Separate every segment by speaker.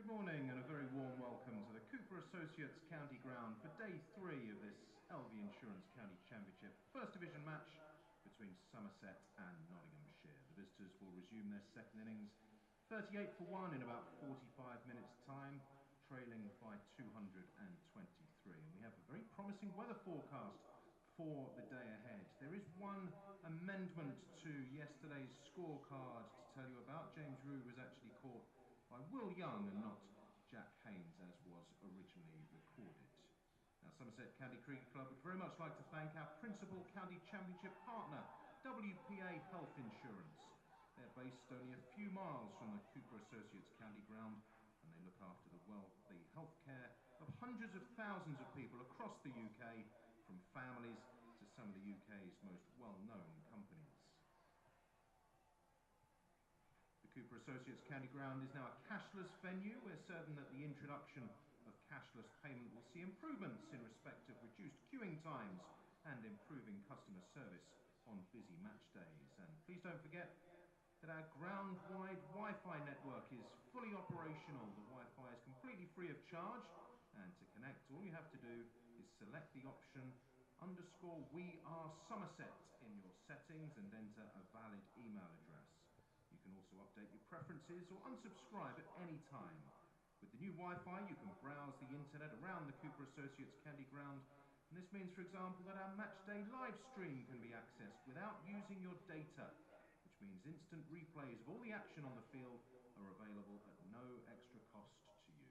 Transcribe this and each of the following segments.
Speaker 1: Good morning and a very warm welcome to the Cooper Associates County Ground for Day 3 of this LV Insurance County Championship First Division match between Somerset and Nottinghamshire. The visitors will resume their second innings 38 for 1 in about 45 minutes time, trailing by 223. And we have a very promising weather forecast for the day ahead. There is one amendment to yesterday's scorecard to tell you about. James Rue was actually caught by Will Young and not Jack Haynes, as was originally recorded. Now, Somerset County Cricket Club would very much like to thank our principal county championship partner, WPA Health Insurance. They're based only a few miles from the Cooper Associates County Ground, and they look after the health care of hundreds of thousands of people across the UK, from families to some of the UK's most well-known companies. The Cooper Associates County Ground is now a cashless venue. We're certain that the introduction of cashless payment will see improvements in respect of reduced queuing times and improving customer service on busy match days. And please don't forget that our ground-wide Wi-Fi network is fully operational. The Wi-Fi is completely free of charge, and to connect, all you have to do is select the option _We Are Somerset in your settings and enter a valid email address. You can also update your preferences or unsubscribe at any time. With the new Wi-Fi, you can browse the internet around the Cooper Associates County Ground, and this means, for example, that our matchday live stream can be accessed without using your data, which means instant replays of all the action on the field are available at no extra cost to you.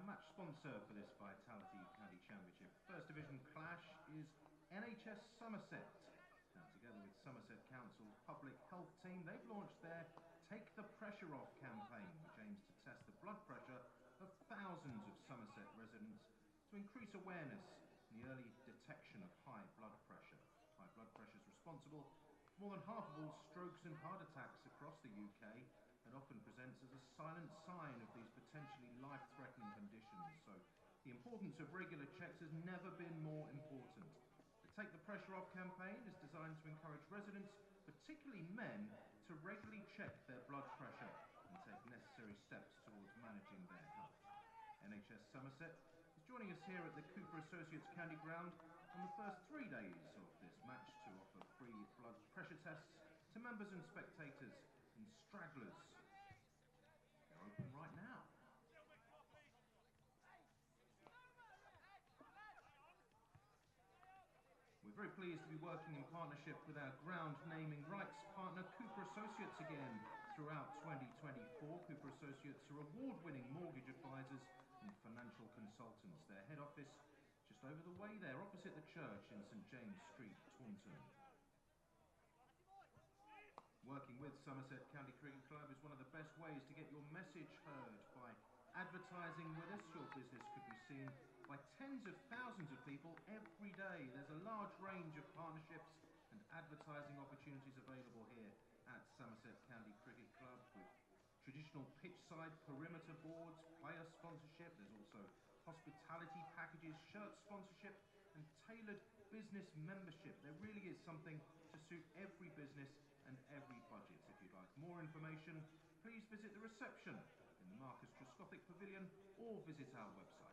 Speaker 1: Our match sponsor for this Vitality County Championship First Division clash is NHS Somerset. Now, together with Somerset Council's public health team, they've launched their Take the Pressure Off campaign, which aims to test the blood pressure of thousands of Somerset residents to increase awareness in the early detection of high blood pressure. High blood pressure is responsible for more than half of all strokes and heart attacks across the UK, and often presents as a silent sign of these potentially life-threatening conditions. So the importance of regular checks has never been more important. The Take the Pressure Off campaign is designed to encourage residents, particularly men, to regularly check their blood pressure and take necessary steps towards managing their health. NHS Somerset is joining us here at the Cooper Associates County Ground on the first 3 days of this match to offer free blood pressure tests to members and spectators and stragglers. They're open right now. We're very pleased to be working in partnership with our ground naming rights partner Cooper Associates again throughout 2024. Cooper Associates are award-winning mortgage advisors and financial consultants. Their head office just over the way there, opposite the church in St James Street, Taunton. Working with Somerset County Cricket Club is one of the best ways to get your message heard. By advertising with us, your business could be seen by tens of thousands of people every day. There's a large range of partnerships and advertising opportunities available here at Somerset County Cricket Club, with traditional pitchside perimeter boards, player sponsorship. There's also hospitality packages, shirt sponsorship, and tailored business membership. There really is something to suit every business and every budget. If you'd like more information, please visit the reception in the Marcus Trescothick Pavilion or visit our website.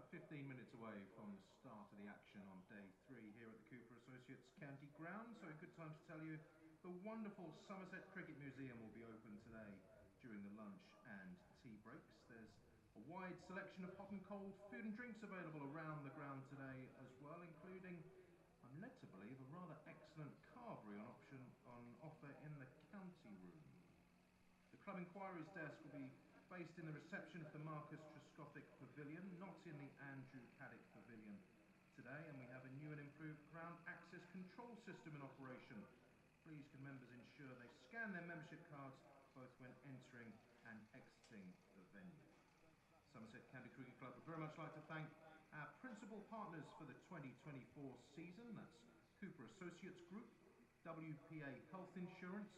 Speaker 1: 15 minutes away from the start of the action on day 3 here at the Cooper Associates County Ground, so a good time to tell you the wonderful Somerset Cricket Museum will be open today during the lunch and tea breaks. There's a wide selection of hot and cold food and drinks available around the ground today as well, including, I'm led to believe, a rather excellent carvery on offer in the county room. The club inquiries desk will be based in the reception of the Marcus Trescothick Pavilion, not in the Andrew Paddock Pavilion today, and we have a new and improved ground access control system in operation. Please can members ensure they scan their membership cards both when entering and exiting the venue. Somerset County Cricket Club would very much like to thank our principal partners for the 2024 season. That's Cooper Associates Group, WPA Health Insurance,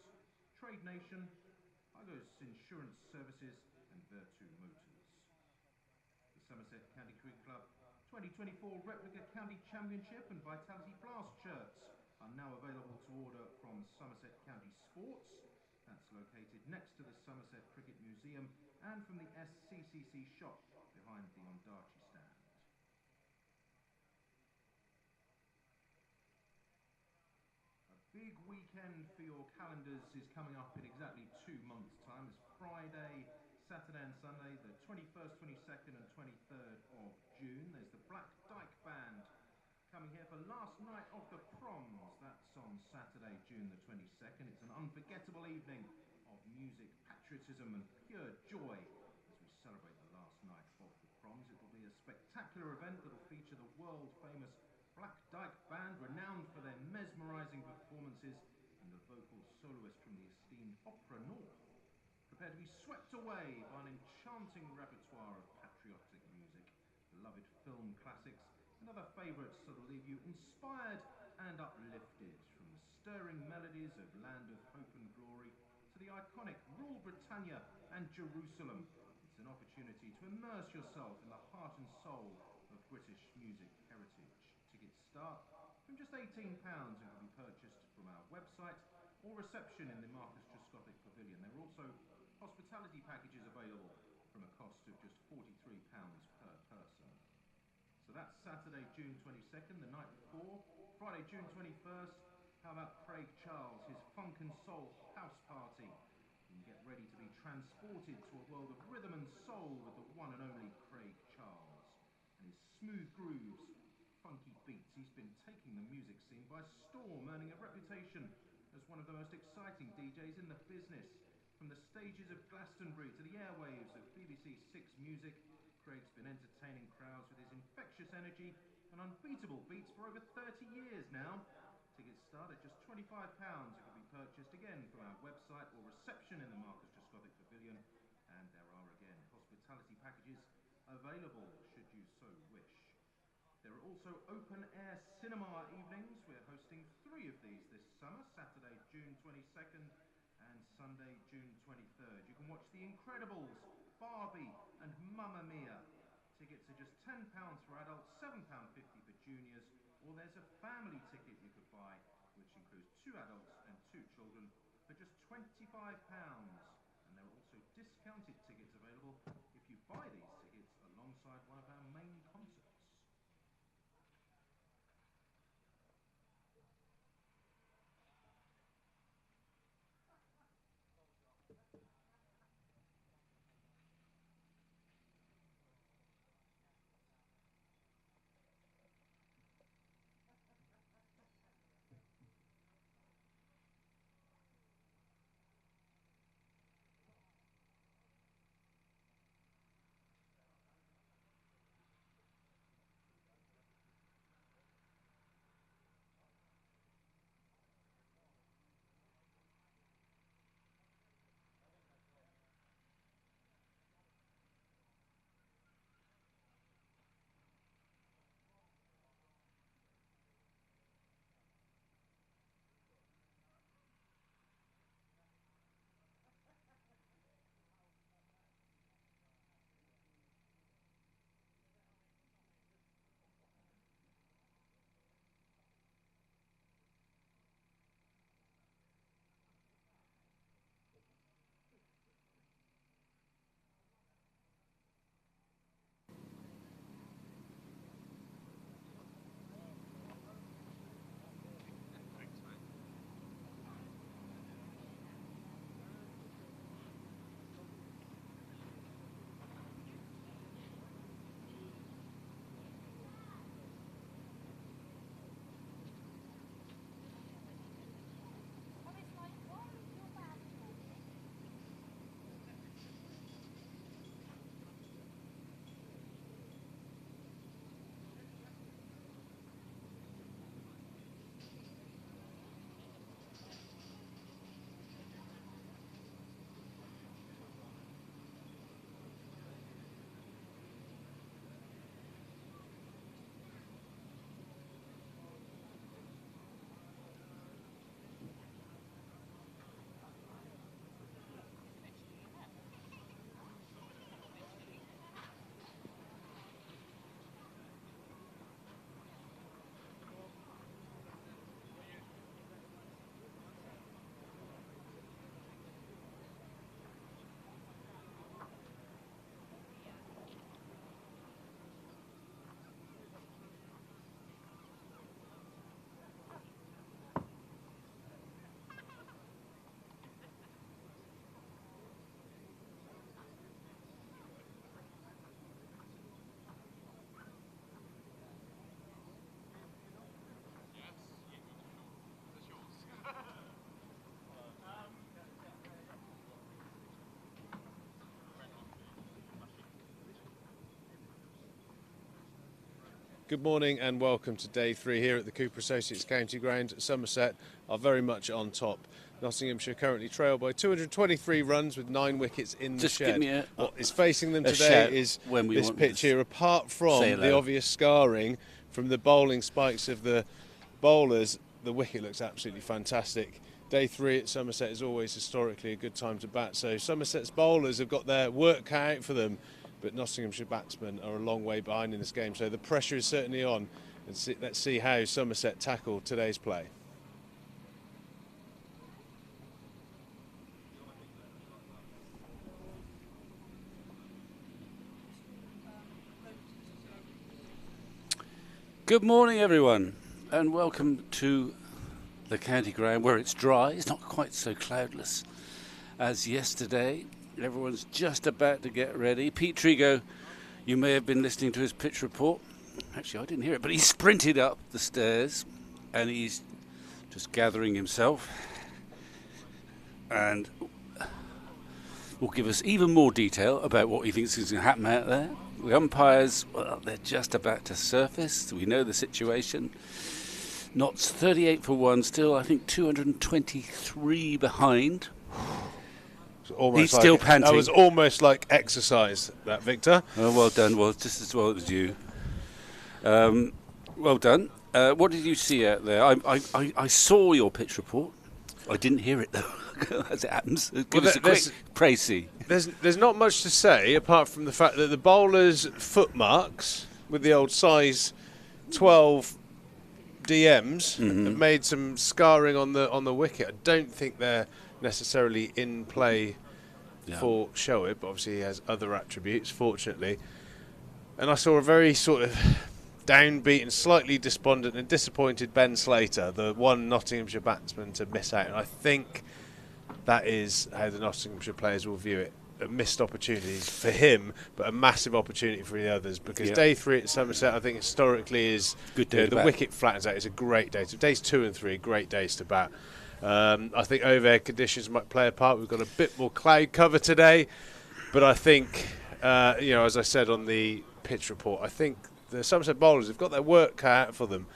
Speaker 1: Trade Nation, Argos Insurance Services and Virtu Motors. The Somerset County Cricket Club 2024 Replica County Championship and Vitality Blast shirts are now available to order from Somerset County Sports. That's located next to the Somerset Cricket Museum and from the SCCC shop behind the Ondarchi stand. A big weekend for your calendars is coming up in exactly 2 months' time. It's Friday, Saturday and Sunday, the 21st, 22nd and 23rd of June. There's the Black Dyke Band coming here for last night of the proms. That's on Saturday, June the 22nd. It's an unforgettable evening of music, patriotism and pure joy as we celebrate the last night of the proms. It will be a spectacular event that will feature the world-famous Black Dyke Band, renowned for their mesmerising performances, and the vocal soloist from the esteemed Opera North. Prepare to be swept away by an enchanting repertoire of patriotic music, beloved film classics, and other favourites that will leave you inspired and uplifted, from the stirring melodies of Land of Hope and Glory to the iconic Rule Britannia and Jerusalem. It's an opportunity to immerse yourself in the heart and soul of British music heritage. Tickets start from just £18 and can be purchased from our website or reception in the Marcus Trescothick Pavilion. There are also hospitality packages available from a cost of just £43 per person. So that's Saturday, June 22nd, the night before. Friday, June 21st, how about Craig Charles, his funk and soul house party? You can get ready to be transported to a world of rhythm and soul with the one and only Craig Charles. And his smooth grooves, funky beats, he's been taking the music scene by storm, earning a reputation as one of the most exciting DJs in the business. From the stages of Glastonbury to the airwaves of BBC Six Music, Craig's been entertaining crowds with his infectious energy and unbeatable beats for over 30 years now. Tickets start at just £25 and can be purchased again from our website or reception in the Marcus Trescothick Pavilion. And there are again hospitality packages available should you so wish. There are also open-air cinema evenings. We're hosting 3 of these this summer, Saturday, June 22nd and Sunday, June 23rd. You can watch The Incredibles, Barbie and Mamma Mia. Tickets are just £10 for adults, £7.50 for juniors, or there's a family ticket you could buy, which includes 2 adults and 2 children for just £25. And there are also discounted tickets available if you buy these tickets alongside one of our main concerts.
Speaker 2: Good morning and welcome to day 3 here at the Cooper Associates County Ground. Somerset are very much on top. Nottinghamshire currently trail by 223 runs with 9 wickets in the shed.
Speaker 3: Give me
Speaker 2: what is facing them today is this pitch here. Apart from the obvious scarring from the bowling spikes of the bowlers, the wicket looks absolutely fantastic. Day 3 at Somerset is always historically a good time to bat, so Somerset's bowlers have got their work cut out for them, but Nottinghamshire batsmen are a long way behind in this game, so the pressure is certainly on. And let's see how Somerset tackle today's play.
Speaker 3: Good morning, everyone, and welcome to the county ground where it's dry. It's not quite so cloudless as yesterday. Everyone's just about to get ready. Pete Trigo, you may have been listening to his pitch report. Actually, I didn't hear it, but he sprinted up the stairs and he's just gathering himself and will give us even more detail about what he thinks is going to happen out there. The umpires, well, they're just about to surface. We know the situation. Notts 38 for 1, still I think 223 behind. He's still panting.
Speaker 2: That was almost like exercise, that, Victor.
Speaker 3: Oh, well done. Well, just as well as you. Well done. What did you see out there? I saw your pitch report. I didn't hear it, though, as it happens. Give us a quick précis.
Speaker 2: There's not much to say, apart from the fact that the bowlers' footmarks, with the old size 12 DMs, have made some scarring on the wicket. I don't think they're necessarily in play for Shoaib, but obviously he has other attributes, fortunately. And I saw a very sort of downbeat and slightly despondent and disappointed Ben Slater, the one Nottinghamshire batsman to miss out. And I think that is how the Nottinghamshire players will view it. Missed opportunities for him, but a massive opportunity for the others, because day 3 at Somerset, I think historically is
Speaker 3: good day.
Speaker 2: The wicket flattens out. It's a great day. So days 2 and 3, great days to bat. I think overhead conditions might play a part. We've got a bit more cloud cover today, but I think, as I said on the pitch report, I think the Somerset bowlers have got their work cut out for them.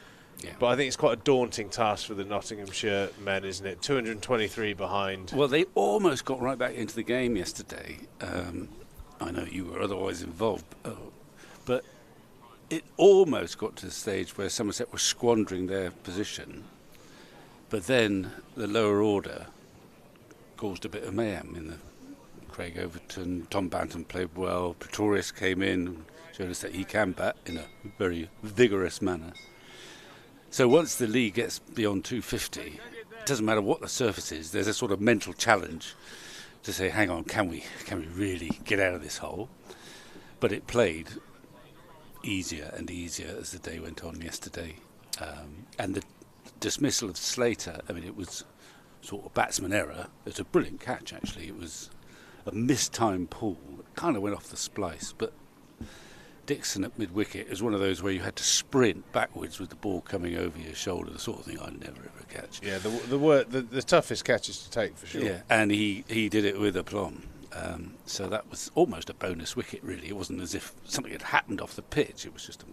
Speaker 2: Yeah. But I think it's quite a daunting task for the Nottinghamshire men, isn't it? 223 behind.
Speaker 3: Well, they almost got right back into the game yesterday. I know you were otherwise involved, but it almost got to the stage where Somerset was squandering their position. But then the lower order caused a bit of mayhem in the Craig Overton. Tom Banton played well. Pretorius came in and showed us that he can bat in a very vigorous manner. So once the league gets beyond 250, it doesn't matter what the surface is, there's a sort of mental challenge to say, hang on, can we really get out of this hole? But it played easier and easier as the day went on yesterday. And the dismissal of Slater, I mean, it was sort of batsman error. It was a brilliant catch, actually. It was a mistimed pull. It kind of went off the splice, but Dixon at mid-wicket is one of those where you had to sprint backwards with the ball coming over your shoulder, the sort of thing I'd never ever catch.
Speaker 2: Yeah, the toughest catches to take, for sure. Yeah,
Speaker 3: and he did it with aplomb. So that was almost a bonus wicket, really. It wasn't as if something had happened off the pitch. It was just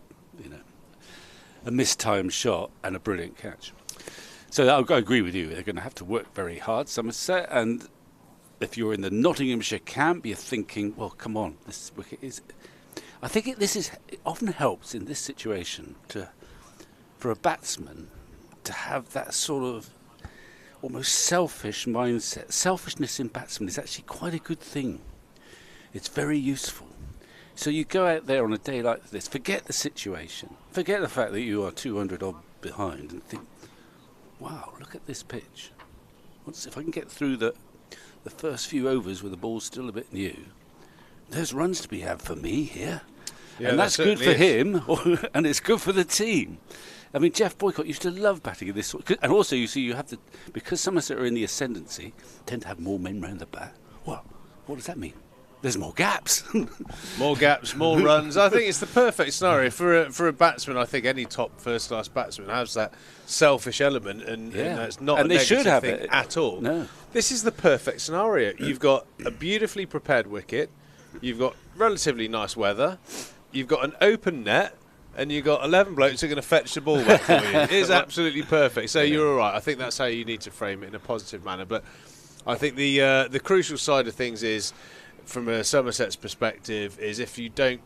Speaker 3: a mistimed shot and a brilliant catch. So I agree with you. They're going to have to work very hard, Somerset. And if you're in the Nottinghamshire camp, you're thinking, well, come on, this wicket is... I think it often helps in this situation for a batsman to have that sort of almost selfish mindset. Selfishness in batsmen is actually quite a good thing. It's very useful. So you go out there on a day like this, forget the situation, forget the fact that you are 200 odd behind, and think, wow, look at this pitch. If I can get through the first few overs with the ball still a bit new, there's runs to be had for me here. Yeah, and that's good for him, and it's good for the team. I mean, Jeff Boycott used to love batting in this sort. And also, you see, because Somerset are in the ascendancy, tend to have more men round the bat. Well, what does that mean? There's more gaps.
Speaker 2: More gaps, more runs. I think it's the perfect scenario for a batsman. I think any top first-class batsman has that selfish element, and that's not a negative thing at all.
Speaker 3: No.
Speaker 2: This is the perfect scenario. You've got a beautifully prepared wicket. You've got relatively nice weather. You've got an open net. and you got 11 blokes who are going to fetch the ball back for you. It is absolutely perfect. So you're all right. I think that's how you need to frame it, in a positive manner. But I think the crucial side of things is, from a Somerset's perspective, is if you don't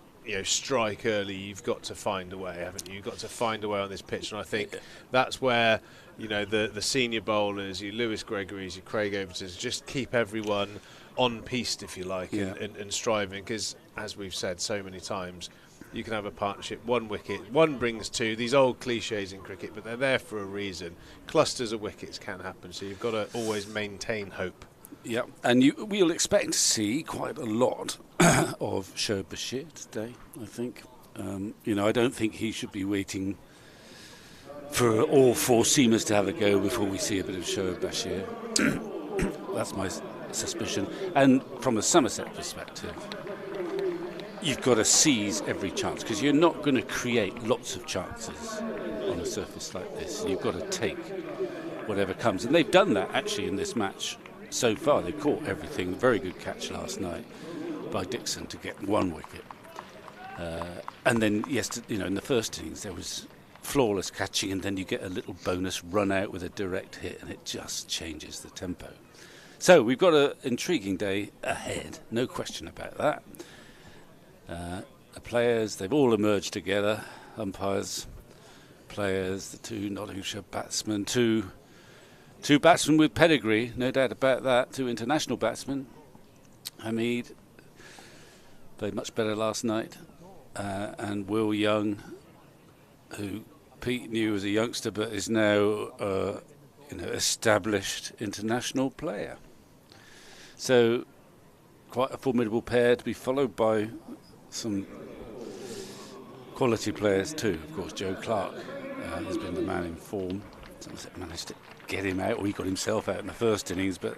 Speaker 2: strike early, you've got to find a way, haven't you? You've got to find a way on this pitch, and I think that's where the senior bowlers, your Lewis Gregory's, your Craig Overtons, just keep everyone on piste, if you like, and striving, because as we've said so many times, you can have a partnership, one wicket, one brings two, these old cliches in cricket, but they're there for a reason. Clusters of wickets can happen, so you've got to always maintain hope.
Speaker 3: Yeah, and we'll expect to see quite a lot of Shoaib Bashir today, I think. I don't think he should be waiting for all four seamers to have a go before we see a bit of Shoaib Bashir. That's my suspicion. And from a Somerset perspective, you've got to seize every chance, because you're not going to create lots of chances on a surface like this. You've got to take whatever comes. And they've done that, actually, in this match so far. They caught everything. Very good catch last night by Dixon to get one wicket. And then, in the first innings, there was flawless catching, and then you get a little bonus run out with a direct hit, and it just changes the tempo. So we've got an intriguing day ahead, no question about that. The players, they've all emerged together, umpires, players, the two Nottinghamshire batsmen, two batsmen with pedigree, no doubt about that, two international batsmen. Hamid played much better last night, and Will Young, who Pete knew as a youngster but is now established international player. So quite a formidable pair to be followed by some quality players too. Of course, Joe Clark has been the man in form. Somerset managed to get him out, or he got himself out in the first innings, but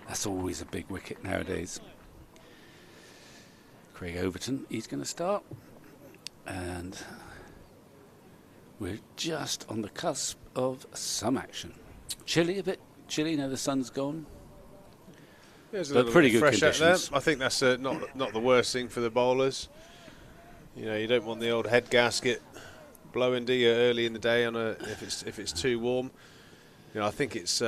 Speaker 3: that's always a big wicket nowadays. Craig Overton, he's going to start, and we're just on the cusp of some action. Chilly a bit, now the sun's gone.
Speaker 2: But pretty good conditions. I think that's not the worst thing for the bowlers. You don't want the old head gasket blowing, do you, early in the day if it's too warm. I think it's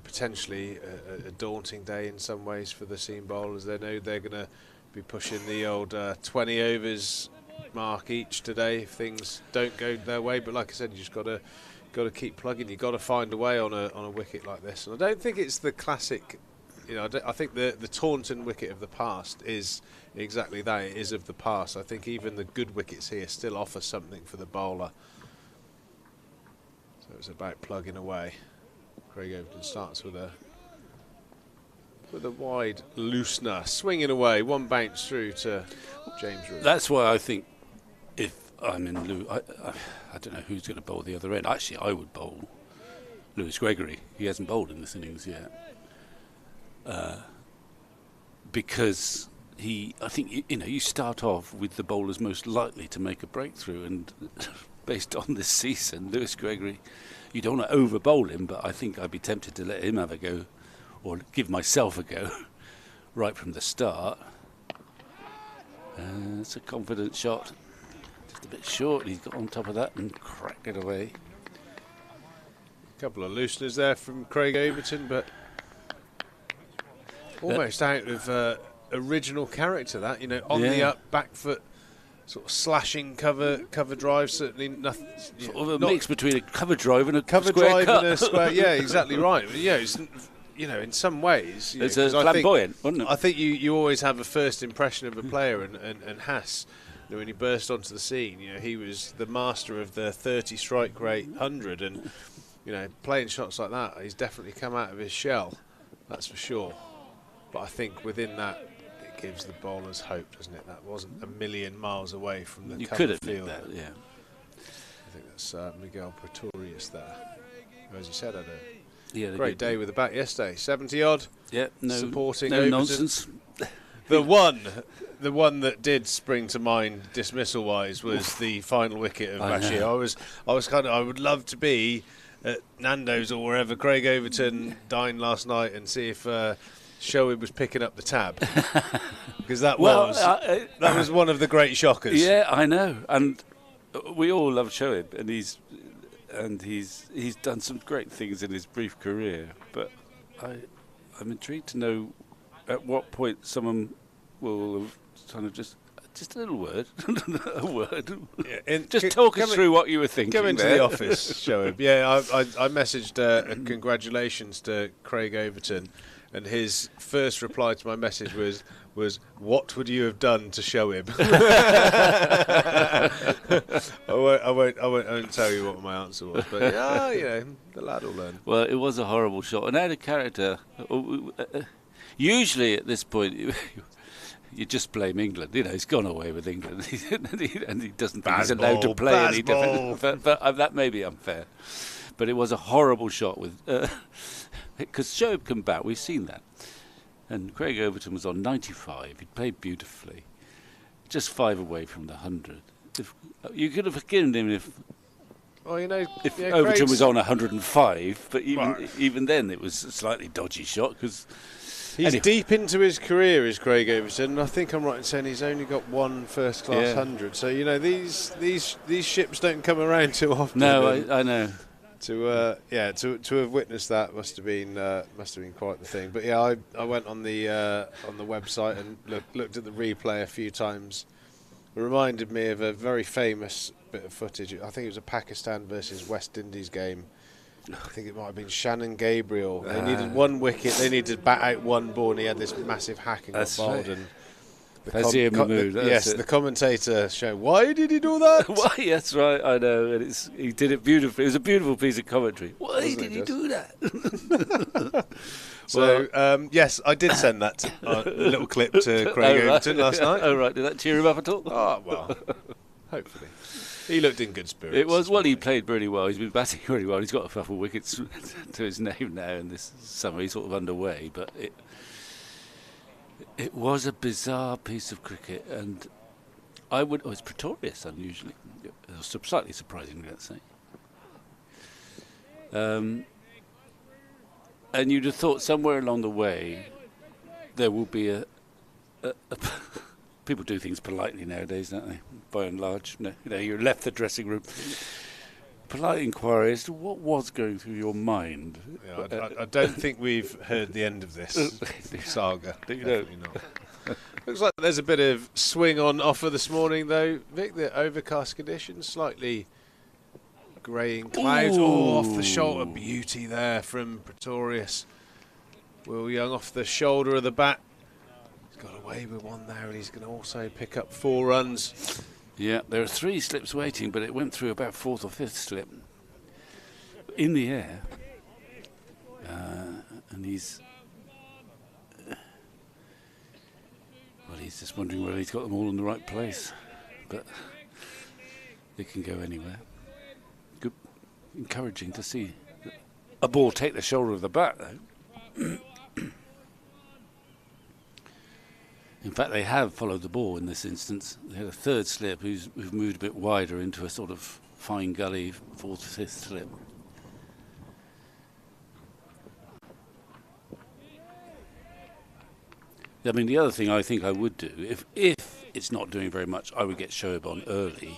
Speaker 2: potentially a daunting day in some ways for the seam bowlers. They know they're going to be pushing the old 20 overs mark each today if things don't go their way. But like I said, you just got to keep plugging. You've got to find a way on a wicket like this. And I don't think it's the classic. I think the Taunton wicket of the past is exactly that. It is of the past. I think even the good wickets here still offer something for the bowler. So it's about plugging away. Craig Overton starts with a wide loosener, swinging away, one bounce through to James Root.
Speaker 3: That's why I think if I'm in Lou, I don't know who's going to bowl the other end. Actually, I would bowl Lewis Gregory. He hasn't bowled in this innings yet. Because I think you start off with the bowlers most likely to make a breakthrough, and based on this season, Lewis Gregory, you don't want to over bowl him, but I think I'd be tempted to let him have a go, or give myself a go, right from the start. It's a confident shot, just a bit short. He's got on top of that and cracked it away.
Speaker 2: A couple of looseners there from Craig Overton, but almost out of original character. That on the up, back foot, sort of slashing cover drive. Certainly nothing.
Speaker 3: Sort of a mix between a cover drive and a
Speaker 2: cover
Speaker 3: square
Speaker 2: drive
Speaker 3: cut.
Speaker 2: and a square. Yeah, exactly right. Yeah, it's, in some ways,
Speaker 3: it's flamboyant, wasn't it?
Speaker 2: I think you always have a first impression of a player, and Haas, when he burst onto the scene, he was the master of the 30 strike rate 100, and playing shots like that, he's definitely come out of his shell. That's for sure. But I think within that, it gives the bowlers hope, doesn't it? That wasn't a million miles away from the cover field.
Speaker 3: That, yeah.
Speaker 2: I think that's Miguel Pretorius there, who, as you said, had a great day with the bat yesterday. 70 odd.
Speaker 3: Yeah,
Speaker 2: supporting
Speaker 3: no nonsense.
Speaker 2: The one that did spring to mind dismissal wise was the final wicket of Bashir. I would love to be at Nando's or wherever Craig Overton dined last night and see if Shoaib was picking up the tab, because that was one of the great shockers.
Speaker 3: Yeah, I know, and we all love Shoaib, and he's done some great things in his brief career. But I'm intrigued to know at what point someone will have kind of just a little word, a word. Yeah, just talk us through what you were thinking.
Speaker 2: Come into the office, Shoaib. Yeah, I messaged a congratulations to Craig Overton, and his first reply to my message was what would you have done to Shoaib? I won't tell you what my answer was, but the lad will learn.
Speaker 3: Well, it was a horrible shot, and out of character. Usually at this point, you just blame England. He's gone away with England, and he doesn't think he's allowed to play any different. But that may be unfair. But it was a horrible shot with because Shoaib can bat. We've seen that. And Craig Overton was on 95. He played beautifully, just 5 away from the 100. You could have forgiven him if Overton was on 105. But even then, it was a slightly dodgy shot because.
Speaker 2: He's deep into his career, is Craig Overton, and I think I'm right in saying he's only got one first-class 100. So these ships don't come around too often.
Speaker 3: No, I know.
Speaker 2: To have witnessed that must have been quite the thing. But yeah, I went on the website and looked at the replay a few times. It reminded me of a very famous bit of footage. I think it was a Pakistan versus West Indies game. I think it might have been Shannon Gabriel. They needed one wicket. They needed to bat out one ball, and he had this massive hack and got bowled.
Speaker 3: Right.
Speaker 2: And the commentator showed, why did he do that?
Speaker 3: Why? That's right. I know. And he did it beautifully. It was a beautiful piece of commentary. Why did he do that?
Speaker 2: So yes, I did send that little clip to Craig Overton last night.
Speaker 3: Oh right, did that cheer him up at all?
Speaker 2: Oh well, hopefully. He looked in good spirits.
Speaker 3: It was, he played really well. He's been batting really well. He's got a couple of wickets to his name now in this summer. He's sort of underway, but it was a bizarre piece of cricket, and it's Pretorius, unusually. It was slightly surprising, let's say. And you'd have thought somewhere along the way there will be a people do things politely nowadays, don't they? By and large, you left the dressing room. Polite inquiry as to what was going through your mind.
Speaker 2: Yeah, I don't think we've heard the end of this saga. Definitely not. Looks like there's a bit of swing on offer this morning, though. Vic, the overcast conditions, slightly greying clouds. Off the shoulder, beauty there from Pretorius. Will Young off the shoulder of the bat. Got away with one there, and he's going to also pick up 4 runs.
Speaker 3: Yeah, there are 3 slips waiting, but it went through about 4th or 5th slip in the air, and he's just wondering whether he's got them all in the right place, but they can go anywhere. Good, encouraging to see a ball take the shoulder of the bat, though. In fact, they have followed the ball in this instance. They had a 3rd slip who's moved a bit wider into a sort of fine gully 4th, 5th slip. I mean, the other thing I think I would do, if it's not doing very much, I would get Shoaib on early.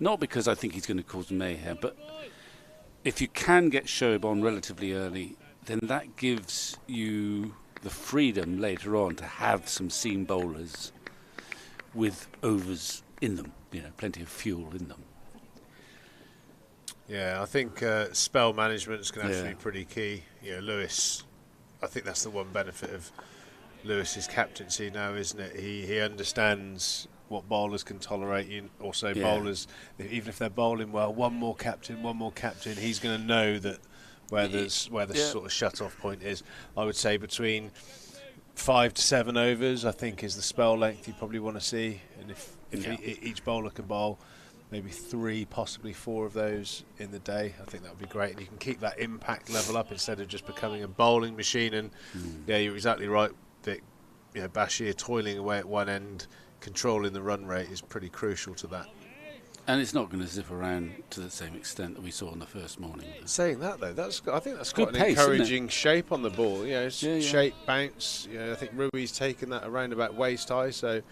Speaker 3: Not because I think he's going to cause mayhem, but if you can get Shoaib on relatively early, then that gives you the freedom later on to have some seam bowlers with overs in them, plenty of fuel in them.
Speaker 2: Yeah, I think spell management is going to have to be pretty key. Lewis, I think that's the one benefit of Lewis's captaincy now, isn't it? He understands what bowlers can tolerate. Also, bowlers, even if they're bowling well, one more captain, he's going to know that where the sort of shut-off point is. I would say between 5 to 7 overs, I think, is the spell length you probably want to see. And if each bowler can bowl maybe 3, possibly 4 of those in the day, I think that would be great. And you can keep that impact level up instead of just becoming a bowling machine. And you're exactly right, Vic. Bashir toiling away at one end, controlling the run rate is pretty crucial to that.
Speaker 3: And it's not going to zip around to the same extent that we saw on the first morning.
Speaker 2: Saying that though, I think that's
Speaker 3: Good
Speaker 2: quite an
Speaker 3: pace, isn't it?
Speaker 2: encouraging shape on the ball. You know,
Speaker 3: Yeah.
Speaker 2: shape, bounce. You know, I think Rui's taken that around about waist high, so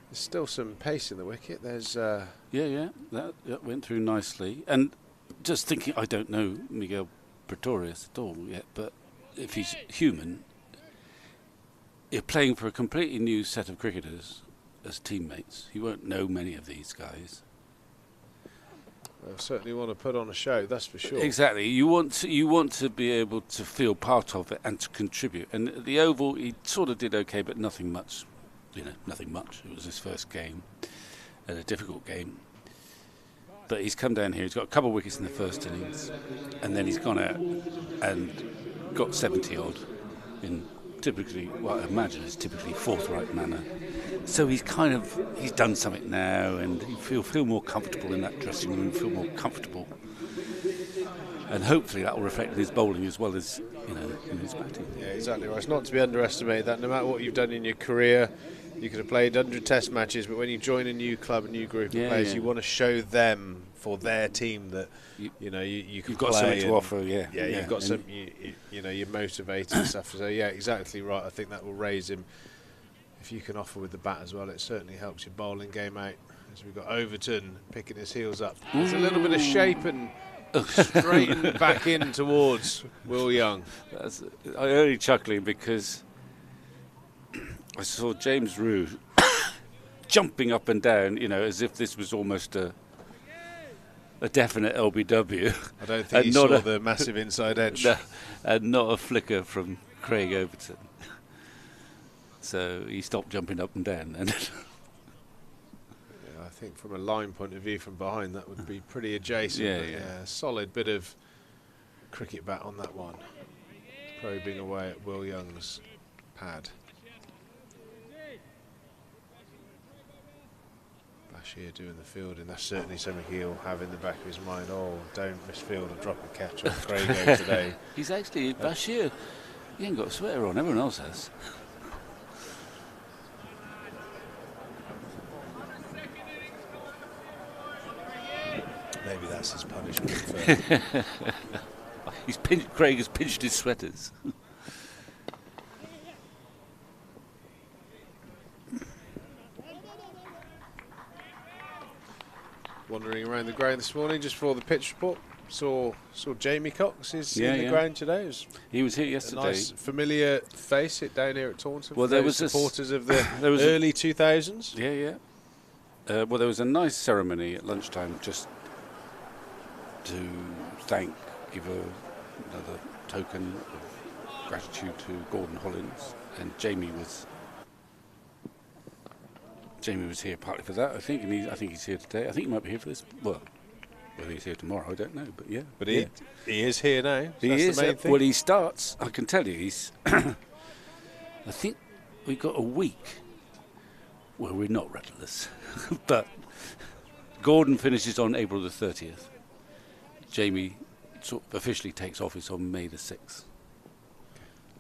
Speaker 2: there's still some pace in the wicket. There's
Speaker 3: That went through nicely. And just thinking, I don't know Miguel Pretorius at all yet, but if he's human, you're playing for a completely new set of cricketers as teammates. He won't know many of these guys.
Speaker 2: I certainly want to put on a show, that's for sure.
Speaker 3: Exactly. You want to be able to feel part of it and to contribute. And at the Oval, he sort of did okay, but nothing much. Nothing much. It was his first game, and a difficult game. But he's come down here. He's got a couple of wickets in the first innings, and then he's gone out and got 70 odd in typically, what I imagine is typically forthright manner. So he's done something now, and you feel more comfortable in that dressing room, feel more comfortable, and hopefully that will reflect in his bowling as well as in his batting.
Speaker 2: Yeah, exactly right. It's not to be underestimated that no matter what you've done in your career, you could have played 100 Test matches, but when you join a new club, a new group of players, you want to show them for their team that you can
Speaker 3: you've got something to offer.
Speaker 2: You've got some. You're motivated and stuff. So yeah, exactly right. I think that will raise him. If you can offer with the bat as well, it certainly helps your bowling game out. As we've got Overton picking his heels up. There's a little bit of shape and straighten back in towards Will Young.
Speaker 3: I'm only chuckling because I saw James Roux jumping up and down, as if this was almost a definite LBW.
Speaker 2: I don't think he saw the massive inside edge.
Speaker 3: No, and not a flicker from Craig Overton. So he stopped jumping up and down then.
Speaker 2: I think from a line point of view from behind that would be pretty adjacent. Yeah, solid bit of cricket bat on that one. Probing away at Will Young's pad. Bashir doing the fielding, that's certainly something he'll have in the back of his mind. Oh, don't misfield or drop a catch on Craig today.
Speaker 3: He's actually, Bashir, he ain't got a sweater on, everyone else has.
Speaker 2: Maybe that's his punishment.
Speaker 3: Craig has pinched his sweaters.
Speaker 2: Wandering around the ground this morning just for the pitch report. Saw Jamie Cox is in the ground today.
Speaker 3: He was here yesterday.
Speaker 2: A nice familiar face down here at Taunton.
Speaker 3: Well, there was
Speaker 2: supporters of the early 2000s.
Speaker 3: Yeah. Well, there was a nice ceremony at lunchtime just to give another token of gratitude to Gordon Hollins, and Jamie was here partly for that, I think, and I think he's here today. I think he might be here for this. Well, whether he's here tomorrow, I don't know, but yeah.
Speaker 2: But he is here now. So
Speaker 3: he is. The main thing. Well, he starts. I can tell you, he's. I think we've got a week where we're not rudderless, but Gordon finishes on April the 30th. Jamie officially takes office on May the 6th.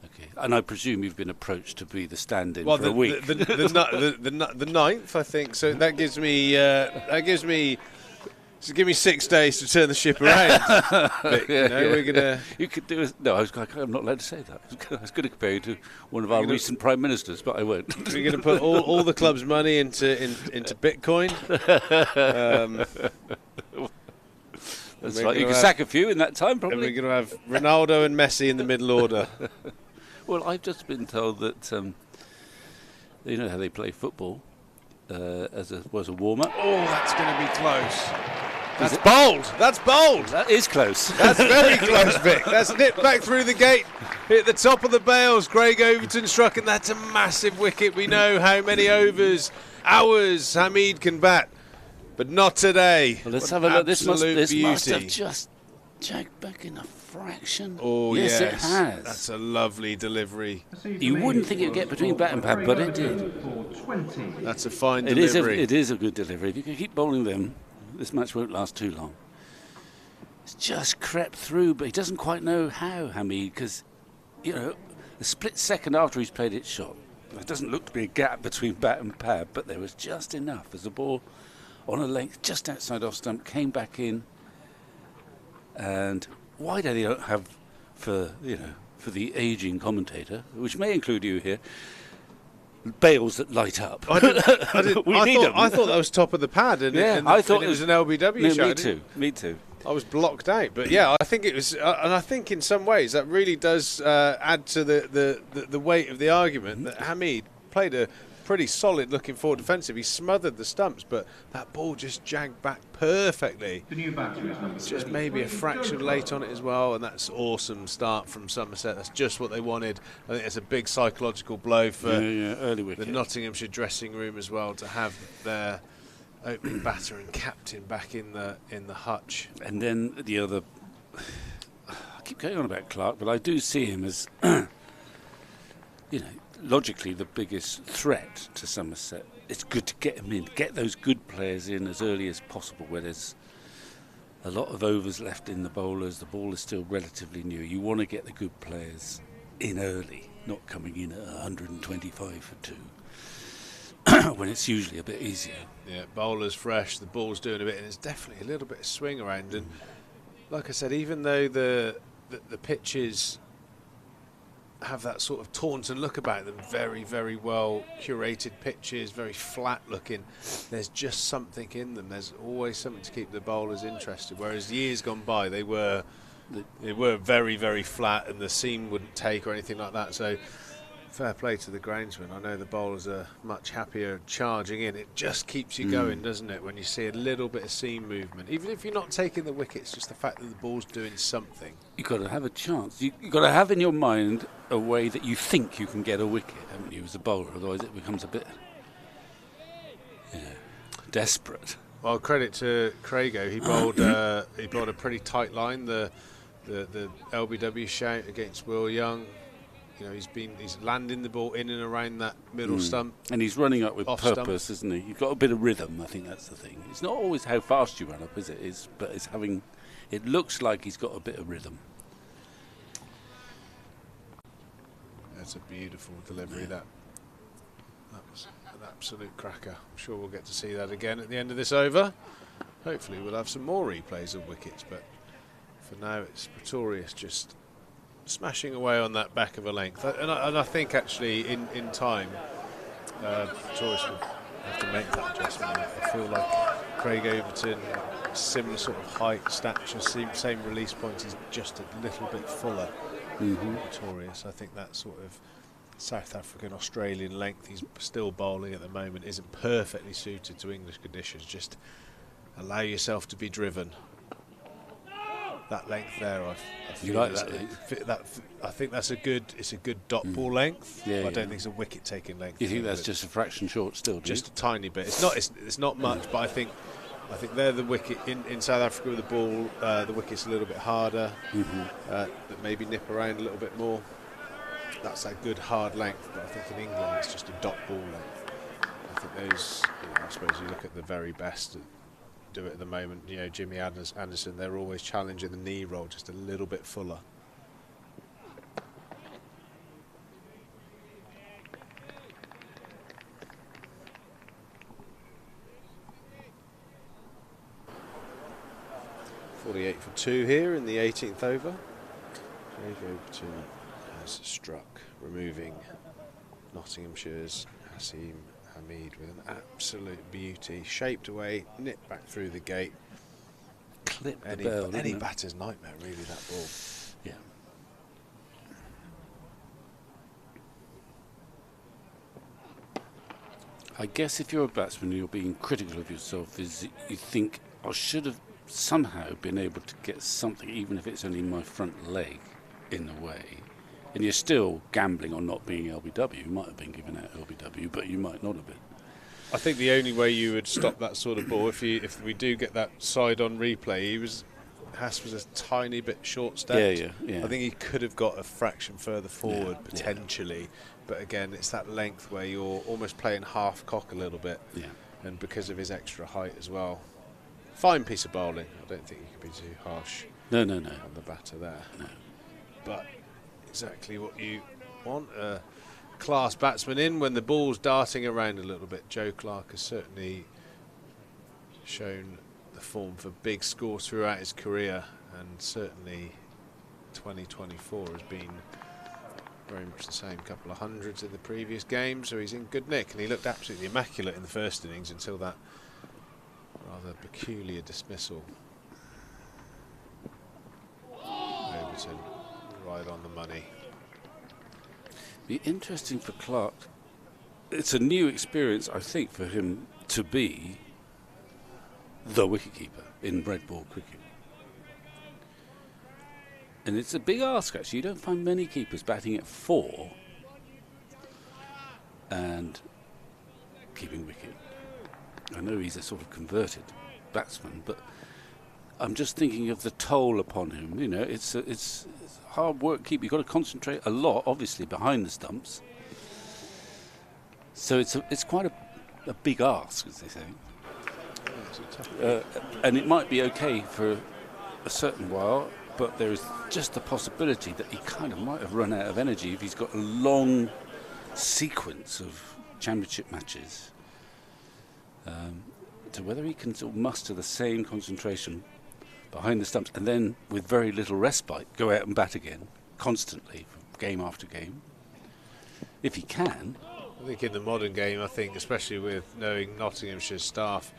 Speaker 3: Okay, and I presume you've been approached to be the stand-in for a week.
Speaker 2: The 9th, I think. So that gives me. So give me 6 days to turn the ship around. But, we're gonna.
Speaker 3: You could do. I'm not allowed to say that. I was going to compare you to one of our recent prime ministers, but I won't.
Speaker 2: We're going to put all the club's money into Bitcoin.
Speaker 3: That's right. You can sack a few in that time, probably.
Speaker 2: And we're going to have Ronaldo and Messi in the middle order.
Speaker 3: Well, I've just been told that you know how they play football as a warm-up.
Speaker 2: Oh, that's going to be close. That's bold. That's bold.
Speaker 3: That is close.
Speaker 2: That's very close, Vic. That's nipped back through the gate. Hit the top of the bails. Craig Overton struck, and that's a massive wicket. We know how many hours Hamid can bat. But not today.
Speaker 3: Well, let's have a look. This must have just jagged back in a fraction.
Speaker 2: Oh,
Speaker 3: yes, it has.
Speaker 2: That's a lovely delivery.
Speaker 3: You wouldn't think it would get between bat and pad, but it did.
Speaker 2: That's a fine delivery.
Speaker 3: It is a good delivery. If you can keep bowling them, this match won't last too long. It's just crept through, but he doesn't quite know how, Hamid, because, a split second after he's played its shot, there doesn't look to be a gap between bat and pad, but there was just enough as the ball on a length just outside off stump, came back in, and why they don't have, for the ageing commentator, which may include you here, bails that light up.
Speaker 2: I thought that was top of the pad,
Speaker 3: I thought
Speaker 2: it was an LBW show.
Speaker 3: Me too.
Speaker 2: I was blocked out, but yeah, I think it was, and I think in some ways that really does add to the weight of the argument that Hamid played a pretty solid looking forward defensive. He smothered the stumps, but that ball just jagged back perfectly.
Speaker 1: The new batter is number
Speaker 2: Just maybe a fraction late on it as well, and that's awesome start from Somerset. That's just what they wanted. I think it's a big psychological blow for
Speaker 3: early wicket.
Speaker 2: the Nottinghamshire dressing room as well, to have their opening batter and captain back in the hutch.
Speaker 3: And then the other, I keep going on about Clark, but I do see him as, logically the biggest threat to Somerset. It's good to get him in, get those good players in as early as possible, where there's a lot of overs left in the bowlers. The ball is still relatively new. You want to get the good players in early, not coming in at 125 for 2, when it's usually a bit easier.
Speaker 2: Yeah, bowler's fresh, the ball's doing a bit, and there's definitely a little bit of swing around. And like I said, even though the pitches have that sort of Taunton look about them, very, very well curated pitches, very flat looking, there's just something in them. There's always something to keep the bowlers interested, whereas years gone by they were very, very flat and the seam wouldn't take or anything like that. So fair play to the groundsman. I know the bowlers are much happier charging in. It just keeps you going, doesn't it, when you see a little bit of seam movement. Even if you're not taking the wickets, just the fact that the ball's doing something.
Speaker 3: You've got to have a chance. You've got to have in your mind a way that you think you can get a wicket, haven't you, as a bowler? Otherwise it becomes a bit desperate.
Speaker 2: Well, credit to Craigo. He bowled a pretty tight line. The LBW shout against Will Young. He's landing the ball in and around that middle stump.
Speaker 3: And he's running up with purpose,
Speaker 2: stump.
Speaker 3: isn't he? You've got a bit of rhythm, I think that's the thing. It's not always how fast you run up, is it? But it's having, it looks like he's got a bit of rhythm.
Speaker 2: That's a beautiful delivery, that was an absolute cracker. I'm sure we'll get to see that again at the end of this over. Hopefully we'll have some more replays of wickets, but for now it's Pretorius just smashing away on that back of a length, and I think actually in time Pretorius will have to make that adjustment. I feel like Craig Overton, similar sort of height, stature, same release points, is just a little bit fuller. Pretorius, I think that sort of South African Australian length he's still bowling at the moment isn't perfectly suited to English conditions. Just allow yourself to be driven. That length there, I feel
Speaker 3: you like that?
Speaker 2: I think that's a good dot ball length.
Speaker 3: Yeah,
Speaker 2: I don't think it's a wicket taking length.
Speaker 3: You think that's just a fraction short still?
Speaker 2: Just a tiny bit. It's not much, but I think they're the wicket in South Africa with the ball. The wicket's a little bit harder, but maybe nip around a little bit more. That's that good hard length. But I think in England it's just a dot ball length. I think those. I suppose you look at the very best. Do it at the moment, Jimmy Anderson, they're always challenging the knee roll just a little bit fuller. .48 for 2 here in the 18th over. Craig Overton has struck, removing Nottinghamshire's Hasim Hamid with an absolute beauty, shaped away, nipped back through the gate.
Speaker 3: Clip the bell,
Speaker 2: any batter's nightmare, really, that ball.
Speaker 3: Yeah. I guess if you're a batsman and you're being critical of yourself, is you think I should have somehow been able to get something, even if it's only my front leg, in the way. And you're still gambling on not being LBW. You might have been given out LBW, but you might not have been.
Speaker 2: I think the only way you would stop that sort of ball, if we do get that side-on replay, Haas was a tiny bit short-stepped.
Speaker 3: Yeah.
Speaker 2: I think he could have got a fraction further forward, potentially. But again, it's that length where you're almost playing half-cock a little bit.
Speaker 3: Yeah.
Speaker 2: And because of his extra height as well. Fine piece of bowling. I don't think you could be too harsh
Speaker 3: No.
Speaker 2: on the batter there.
Speaker 3: No.
Speaker 2: But exactly what you want. A class batsman in when the ball's darting around a little bit. Joe Clark has certainly shown the form for big scores throughout his career, and certainly 2024 has been very much the same. Couple of hundreds in the previous game, so he's in good nick, and he looked absolutely immaculate in the first innings until that rather peculiar dismissal. Overton right on the money.
Speaker 3: Be interesting for Clark. It's a new experience, I think, for him to be the wicketkeeper in red ball cricket. And it's a big ask, actually. You don't find many keepers batting at 4 and keeping wicket. I know he's a sort of converted batsman, but I'm just thinking of the toll upon him. You know, it's hard work keep. You've got to concentrate a lot, obviously, behind the stumps. So it's quite a big ask, as they say. And it might be okay for a certain while, but there is just the possibility that he kind of might have run out of energy if he's got a long sequence of championship matches. To whether he can sort of muster the same concentration behind the stumps and then with very little respite go out and bat again constantly, game after game. If he can.
Speaker 2: I think in the modern game, especially with knowing Nottinghamshire's staff,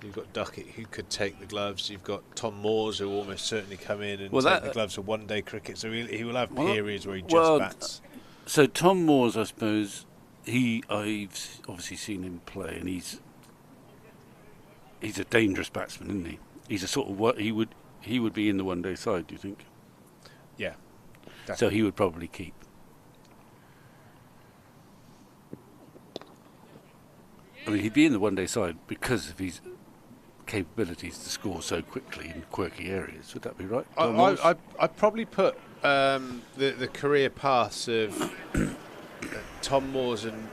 Speaker 2: you've got Duckett who could take the gloves. You've got Tom Moores who will almost certainly come in and take the gloves for one-day cricket. So he will have periods where he just bats.
Speaker 3: So Tom Moores, I suppose, I've obviously seen him play, and he's a dangerous batsman, isn't he? He's a sort of what he would be in the one-day side. Do you think?
Speaker 2: Yeah. Definitely.
Speaker 3: So he would probably keep. I mean, he'd be in the one-day side because of his capabilities to score so quickly in quirky areas. Would that be right?
Speaker 2: I'd probably put the career paths of Tom Moores and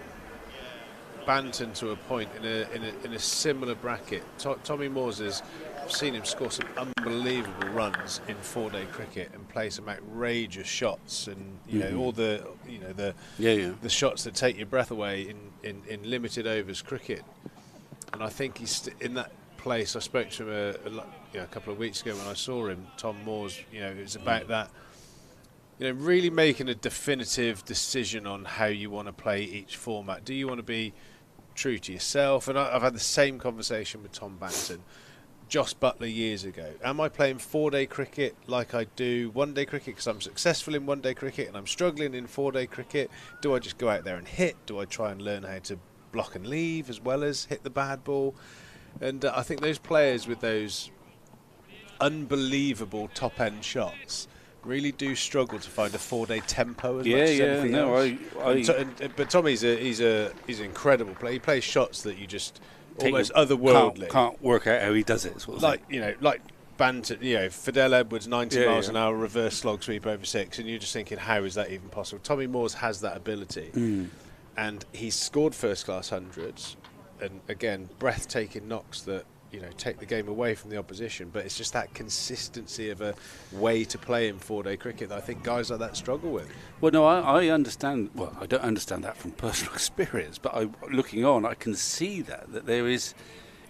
Speaker 2: Banton to a point in a similar bracket. Tommy Moores has seen him score some unbelievable runs in 4-day cricket and play some outrageous shots, and all the the shots that take your breath away in limited overs cricket. And I think he's in that place. I spoke to him a couple of weeks ago when I saw him. Tom Moores, it's about that. Really making a definitive decision on how you want to play each format. Do you want to be true to yourself? And I've had the same conversation with Tom Banton, Joss Butler years ago. Am I playing 4-day cricket like I do 1-day cricket because I'm successful in 1-day cricket and I'm struggling in 4-day cricket? Do I just go out there and hit? Do I try and learn how to block and leave as well as hit the bad ball? And I think those players with those unbelievable top-end shots really do struggle to find a 4-day tempo as much as anything else. But Tommy's he's an incredible player. He plays shots that you just almost otherworldly
Speaker 3: can't work out how he does it.
Speaker 2: Like Banton, Fidel Edwards 90 miles an hour reverse slog sweep over 6, and you're just thinking, how is that even possible? Tommy Moores has that ability, and he's scored first-class hundreds, and again, breathtaking knocks that take the game away from the opposition. But it's just that consistency of a way to play in 4-day cricket that I think guys like that struggle with.
Speaker 3: Well, no, I understand. Well, I don't understand that from personal experience, but looking on, I can see that there is,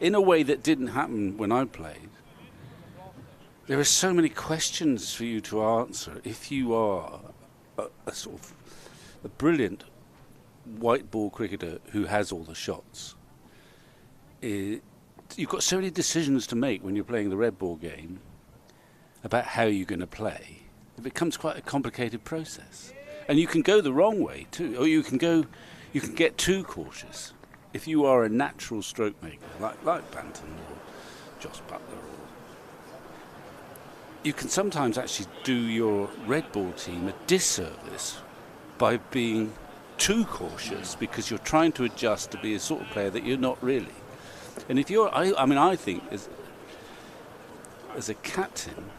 Speaker 3: in a way that didn't happen when I played, there are so many questions for you to answer if you are a sort of a brilliant white ball cricketer who has all the shots. You've got so many decisions to make when you're playing the red ball game about how you're going to play. It becomes quite a complicated process, and you can go the wrong way too, or you can get too cautious. If you are a natural stroke maker like Banton or Joss Butler, you can sometimes actually do your red ball team a disservice by being too cautious because you're trying to adjust to be a sort of player that you're not really. And if you're, I think as a captain,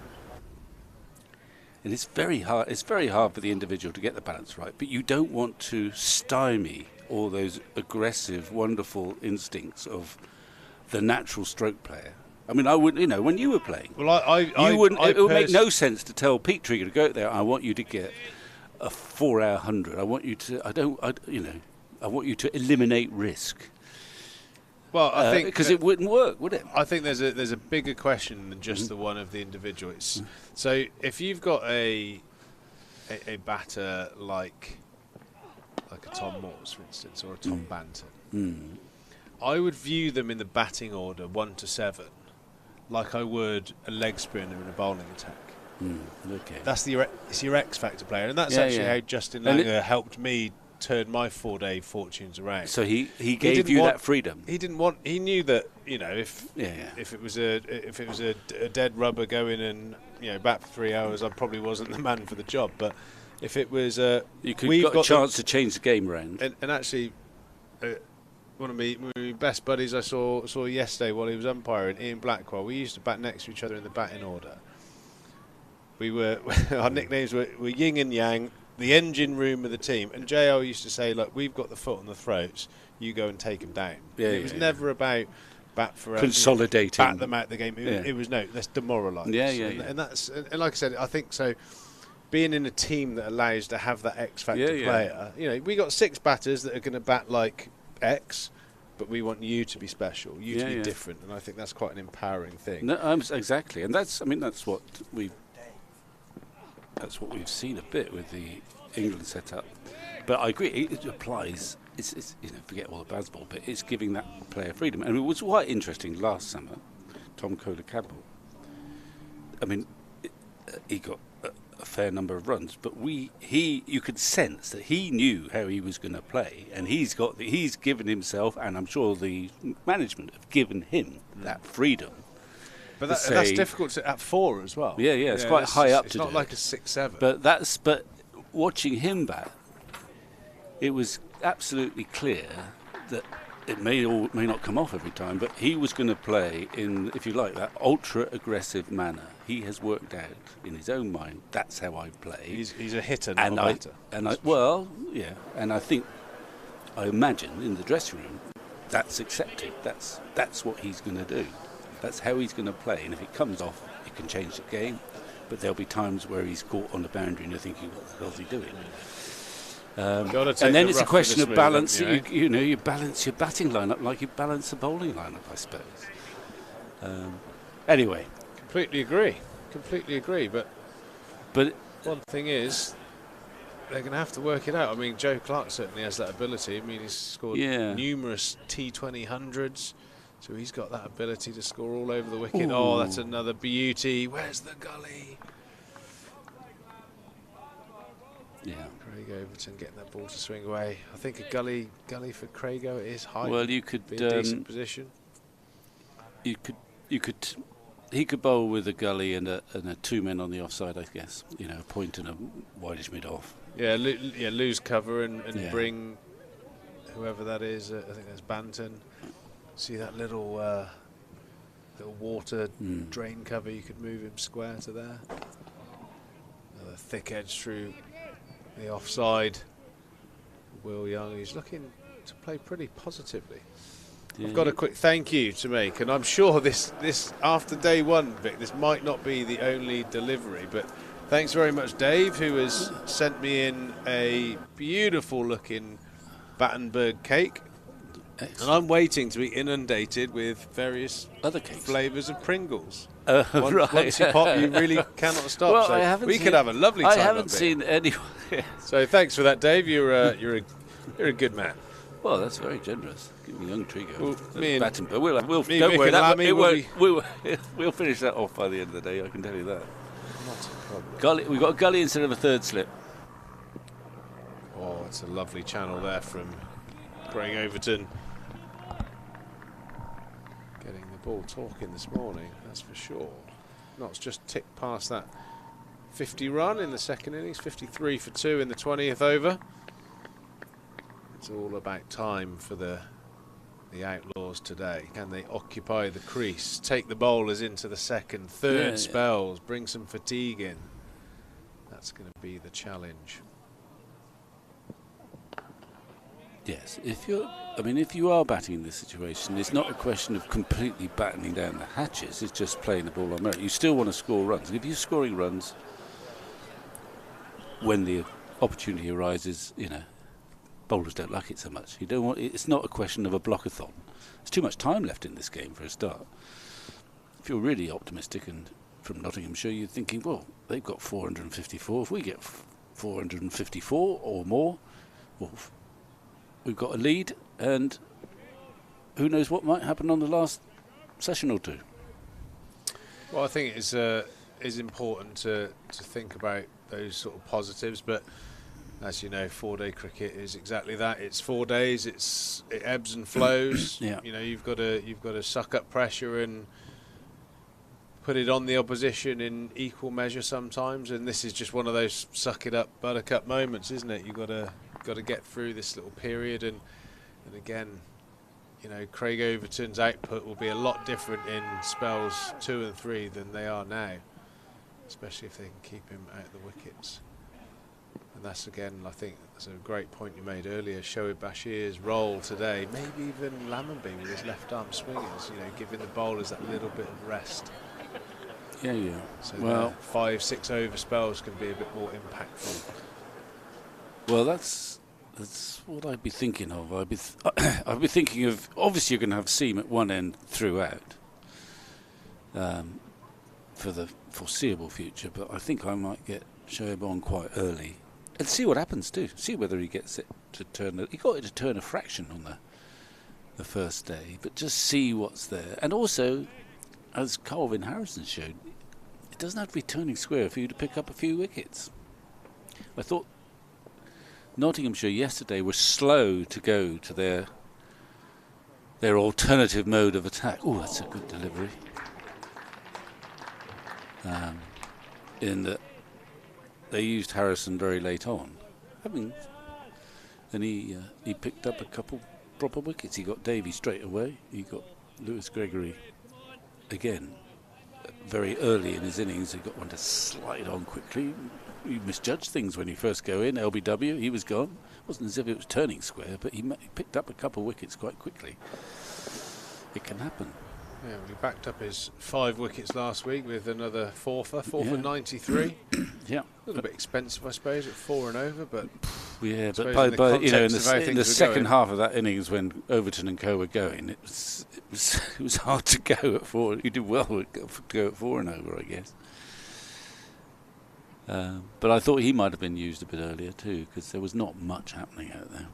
Speaker 3: and it's very hard for the individual to get the balance right, but you don't want to stymie all those aggressive, wonderful instincts of the natural stroke player. I mean, I would, when you were playing, it would make no sense to tell Pete Trigger to go out there, I want you to get a 4-hour 100. I want you to eliminate risk.
Speaker 2: Well, I think
Speaker 3: because it wouldn't work, would it?
Speaker 2: I think there's a bigger question than just the one of the individual. So if you've got a batter like a Tom Morse, for instance, or a Tom Banton, I would view them in the batting order 1 to 7, like I would a leg spinner in a bowling attack.
Speaker 3: Okay.
Speaker 2: That's it's your X factor player, and that's actually how Justin Langer helped me turn my 4-day fortunes around.
Speaker 3: So he gave you that freedom.
Speaker 2: He knew that, if it was a dead rubber going and bat for 3 hours, I probably wasn't the man for the job. But if it was
Speaker 3: we've got a chance to change the game around.
Speaker 2: And actually, one of my best buddies I saw yesterday while he was umpiring, Ian Blackwell. We used to bat next to each other in the batting order. We were our nicknames were yin and yang, the engine room of the team. And JL used to say, look, we've got the foot on the throats, you go and take them down. It was never about bat for
Speaker 3: consolidating,
Speaker 2: bat them out the game. It was no, let's demoralise. And that's, and like I said, I think so. Being in a team that allows to have that X factor player, we got 6 batters that are going to bat like X, but we want you to be special, you to be different, and I think that's quite an empowering thing.
Speaker 3: No, exactly, and that's what we've seen a bit with the England setup. But I agree, it applies. It's forget all the baseball, but it's giving that player freedom. And it was quite interesting last summer. Tom Kohler-Campbell. I mean, he got a fair number of runs, but you could sense that he knew how he was going to play, and he's given himself, and I'm sure the management have given him that freedom.
Speaker 2: But that's difficult at 4 as well.
Speaker 3: Yeah, it's quite high up to do.
Speaker 2: It's not like a 6-7.
Speaker 3: But watching him bat, it was absolutely clear that it may or may not come off every time, but he was going to play in, if you like, that ultra-aggressive manner. He has worked out in his own mind, that's how I play.
Speaker 2: He's a hitter, not a batter.
Speaker 3: And I imagine in the dressing room, that's accepted. That's what he's going to do. That's how he's going to play. And if it comes off, it can change the game. But there'll be times where he's caught on the boundary and you're thinking, what the hell's he doing? And then it's a question of balance. You balance your batting lineup like you balance a bowling lineup, I suppose. Anyway,
Speaker 2: completely agree. But one thing is, they're going to have to work it out. I mean, Joe Clark certainly has that ability. I mean, he's scored numerous T20 hundreds, so he's got that ability to score all over the wicket. Ooh. Oh, that's another beauty. Where's the gully?
Speaker 3: Yeah,
Speaker 2: Craig Overton getting that ball to swing away. I think a gully for Craigo at his height.
Speaker 3: Well, you could
Speaker 2: be a decent position.
Speaker 3: He could bowl with a gully and a 2 men on the offside, I guess. A point and a wideish mid off.
Speaker 2: Yeah, lose cover and bring whoever that is. I think that's Banton. See that little water drain cover? You could move him square to there. Another thick edge through the offside. Will Young, he's looking to play pretty positively. Yeah. I've got a quick thank you to make, and I'm sure this after day one, Vic, this might not be the only delivery, but thanks very much, Dave, who has sent me in a beautiful looking Battenberg cake. Excellent. And I'm waiting to be inundated with various
Speaker 3: other cakes,
Speaker 2: flavours of Pringles.
Speaker 3: Right.
Speaker 2: Once you pop, you really cannot stop.
Speaker 3: Well,
Speaker 2: so we could have a lovely time.
Speaker 3: I haven't seen any.
Speaker 2: So thanks for that, Dave. You're a good man.
Speaker 3: Well, that's very generous. Give me young Trigo.
Speaker 2: Battenberg.
Speaker 3: We'll don't worry. That we'll finish that off by the end of the day. I can tell you that.
Speaker 2: Not a problem.
Speaker 3: Gully, we've got a gully instead of a third slip.
Speaker 2: Oh, it's a lovely channel there from Craig Overton. Getting the ball talking this morning, that's for sure. Knott's just ticked past that 50 run in the second innings, 53 for 2 in the 20th over. It's all about time for the Outlaws today. Can they occupy the crease, take the bowlers into the second, third spells, bring some fatigue in? That's going to be the challenge.
Speaker 3: Yes, if you are batting in this situation, it's not a question of completely battening down the hatches. It's just playing the ball on merit. You still want to score runs. And if you're scoring runs when the opportunity arises, bowlers don't like it so much. You don't want. It's not a question of a blockathon. There's too much time left in this game for a start. If you're really optimistic and from Nottinghamshire, you're thinking, well, they've got 454. If we get 454 or more, well, we've got a lead, and who knows what might happen on the last session or two.
Speaker 2: Well, I think it is important to think about those sort of positives, but as you know, 4-day cricket is exactly that. It's 4 days. It ebbs and flows.
Speaker 3: Yeah.
Speaker 2: You know, you've got to suck up pressure and put it on the opposition in equal measure sometimes. And this is just one of those suck it up, buttercup moments, isn't it? You've got to get through this little period, and again, you know, Craig Overton's output will be a lot different in spells 2 and 3 than they are now, especially if they can keep him out of the wickets. And that's, again, I think that's a great point you made earlier. Shoaib Bashir's role today, maybe even Lammonby with his left arm swingers, you know, giving the bowlers that little bit of rest.
Speaker 3: Yeah.
Speaker 2: So
Speaker 3: well,
Speaker 2: 5-6 over spells can be a bit more impactful.
Speaker 3: Well, that's what I'd be thinking of. I'd be thinking of, obviously you're going to have seam at one end throughout for the foreseeable future, but I think I might get Shoaib on quite early and see what happens too. See whether he gets it to turn. He got it to turn a fraction on the first day, but just see what's there. And also, as Colvin Harrison showed, it doesn't have to be turning square for you to pick up a few wickets. I thought Nottinghamshire yesterday were slow to go to their alternative mode of attack. Oh, that's a good delivery. In that they used Harrison very late on. And he picked up a couple proper wickets. He got Davey straight away. He got Lewis Gregory again very early in his innings. He got one to slide on quickly. You misjudge things when you first go in. LBW, he was gone. It wasn't as if it was turning square, but he picked up a couple of wickets quite quickly. It can happen.
Speaker 2: Yeah, well, he backed up his 5 wickets last week with another four for 93.
Speaker 3: Yeah,
Speaker 2: a little bit expensive, I suppose, at 4 and over, but
Speaker 3: yeah, but
Speaker 2: by
Speaker 3: in the second half of that innings when Overton and co were going, it was hard to go at 4. You did well to go at 4 and over, I guess. But I thought he might have been used a bit earlier too, because there was not much happening out there.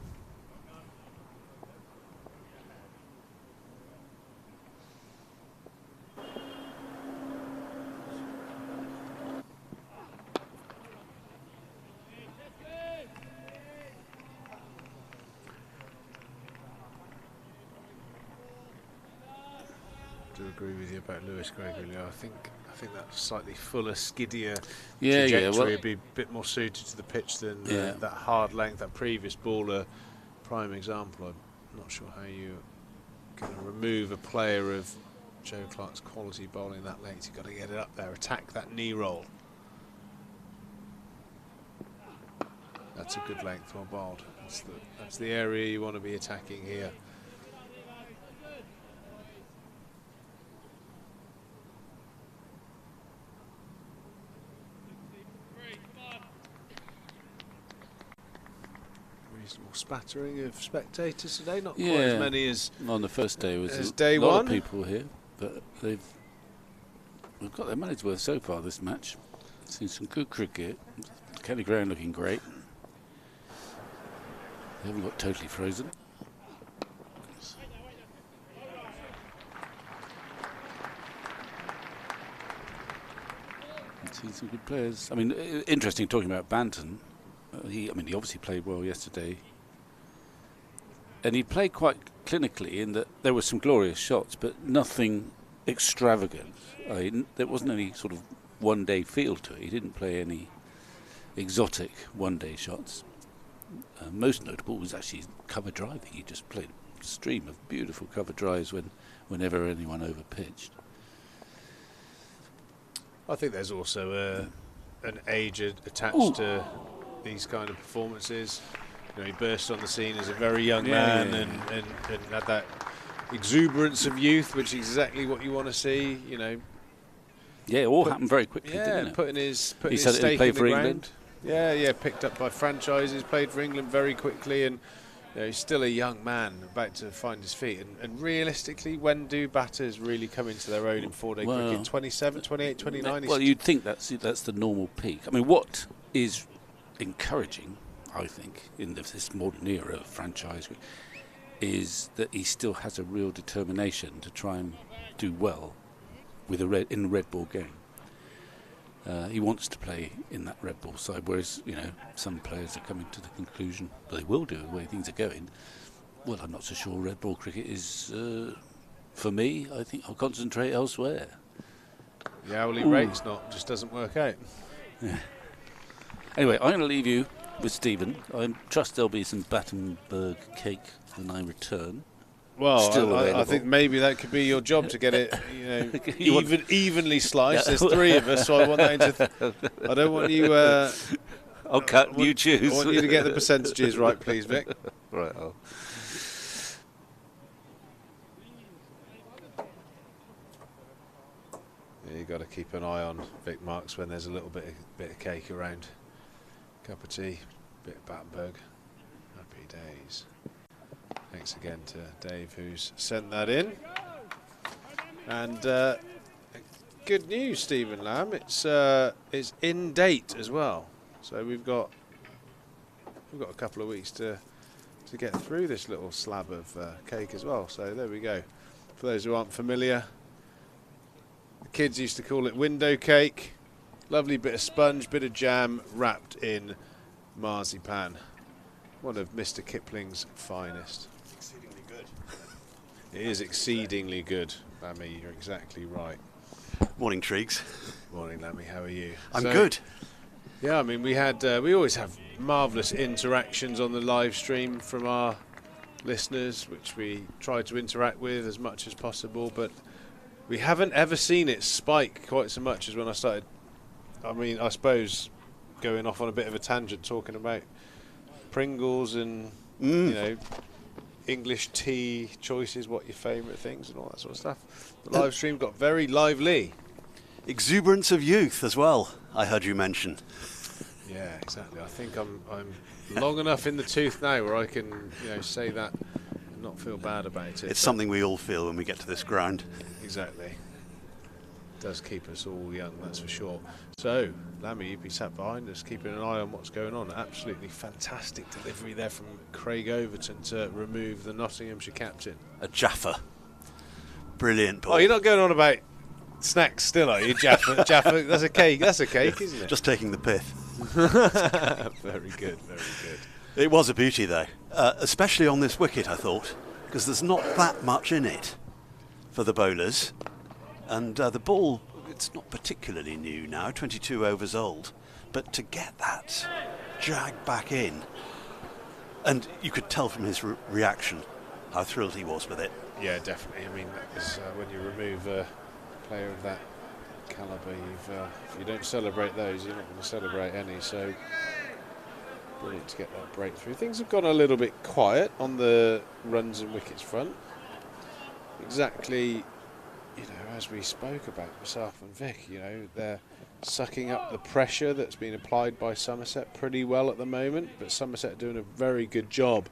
Speaker 2: I do agree with you about Lewis Gregory. I think that slightly fuller, skiddier
Speaker 3: trajectory
Speaker 2: trajectory would be a bit more suited to the pitch than that hard length, that previous baller. Prime example. I'm not sure how you can remove a player of Joe Clark's quality bowling that late. You've got to get it up there, attack that knee roll. That's a good length well bowled. That's the area you want to be attacking here. Reasonable spattering of spectators today, not quite as many as
Speaker 3: on the first day. Was
Speaker 2: day
Speaker 3: a lot
Speaker 2: one.
Speaker 3: of people here, but we've got their money's worth so far this match. Seen some good cricket. Kelly Ground looking great. They haven't got totally frozen. Seen some good players. I mean, interesting talking about Banton. He obviously played well yesterday, and he played quite clinically in that there were some glorious shots, but nothing extravagant. There wasn't any sort of one-day feel to it. He didn't play any exotic one-day shots. Most notable was actually cover driving. He just played a stream of beautiful cover drives whenever anyone over-pitched.
Speaker 2: I think there's also an age attached to these kind of performances. You know, he burst on the scene as a very young man and had that exuberance of youth, which is exactly what you want to see. You know.
Speaker 3: Yeah, it all happened very quickly, didn't it?
Speaker 2: putting his
Speaker 3: said
Speaker 2: stake
Speaker 3: he played
Speaker 2: in the
Speaker 3: for
Speaker 2: ground.
Speaker 3: England.
Speaker 2: Yeah, picked up by franchises, played for England very quickly, and he's still a young man about to find his feet. And realistically, when do batters really come into their own in 4-day cricket? 27, 28, 29?
Speaker 3: Well, you'd think that's the normal peak. I mean, what is encouraging, I think, in this modern era of franchise, is that he still has a real determination to try and do well with in a red ball game. He wants to play in that red ball side, whereas some players are coming to the conclusion, but they will do the way things are going. Well, I'm not so sure red ball cricket is for me. I think I'll concentrate elsewhere.
Speaker 2: The hourly rate's just doesn't work out.
Speaker 3: Yeah. Anyway, I'm going to leave you with Stephen. I trust there'll be some Battenberg cake when I return.
Speaker 2: Well, I think maybe that could be your job to get it, evenly sliced. There's three of us, so I want that into. I don't want you.
Speaker 3: I'll cut. You choose.
Speaker 2: I want you to get the percentages right, please, Vic.
Speaker 3: Right.
Speaker 2: Yeah, you got to keep an eye on Vic Marks when there's a little bit of cake around. Cup of tea, bit of Battenberg. Happy days. Thanks again to Dave, who's sent that in. And good news, Stephen Lamb. It's in date as well. So we've got a couple of weeks to get through this little slab of cake as well. So there we go. For those who aren't familiar, the kids used to call it window cake. Lovely bit of sponge, bit of jam, wrapped in marzipan. One of Mr. Kipling's finest.
Speaker 4: Exceedingly good.
Speaker 2: It is exceedingly good, Lammy. You're exactly right.
Speaker 4: Morning, Triggs.
Speaker 2: Morning, Lammy. How are you?
Speaker 4: I'm good.
Speaker 2: Yeah, I mean, we always have marvellous interactions on the live stream from our listeners, which we try to interact with as much as possible, but we haven't ever seen it spike quite so much as when I started. I mean, I suppose going off on a bit of a tangent, talking about Pringles and English tea choices, what your favourite things and all that sort of stuff. The live stream got very lively.
Speaker 4: Exuberance of youth as well, I heard you mention.
Speaker 2: Yeah, exactly. I think I'm long enough in the tooth now where I can say that and not feel bad about it.
Speaker 4: It's something we all feel when we get to this ground.
Speaker 2: Exactly. Does keep us all young, that's for sure. So, Lammy, you'd be sat behind us, keeping an eye on what's going on. Absolutely fantastic delivery there from Craig Overton to remove the Nottinghamshire captain.
Speaker 4: A Jaffa. Brilliant ball.
Speaker 2: Oh, you're not going on about snacks still, are you, Jaffa? Jaffa, that's a cake, isn't it?
Speaker 4: Just taking the pith.
Speaker 2: Very good, very good.
Speaker 4: It was a beauty, though, especially on this wicket, I thought, because there's not that much in it for the bowlers. And the ball, it's not particularly new now, 22 overs old. But to get that jag back in, and you could tell from his reaction how thrilled he was with it.
Speaker 2: Yeah, definitely. I mean, because when you remove a player of that calibre, if you don't celebrate those, you're not going to celebrate any. So, brilliant to get that breakthrough. Things have gone a little bit quiet on the runs and wickets front. Exactly. As we spoke about, myself and Vic, they're sucking up the pressure that's been applied by Somerset pretty well at the moment, but Somerset are doing a very good job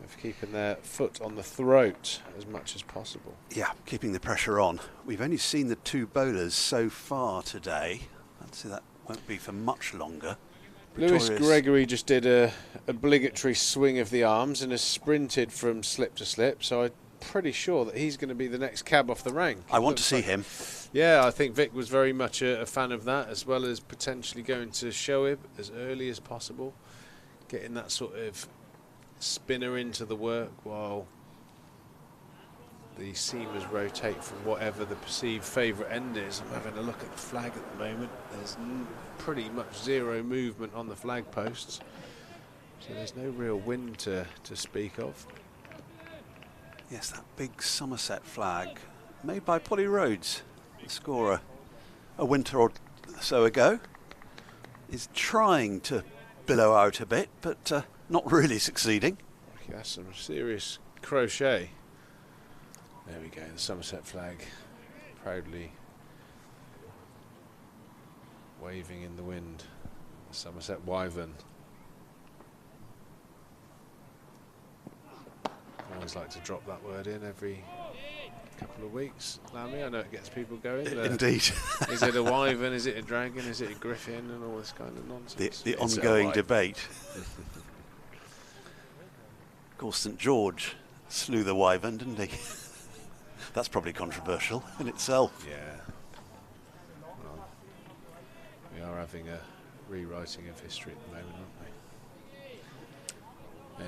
Speaker 2: of keeping their foot on the throat as much as possible.
Speaker 4: Yeah, keeping the pressure on. We've only seen the two bowlers so far today. I'd say that won't be for much longer.
Speaker 2: Lewis Gregory just did a obligatory swing of the arms and has sprinted from slip to slip, so I'm pretty sure that he's going to be the next cab off the rank.
Speaker 4: I want to see him.
Speaker 2: Yeah, I think Vic was very much a fan of that, as well as potentially going to Shoaib as early as possible, getting that sort of spinner into the work while the seamers rotate from whatever the perceived favourite end is. I'm having a look at the flag at the moment. There's pretty much zero movement on the flag posts, so there's no real wind to speak of.
Speaker 4: Yes, that big Somerset flag, made by Polly Rhodes, the scorer a winter or so ago, is trying to billow out a bit, but not really succeeding.
Speaker 2: Okay, that's some serious crochet. There we go, the Somerset flag proudly waving in the wind. The Somerset Wyvern. always like to drop that word in every couple of weeks, Lammy. I know it gets people going.
Speaker 4: Indeed.
Speaker 2: Is it a wyvern? Is it a dragon? Is it a griffin? And all this kind of nonsense.
Speaker 4: The ongoing debate. Of course, St George slew the wyvern, didn't he? That's probably controversial in itself.
Speaker 2: Yeah. Well, we are having a rewriting of history at the moment, aren't we?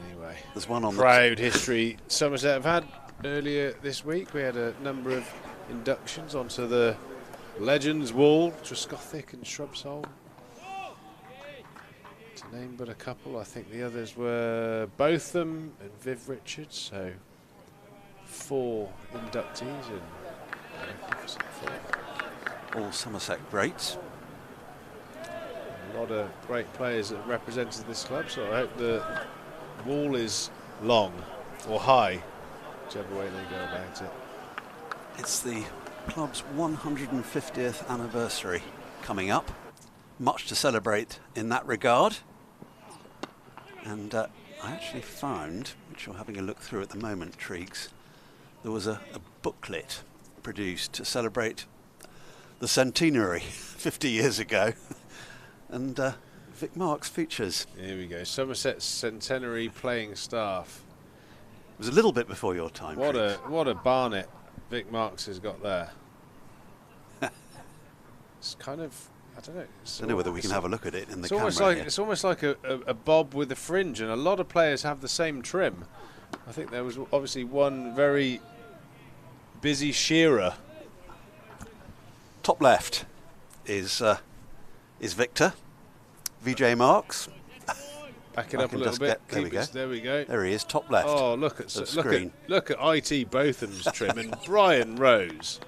Speaker 2: Anyway,
Speaker 4: There's one on
Speaker 2: proud history Somerset have had earlier this week. We had a number of inductions onto the Legends Wall, Truscothic and Shrubsole, to name but a couple. I think the others were Botham and Viv Richards, so 4 inductees and magnificent 4.
Speaker 4: all Somerset greats.
Speaker 2: A lot of great players that represented this club, so I hope the wall is long or high, whichever way they go about it.
Speaker 4: It's the club's 150th anniversary coming up. Much to celebrate in that regard. And I actually found, which you're having a look through at the moment, Triggs, there was a booklet produced to celebrate the centenary 50 years ago. And Vic Marks features.
Speaker 2: Here we go. Somerset's centenary playing staff.
Speaker 4: It was a little bit before your time.
Speaker 2: What a barnet Vic Marks has got there. It's kind of, I don't know.
Speaker 4: I don't know whether we can have a look at it in the camera.
Speaker 2: It's almost like a bob with a fringe, and a lot of players have the same trim. I think there was obviously one very busy shearer.
Speaker 4: Top left is Victor. VJ Marks.
Speaker 2: Back it up a little bit.
Speaker 4: There we go.
Speaker 2: There we go.
Speaker 4: There he is, top left.
Speaker 2: Oh, look at IT Botham's trim and Brian Rose.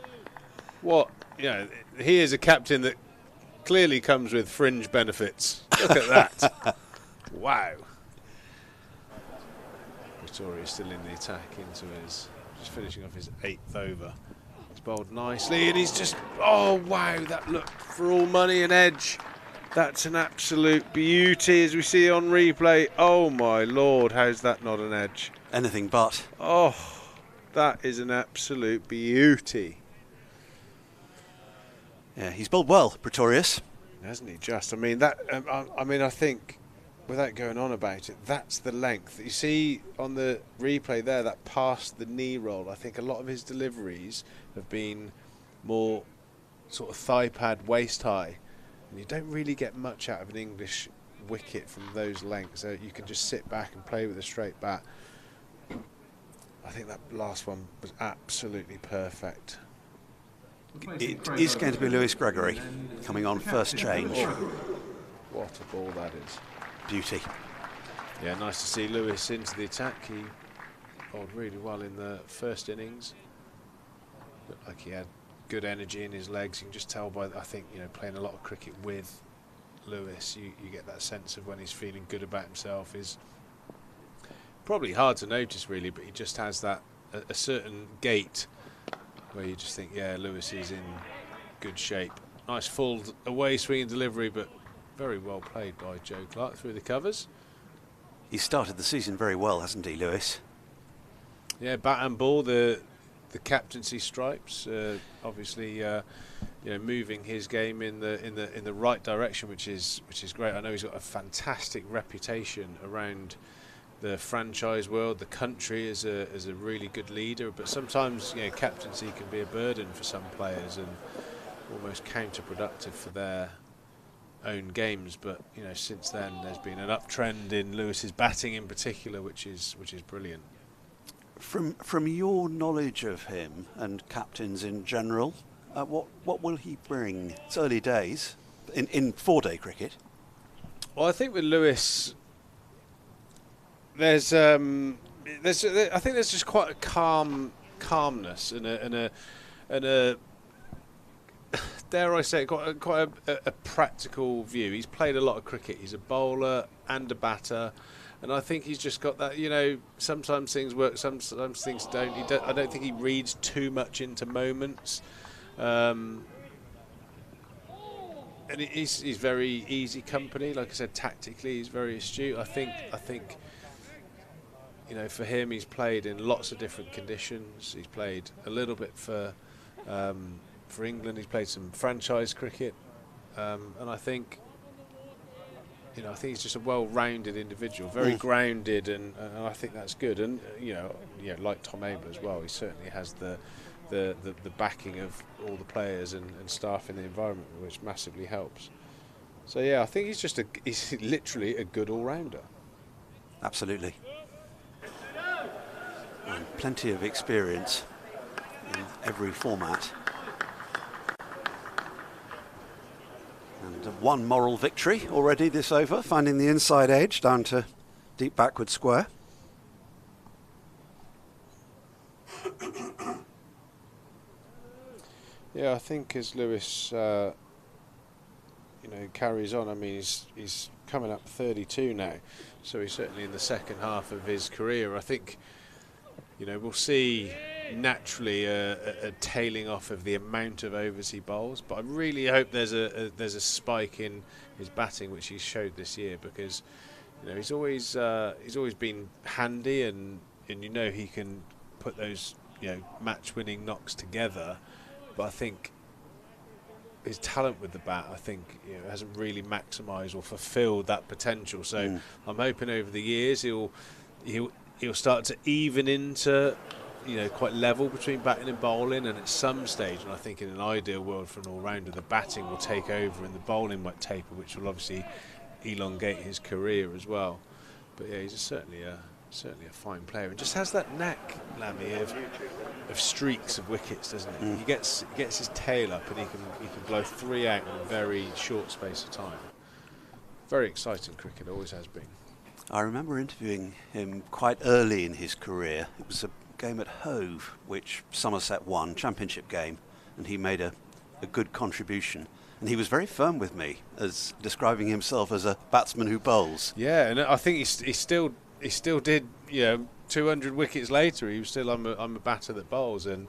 Speaker 2: What, you know, he is a captain that clearly comes with fringe benefits. Look at that. Wow. Pretorius still in the attack into his, just finishing off his 8th over. He's bowled nicely and he's just, oh wow, that look for all money and edge. That's an absolute beauty as we see on replay. Oh my lord, how's that not an edge?
Speaker 4: Anything but.
Speaker 2: Oh, that is an absolute beauty.
Speaker 4: Yeah, he's bowled well, Pretorius.
Speaker 2: Hasn't he just? I mean, that. I think, without going on about it, that's the length. You see on the replay there, that past the knee roll, I think a lot of his deliveries have been more sort of thigh pad, waist high. And you don't really get much out of an English wicket from those lengths. So you can just sit back and play with a straight bat. I think that last one was absolutely perfect.
Speaker 4: It is going to be Lewis Gregory coming on first change.
Speaker 2: What a ball that is.
Speaker 4: Beauty.
Speaker 2: Yeah, nice to see Lewis into the attack. He bowled really well in the first innings. Looked like he had good energy in his legs. You can just tell by, I think, you know, playing a lot of cricket with Lewis, you get that sense of when he's feeling good about himself. Is probably hard to notice really, but he just has that a certain gait where you just think, yeah, Lewis is in good shape. Nice full away swinging delivery, but very well played by Joe Clark through the covers.
Speaker 4: He started the season very well, hasn't he, Lewis?
Speaker 2: Yeah, bat and ball, the captaincy stripes, obviously, you know, moving his game in the right direction, which is great. I know he's got a fantastic reputation around the franchise world, the country, as a really good leader. But sometimes, you know, captaincy can be a burden for some players and almost counterproductive for their own games. But you know, since then, there's been an uptrend in Lewis's batting in particular, which is brilliant.
Speaker 4: From your knowledge of him and captains in general, what will he bring? It's early days in 4-day cricket.
Speaker 2: Well, I think with Lewis, I think there's just quite a calmness and a dare I say quite a practical view. He's played a lot of cricket. He's a bowler and a batter. And I think he's just got that, you know, sometimes things work, sometimes things don't. I don't think he reads too much into moments. And he's very easy company. Like I said, tactically, he's very astute. I think you know, for him, he's played in lots of different conditions. He's played a little bit for England. He's played some franchise cricket, and I think, you know, I think he's just a well-rounded individual, very grounded, and I think that's good. And like Tom Abel as well, he certainly has the backing of all the players and staff in the environment, which massively helps. So yeah, I think he's literally a good all-rounder.
Speaker 4: Absolutely. And plenty of experience in every format. And one moral victory already this over, finding the inside edge down to deep backward square.
Speaker 2: Yeah, I think as Lewis, carries on. I mean, he's coming up 32 now, so he's certainly in the second half of his career. I think, we'll see naturally a tailing off of the amount of overs he bowls, but I really hope there's a spike in his batting, which he showed this year, because he's always been handy, and he can put those match-winning knocks together. But I think his talent with the bat, hasn't really maximised or fulfilled that potential. So I'm hoping over the years he'll start to even into, quite level between batting and bowling. And at some stage, and I think in an ideal world for an all-rounder, the batting will take over and the bowling might taper, which will obviously elongate his career as well. But yeah, he's certainly a fine player, and just has that knack, Lammy, of streaks of wickets, doesn't he? He gets his tail up, and he can blow 3 out in a very short space of time. Very exciting cricket, always has been.
Speaker 4: I remember interviewing him quite early in his career. It was a game at Hove, which Somerset won, championship game, and he made a good contribution. And he was very firm with me, as describing himself as a batsman who bowls. Yeah,
Speaker 2: and I think he still did, 200 wickets later, he was still, I'm a batter that bowls, and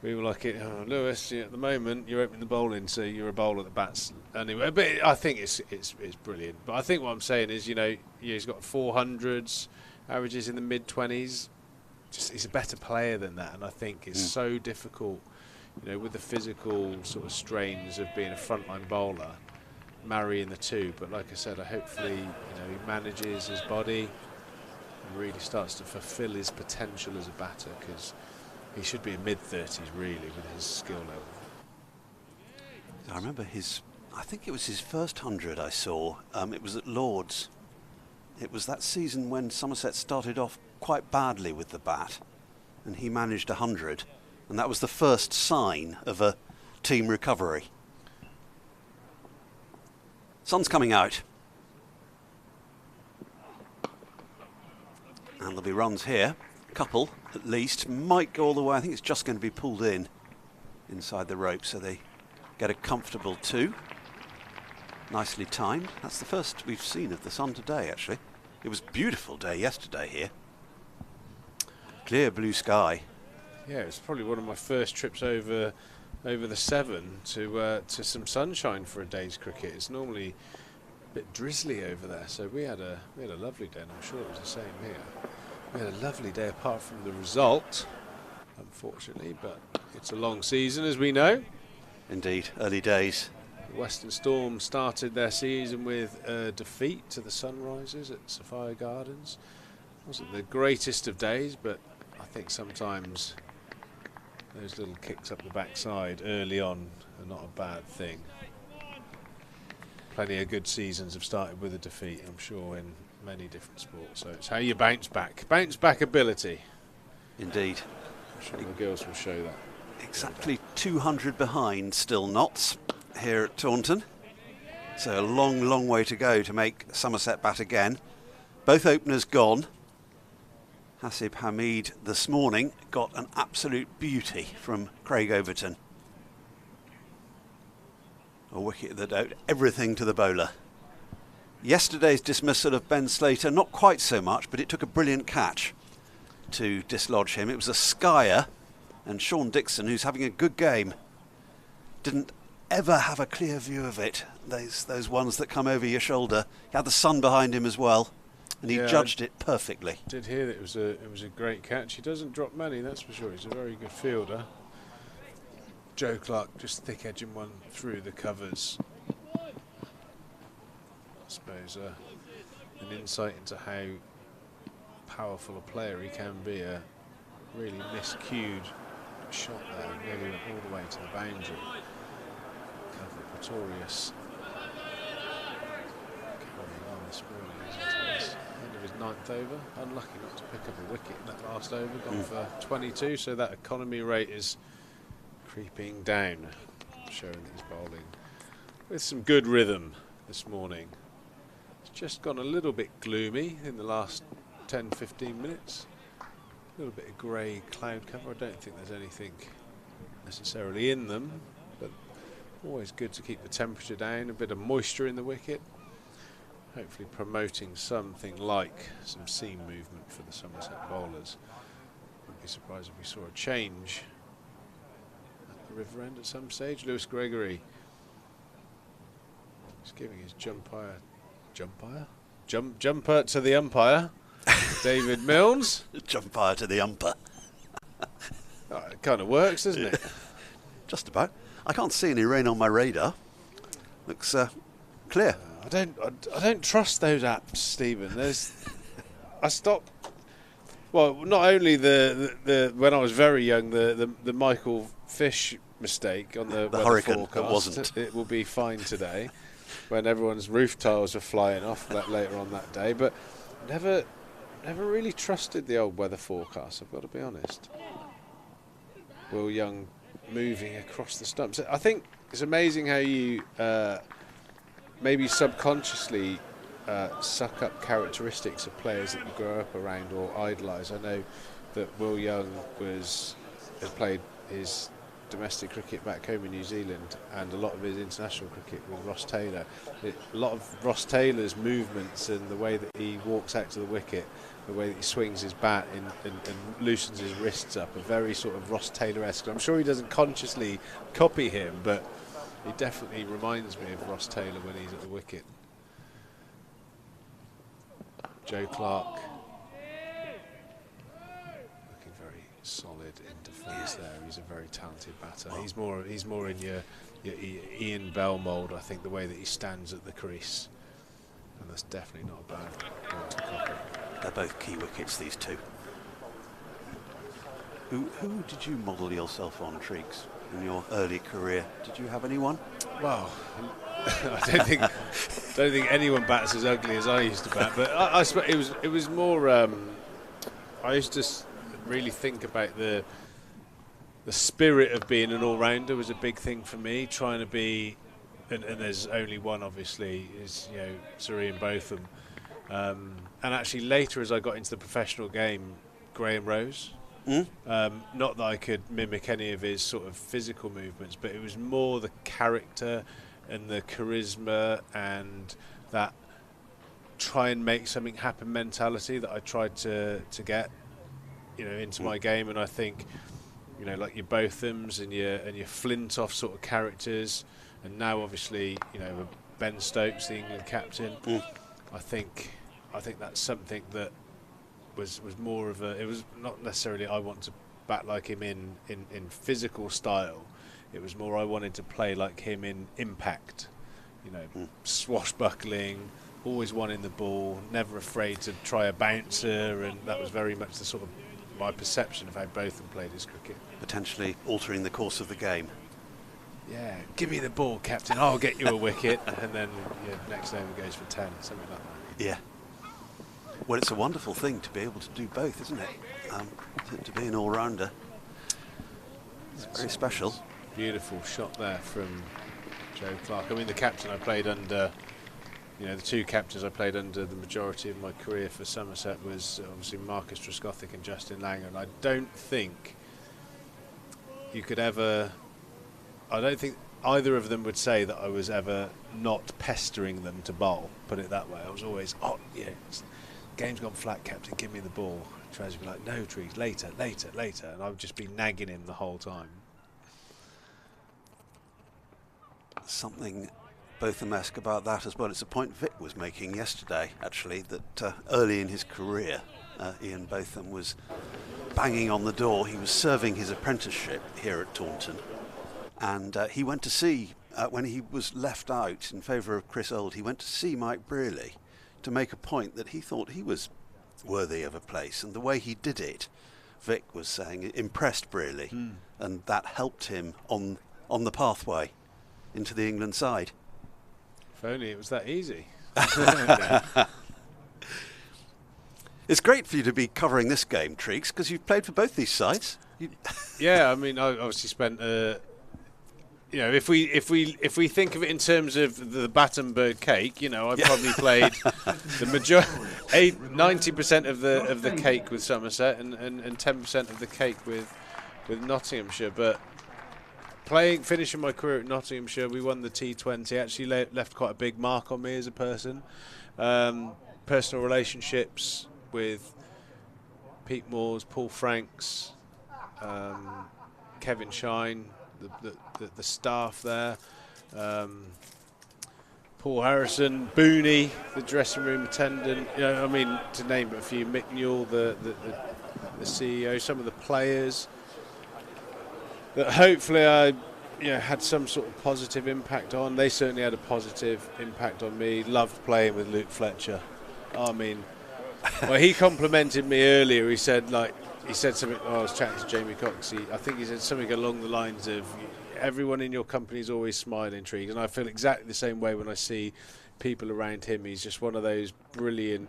Speaker 2: we were like, Lewis, at the moment you're opening the bowling, so you're a bowler that bats anyway. But I think it's brilliant. But I think what I'm saying is, he's got 400s, averages in the mid-20s. Just he's a better player than that, and I think it's so difficult, with the physical sort of strains of being a frontline bowler, marrying the two. But like I said, hopefully, he manages his body, really starts to fulfill his potential as a batter, because he should be in mid-30s really with his skill level.
Speaker 4: I remember I think it was his first 100 I saw. It was at Lord's. It was that season when Somerset started off quite badly with the bat, and he managed 100, and that was the first sign of a team recovery. Sun's coming out. And there'll be runs here, a couple at least, might go all the way. I think it's just going to be pulled inside the rope, so they get a comfortable 2. Nicely timed. That's the first we've seen of the sun today, actually. It was a beautiful day yesterday here. Clear blue sky.
Speaker 2: Yeah, it's probably one of my first trips over the Severn to some sunshine for a day's cricket. It's normally a bit drizzly over there, so we had a lovely day, and I'm sure it was the same here. We had a lovely day apart from the result, unfortunately, but it's a long season, as we know.
Speaker 4: Indeed, early days.
Speaker 2: The Western Storm started their season with a defeat to the Sunrisers at Sophia Gardens. Wasn't the greatest of days, but I think sometimes those little kicks up the backside early on are not a bad thing. Plenty of good seasons have started with a defeat, I'm sure, in many different sports. So it's how you bounce back. Bounce back ability.
Speaker 4: Indeed.
Speaker 2: I'm sure the girls will show that.
Speaker 4: Exactly 200 behind, still Notts, here at Taunton. So a long, long way to go to make Somerset bat again. Both openers gone. Hasib Hamid this morning got an absolute beauty from Craig Overton. A wicket that owed everything to the bowler. Yesterday's dismissal of Ben Slater, not quite so much, but it took a brilliant catch to dislodge him. It was a skyer, and Sean Dixon, who's having a good game, didn't ever have a clear view of it. Those ones that come over your shoulder. He had the sun behind him as well. And he
Speaker 2: Yeah,
Speaker 4: judged it perfectly.
Speaker 2: Did hear that it was a great catch. He doesn't drop many, that's for sure. He's a very good fielder. Joe Clark just thick edging one through the covers. I suppose an insight into how powerful a player he can be. A really miscued shot there, nearly went all the way to the boundary. Cover Pretorius carrying on this morning. He's end of his 9th over. Unlucky not to pick up a wicket in that last over. Gone for 22, so that economy rate is creeping down, showing that he's bowling with some good rhythm this morning. It's just gone a little bit gloomy in the last 10-15 minutes. A little bit of grey cloud cover. I don't think there's anything necessarily in them, but always good to keep the temperature down, a bit of moisture in the wicket, hopefully promoting something like some seam movement for the Somerset bowlers. Wouldn't be surprised if we saw a change at the river end at some stage. Lewis Gregory is giving his jumper to the umpire. David Milnes.
Speaker 4: Umpire to the umper.
Speaker 2: Oh, it kind of works, doesn't it?
Speaker 4: Just about. I can't see any rain on my radar. Looks clear.
Speaker 2: I don't trust those apps, Stephen. I stopped. Well, not only the when I was very young, the Michael Fish mistake on the weather
Speaker 4: hurricane
Speaker 2: forecast.
Speaker 4: that wasn't.
Speaker 2: It will be fine today, when everyone's roof tiles are flying off later on that day. But never really trusted the old weather forecast, I've got to be honest. Will Young moving across the stumps. I think it's amazing how you maybe subconsciously suck up characteristics of players that you grow up around or idolise. I know that Will Young has played his domestic cricket back home in New Zealand, and a lot of his international cricket with Ross Taylor. A lot of Ross Taylor's movements and the way that he walks out to the wicket, the way that he swings his bat and loosens his wrists up, are very sort of Ross Taylor-esque. I'm sure he doesn't consciously copy him, but he definitely reminds me of Ross Taylor when he's at the wicket. Joe Clark looking very solid in defence there. He's a very talented batter. He's more in your Ian Bell mould, I think, the way that he stands at the crease. And that's definitely not a bad ball to copy.
Speaker 4: They're both key wickets, these two. Who did you model yourself on, Triggs, in your early career? Did you have anyone?
Speaker 2: Well, I don't think anyone bats as ugly as I used to bat, but I suppose it was more. I used to really think about the spirit of being an all-rounder was a big thing for me. Trying to be, and there's only one obviously, is Sir Ian Botham, and actually later as I got into the professional game, Graham Rose. Not that I could mimic any of his sort of physical movements, but it was more the character and the charisma and that try and make something happen mentality that I tried to get into my game. And I think like your Bothams and your Flintoff sort of characters, and now obviously Ben Stokes, the England captain. I think that's something that was more of it was not necessarily I want to bat like him in physical style. It was more I wanted to play like him in impact, swashbuckling, always wanting the ball, never afraid to try a bouncer, and that was very much the sort of my perception of how Botham played his cricket.
Speaker 4: Potentially altering the course of the game.
Speaker 2: Yeah, give me the ball, captain, I'll get you a wicket, and then next over goes for 10, something like that.
Speaker 4: Yeah. Well, it's a wonderful thing to be able to do both, isn't it? To be an all-rounder. It's very special.
Speaker 2: Beautiful shot there from Joe Clark. I mean, the captain I played under, the two captains I played under the majority of my career for Somerset was obviously Marcus Trescothick and Justin Langer. And I don't think you could ever, I don't think either of them would say that I was ever not pestering them to bowl, put it that way. I was always, game's gone flat, captain, give me the ball. He tries to be like, no, Trees, later. And I would just be nagging him the whole time.
Speaker 4: Something Botham-esque about that as well. It's a point Vic was making yesterday, actually, that early in his career, Ian Botham was banging on the door. He was serving his apprenticeship here at Taunton, and he went to see, when he was left out in favour of Chris Old, he went to see Mike Brearley to make a point that he thought he was worthy of a place, and the way he did it, Vic was saying, impressed Brearley, and that helped him on the pathway into the England side.
Speaker 2: If only it was that easy.
Speaker 4: It's great for you to be covering this game, Treeks, because you've played for both these sides.
Speaker 2: Yeah, I mean, I obviously spent. You know, if we think of it in terms of the Battenberg cake, you know, I probably played the 90% of the cake with Somerset and 10% of the cake with Nottinghamshire. But finishing my career at Nottinghamshire, we won the T20. Actually left quite a big mark on me as a person. Personal relationships with Pete Moores, Paul Franks, Kevin Shine, the staff there, Paul Harrison, Booney, the dressing room attendant. You know, I mean, to name but a few. Mick Newell, the CEO, some of the players. That hopefully I, had some sort of positive impact on. They certainly had a positive impact on me. Loved playing with Luke Fletcher. I mean, well, he complimented me earlier. He said something. I was chatting to Jamie Cox. I think he said something along the lines of, "Everyone in your company is always smiling, Trees," and I feel exactly the same way when I see people around him. He's just one of those brilliant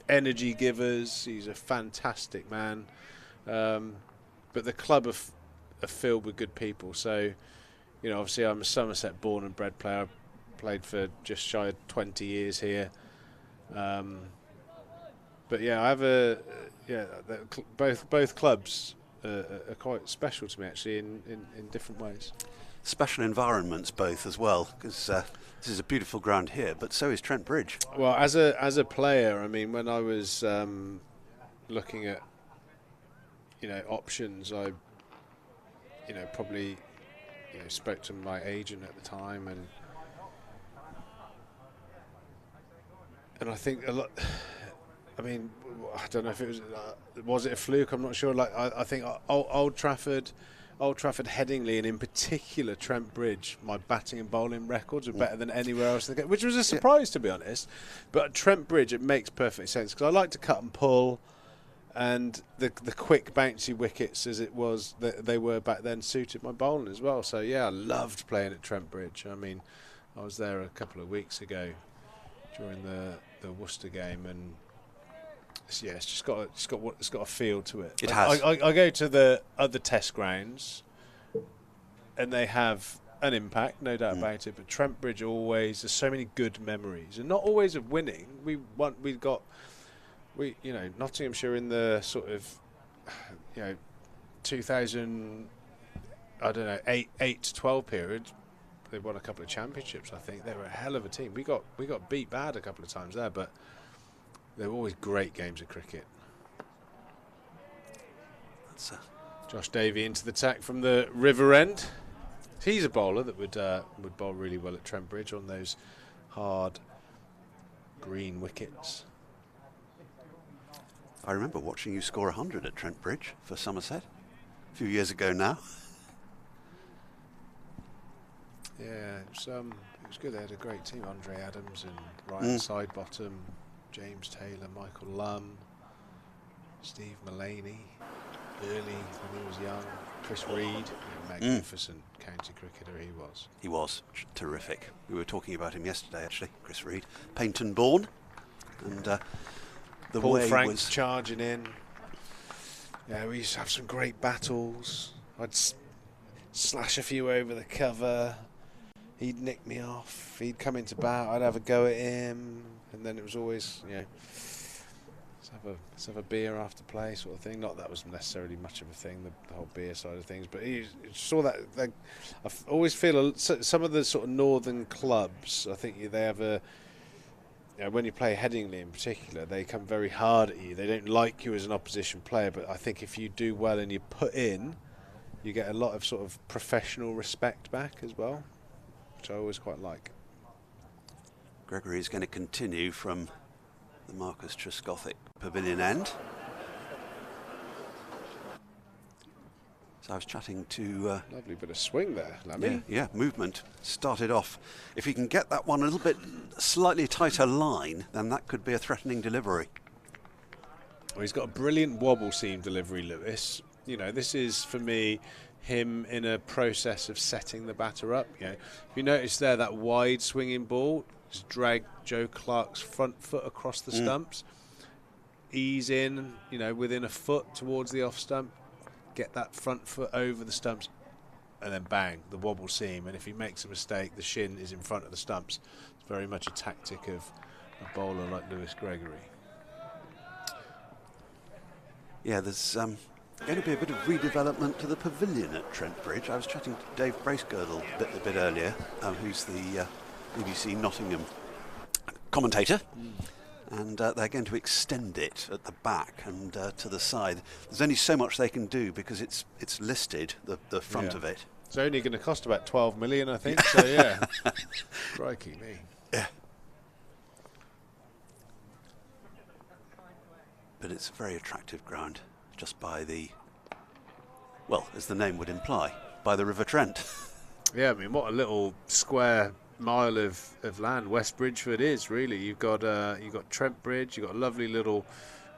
Speaker 2: energy givers. He's a fantastic man. But the club are filled with good people. So, obviously I'm a Somerset born and bred player. I played for just shy of 20 years here. But yeah, I have both clubs are quite special to me, actually, in different ways.
Speaker 4: Special environments both as well, because this is a beautiful ground here, but so is Trent Bridge.
Speaker 2: Well, as a player, I mean, when I was looking at options, I probably spoke to my agent at the time, and I think a lot. I mean, I don't know if it was it a fluke? I'm not sure. Like I think Old Trafford, Headingley, and in particular Trent Bridge, my batting and bowling records are better than anywhere else in the game, which was a surprise, to be honest. But at Trent Bridge, it makes perfect sense because I like to cut and pull, and the quick bouncy wickets as it was that they were back then suited my bowling as well. So yeah, I loved playing at Trent Bridge. I mean, I was there a couple of weeks ago during the Worcester game, and it's got a feel to it.
Speaker 4: It has.
Speaker 2: I go to the other test grounds, and they have an impact, no doubt about it. But Trent Bridge always, there's so many good memories, and not always of winning. Nottinghamshire in the sort of 2000, I don't know, 8 to 12 period. They won a couple of championships. I think they were a hell of a team. We got beat bad a couple of times there, but they were always great games of cricket. Josh Davey into the tack from the river end. He's a bowler that would bowl really well at Trent Bridge on those hard green wickets.
Speaker 4: I remember watching you score 100 at Trent Bridge for Somerset a few years ago now.
Speaker 2: Yeah, it was good. They had a great team. Andre Adams and Ryan Sidebottom, James Taylor, Michael Lum, Steve Mullaney, early when he was young, Chris Reed, magnificent county cricketer he was.
Speaker 4: He was terrific. We were talking about him yesterday, actually, Chris Reed. Paynton born, and the
Speaker 2: Paul
Speaker 4: way
Speaker 2: Franks
Speaker 4: was
Speaker 2: charging in. Yeah, we used to have some great battles. I'd slash a few over the cover. He'd nick me off. He'd come into bat. I'd have a go at him, and then it was always, let's have a beer after play, sort of thing. Not that was necessarily much of a thing, the whole beer side of things, but you saw that. I always feel some of the sort of northern clubs, I think they have a. When you play Headingley in particular, they come very hard at you. They don't like you as an opposition player, but I think if you do well and you put in, you get a lot of sort of professional respect back as well, which I always quite like.
Speaker 4: Gregory is going to continue from the Marcus Trescothick pavilion end. So I was chatting to...
Speaker 2: Lovely bit of swing there, Lammy.
Speaker 4: Yeah, movement. Started off. If he can get that one a little bit slightly tighter line, then that could be a threatening delivery.
Speaker 2: Well, he's got a brilliant wobble seam delivery, Lewis. You know, this is, for me, him in a process of setting the batter up. You know, if you notice there, that wide swinging ball, just drag Joe Clark's front foot across the stumps, ease in, you know, within a foot towards the off stump, get that front foot over the stumps, and then bang, the wobble seam. And if he makes a mistake, the shin is in front of the stumps. It's very much a tactic of a bowler like Lewis Gregory.
Speaker 4: Yeah, there's going to be a bit of redevelopment to the pavilion at Trent Bridge. I was chatting to Dave Bracegirdle a bit earlier, who's the BBC Nottingham commentator. And they're going to extend it at the back and to the side. There's only so much they can do because it's listed, the front of it.
Speaker 2: It's only going to cost about 12 million, I think. So yeah, crikey me.
Speaker 4: Yeah. But it's a very attractive ground, just by the, well, as the name would imply, by the River Trent.
Speaker 2: Yeah, I mean, what a little square mile of land West Bridgeford is, really. You've got Trent Bridge, you've got a lovely little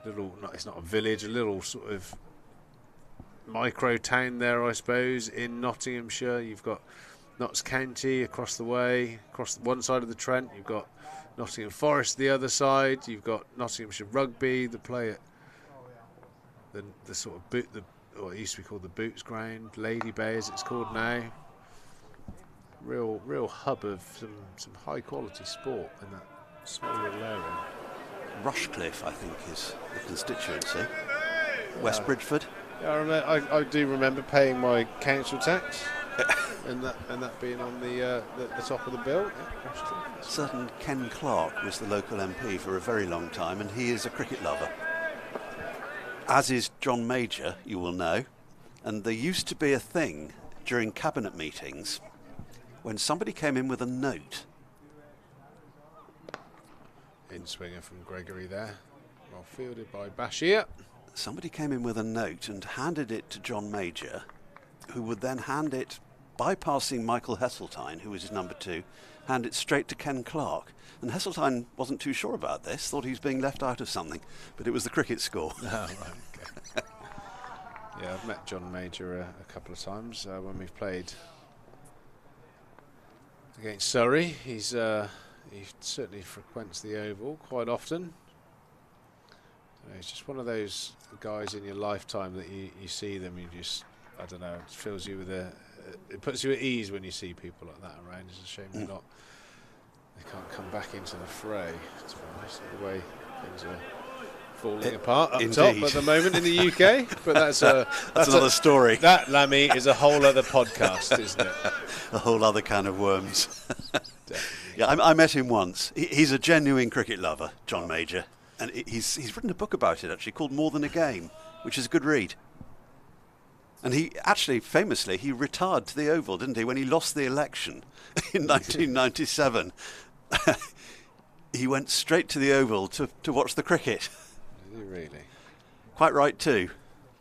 Speaker 2: it's not a village, a little sort of micro town there, I suppose, in Nottinghamshire. You've got Notts County across the way, across one side of the Trent. You've got Nottingham Forest the other side. You've got Nottinghamshire Rugby, the play at the sort of or it used to be called the Boots Ground, Lady Bay as it's called now. Real hub of some high quality sport in that small little area.
Speaker 4: Rushcliffe, I think, is the constituency. West Bridgeford.
Speaker 2: Yeah, I do remember paying my council tax, and that being on the top of the bill. Yeah,
Speaker 4: Certain Ken Clark was the local MP for a very long time, and he is a cricket lover. As is John Major, you will know. And there used to be a thing during cabinet meetings when somebody came in with a note.
Speaker 2: In swinger from Gregory there, well fielded by Bashir.
Speaker 4: Somebody came in with a note and handed it to John Major, who would then hand it, bypassing Michael Heseltine, who was his number 2, hand it straight to Ken Clark. And Heseltine wasn't too sure about this, thought he was being left out of something, but it was the cricket score.
Speaker 2: Oh, right, okay. Yeah, I've met John Major a couple of times when we've played against Surrey. He certainly frequents the Oval quite often. He's just one of those guys in your lifetime that you see them, you just, I don't know, it fills you with it puts you at ease when you see people like that around. It's a shame they can't come back into the fray, to be honest, the way things are falling apart up top at the moment in the UK. But that's
Speaker 4: another story.
Speaker 2: That, Lammy, is a whole other podcast, isn't it?
Speaker 4: A whole other can of worms. Yeah, I met him once. He's a genuine cricket lover, John Major, and he's written a book about it actually called More Than a Game, which is a good read. And he actually, famously, he retired to the Oval, didn't he, when he lost the election in 1997. He went straight to the Oval to watch the cricket.
Speaker 2: Did he really?
Speaker 4: Quite right too.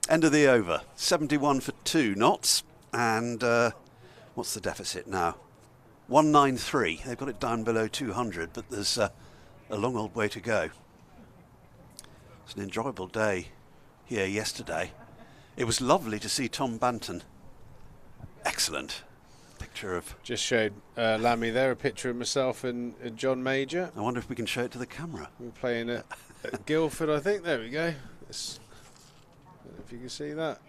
Speaker 4: End of the over. 71 for 2 knots. And what's the deficit now? 193. They've got it down below 200, but there's a long old way to go. It's an enjoyable day here yesterday. It was lovely to see Tom Banton. Excellent. Picture of...
Speaker 2: Just showed Lammy there a picture of myself and John Major.
Speaker 4: I wonder if we can show it to the camera.
Speaker 2: We were playing at Guildford, I think. There we go. I don't know if you can see that.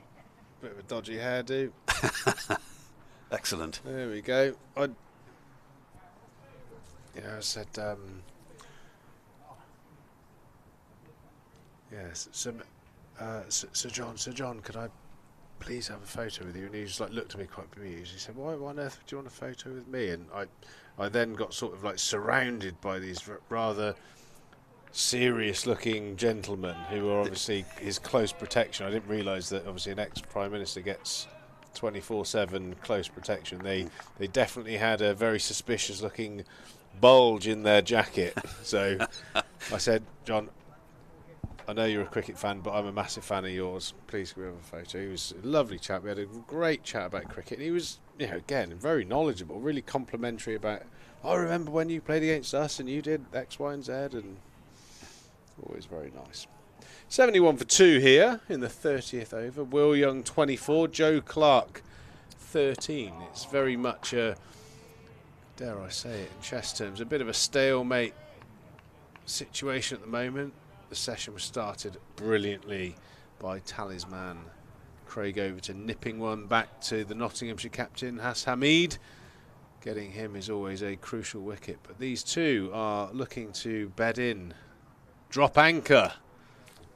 Speaker 2: Bit of a dodgy hairdo.
Speaker 4: Excellent.
Speaker 2: There we go. I said... yes, Sir John, could I please have a photo with you? And he just like looked at me quite bemused. He said, why on earth do you want a photo with me? And I then got sort of like surrounded by these rather serious looking gentlemen who are obviously his close protection. I didn't realise that obviously an ex-Prime Minister gets 24/7 close protection. They definitely had a very suspicious looking bulge in their jacket. So I said, John, I know you're a cricket fan, but I'm a massive fan of yours. Please can we have a photo? He was a lovely chap. We had a great chat about cricket. And he was, again, very knowledgeable, really complimentary about, I remember when you played against us and you did X, Y, and Z, and always very nice. 71 for 2 here in the 30th over. Will Young 24, Joe Clark 13. It's very much a, dare I say it in chess terms, a bit of a stalemate situation at the moment. The session was started brilliantly by Talisman Craig Overton, nipping one back to the Nottinghamshire captain Has Hamid. Getting him is always a crucial wicket, but these two are looking to bed in, drop anchor,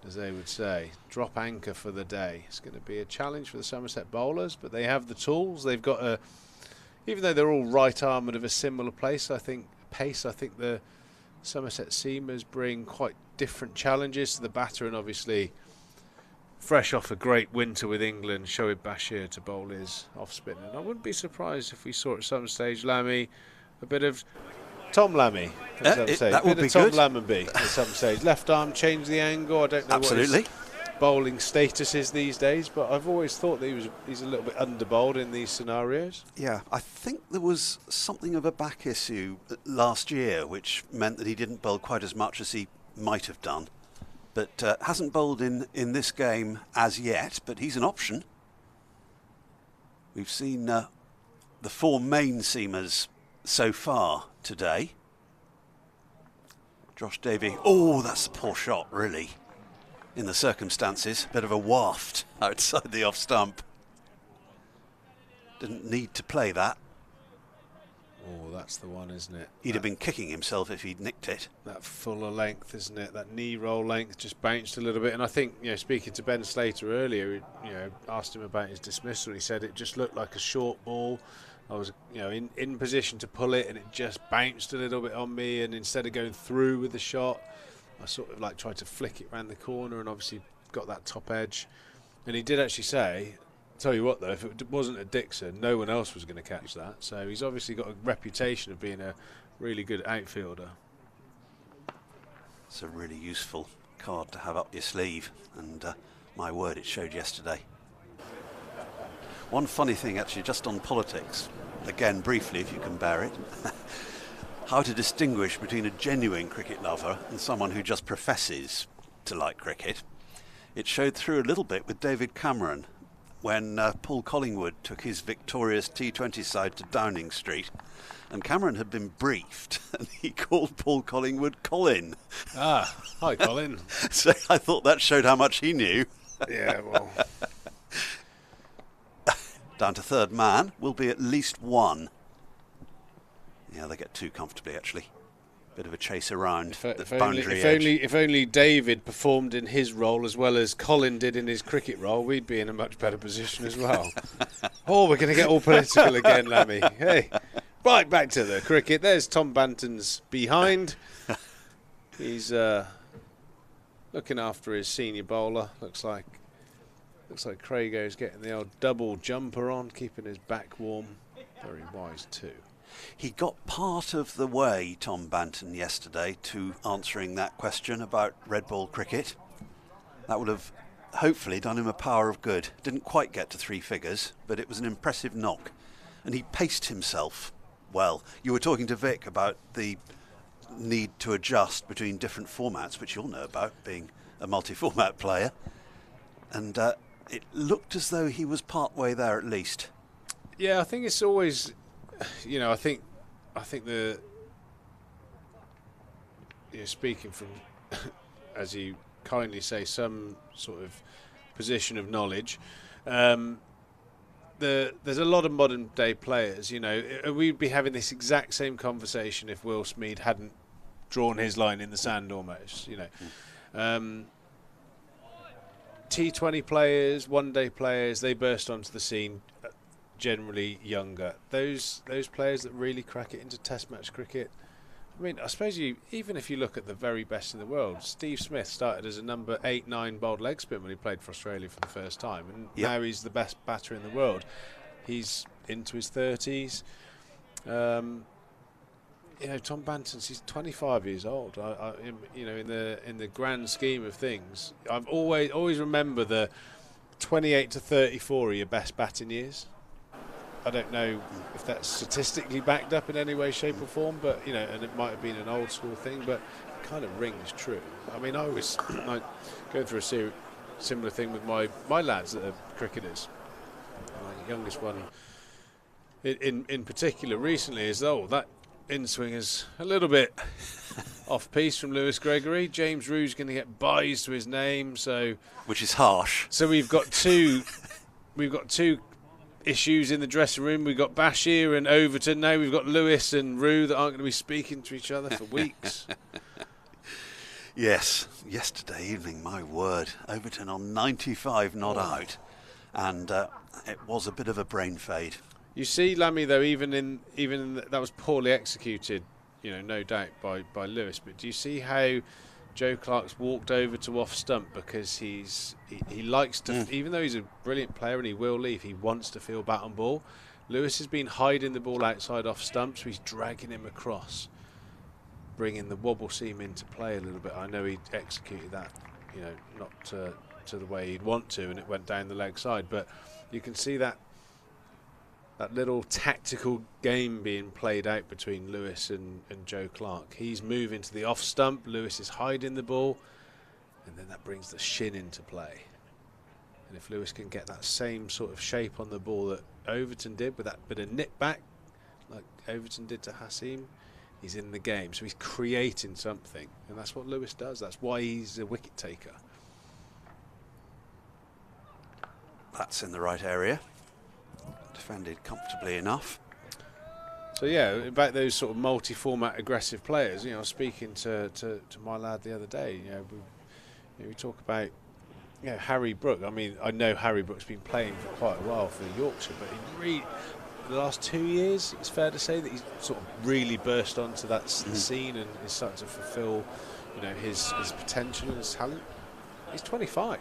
Speaker 2: as they would say, drop anchor for the day. It's going to be a challenge for the Somerset bowlers, but they have the tools. They've got a, even though they're all right-armed of a similar pace, I think the Somerset seamers bring quite different challenges to the batter, and obviously fresh off a great winter with England, Shoaib Bashir to bowl his off spin. And I wouldn't be surprised if we saw at some stage Lammy, a bit of Tom Lammy at some stage.
Speaker 4: That would be
Speaker 2: Tom
Speaker 4: good.
Speaker 2: Lammonby at some stage. Left arm, change the angle. I don't know
Speaker 4: Absolutely.
Speaker 2: what his bowling status is these days, but I've always thought that he's a little bit under-bowled in these scenarios.
Speaker 4: Yeah, I think there was something of a back issue last year, which meant that he didn't bowl quite as much as he might have done. But hasn't bowled in this game as yet, but he's an option. We've seen the 4 main seamers so far today. Josh Davey, oh, that's a poor shot, really. In the circumstances, bit of a waft outside the off stump. Didn't need to play that.
Speaker 2: Oh, that's the one, isn't it?
Speaker 4: He'd have been kicking himself if he'd nicked it.
Speaker 2: That fuller length, isn't it? That knee roll length just bounced a little bit. And I think, speaking to Ben Slater earlier, asked him about his dismissal. He said it just looked like a short ball. I was, in position to pull it, and it just bounced a little bit on me. And instead of going through with the shot, I sort of tried to flick it round the corner, and obviously got that top edge. And he did actually say, tell you what though, if it wasn't a Dixon, no one else was going to catch that. So he's obviously got a reputation of being a really good outfielder.
Speaker 4: It's a really useful card to have up your sleeve, and my word, it showed yesterday. One funny thing actually, just on politics, again briefly if you can bear it, how to distinguish between a genuine cricket lover and someone who just professes to like cricket. It showed through a little bit with David Cameron when Paul Collingwood took his victorious T20 side to Downing Street, and Cameron had been briefed and he called Paul Collingwood Colin.
Speaker 2: Ah, hi Colin.
Speaker 4: So I thought that showed how much he knew.
Speaker 2: Yeah, well.
Speaker 4: Down to third man will be at least 1. Yeah, they get 2 comfortably actually. Bit of a chase around the boundary edge.
Speaker 2: If only David performed in his role as well as Colin did in his cricket role, we'd be in a much better position as well. Oh, we're going to get all political again, Lammy. Hey, right back to the cricket. There's Tom Banton's behind. He's looking after his senior bowler. Looks like Craigo's getting the old double jumper on, keeping his back warm. Very wise too.
Speaker 4: He got part of the way, Tom Banton, yesterday to answering that question about red ball cricket. That would have hopefully done him a power of good. Didn't quite get to 3 figures, but it was an impressive knock. And he paced himself well. You were talking to Vic about the need to adjust between different formats, which you'll know about, being a multi-format player. And it looked as though he was part way there at least.
Speaker 2: Yeah, I think it's always, I think the, speaking from, as you kindly say, some sort of position of knowledge, there's a lot of modern day players, we'd be having this exact same conversation if Will Smead hadn't drawn his line in the sand almost, T20 players, one-day players, they burst onto the scene generally younger. Those players that really crack it into test match cricket, I mean, I suppose even if you look at the very best in the world, Steve Smith started as a number 8-9 bowled leg spin when he played for Australia for the first time, and now he's the best batter in the world. He's into his 30s. Tom Banton's, he's 25 years old. In the grand scheme of things, I've always remember the 28 to 34 are your best batting years. I don't know if that's statistically backed up in any way, shape or form, but and it might have been an old school thing, but it kind of rings true. I mean, I was going through a similar thing with my lads that are cricketers. My youngest one, in particular, recently is that in-swing is a little bit off-piece from Lewis Gregory. James Rue's going to get buys to his name,
Speaker 4: which is harsh.
Speaker 2: So we've got two issues in the dressing room. We've got Bashir and Overton. Now we've got Lewis and Rue that aren't going to be speaking to each other for weeks.
Speaker 4: Yes, yesterday evening, my word, Overton on 95 not out, and it was a bit of a brain fade.
Speaker 2: You see, Lammy, though, even in that was poorly executed, no doubt by Lewis. But do you see how Joe Clark's walked over to off stump because he likes to, even though he's a brilliant player and he will leave, he wants to feel bat on ball. Lewis has been hiding the ball outside off stump, so he's dragging him across, bringing the wobble seam into play a little bit. I know he executed that, not to the way he'd want to, and it went down the leg side. But you can see that little tactical game being played out between Lewis and Joe Clark. He's moving to the off stump, Lewis is hiding the ball, and then that brings the shin into play. And if Lewis can get that same sort of shape on the ball that Overton did, with that bit of nip back, like Overton did to Hasim, he's in the game. So he's creating something, and that's what Lewis does. That's why he's a wicket taker.
Speaker 4: That's in the right area. Defended comfortably enough.
Speaker 2: So yeah, about those sort of multi-format aggressive players, I was speaking to my lad the other day. We talk about Harry Brook. I mean, I know Harry Brook's been playing for quite a while for Yorkshire, but the last 2 years, it's fair to say that he's sort of really burst onto that scene and is starting to fulfil, his potential and his talent. He's 25.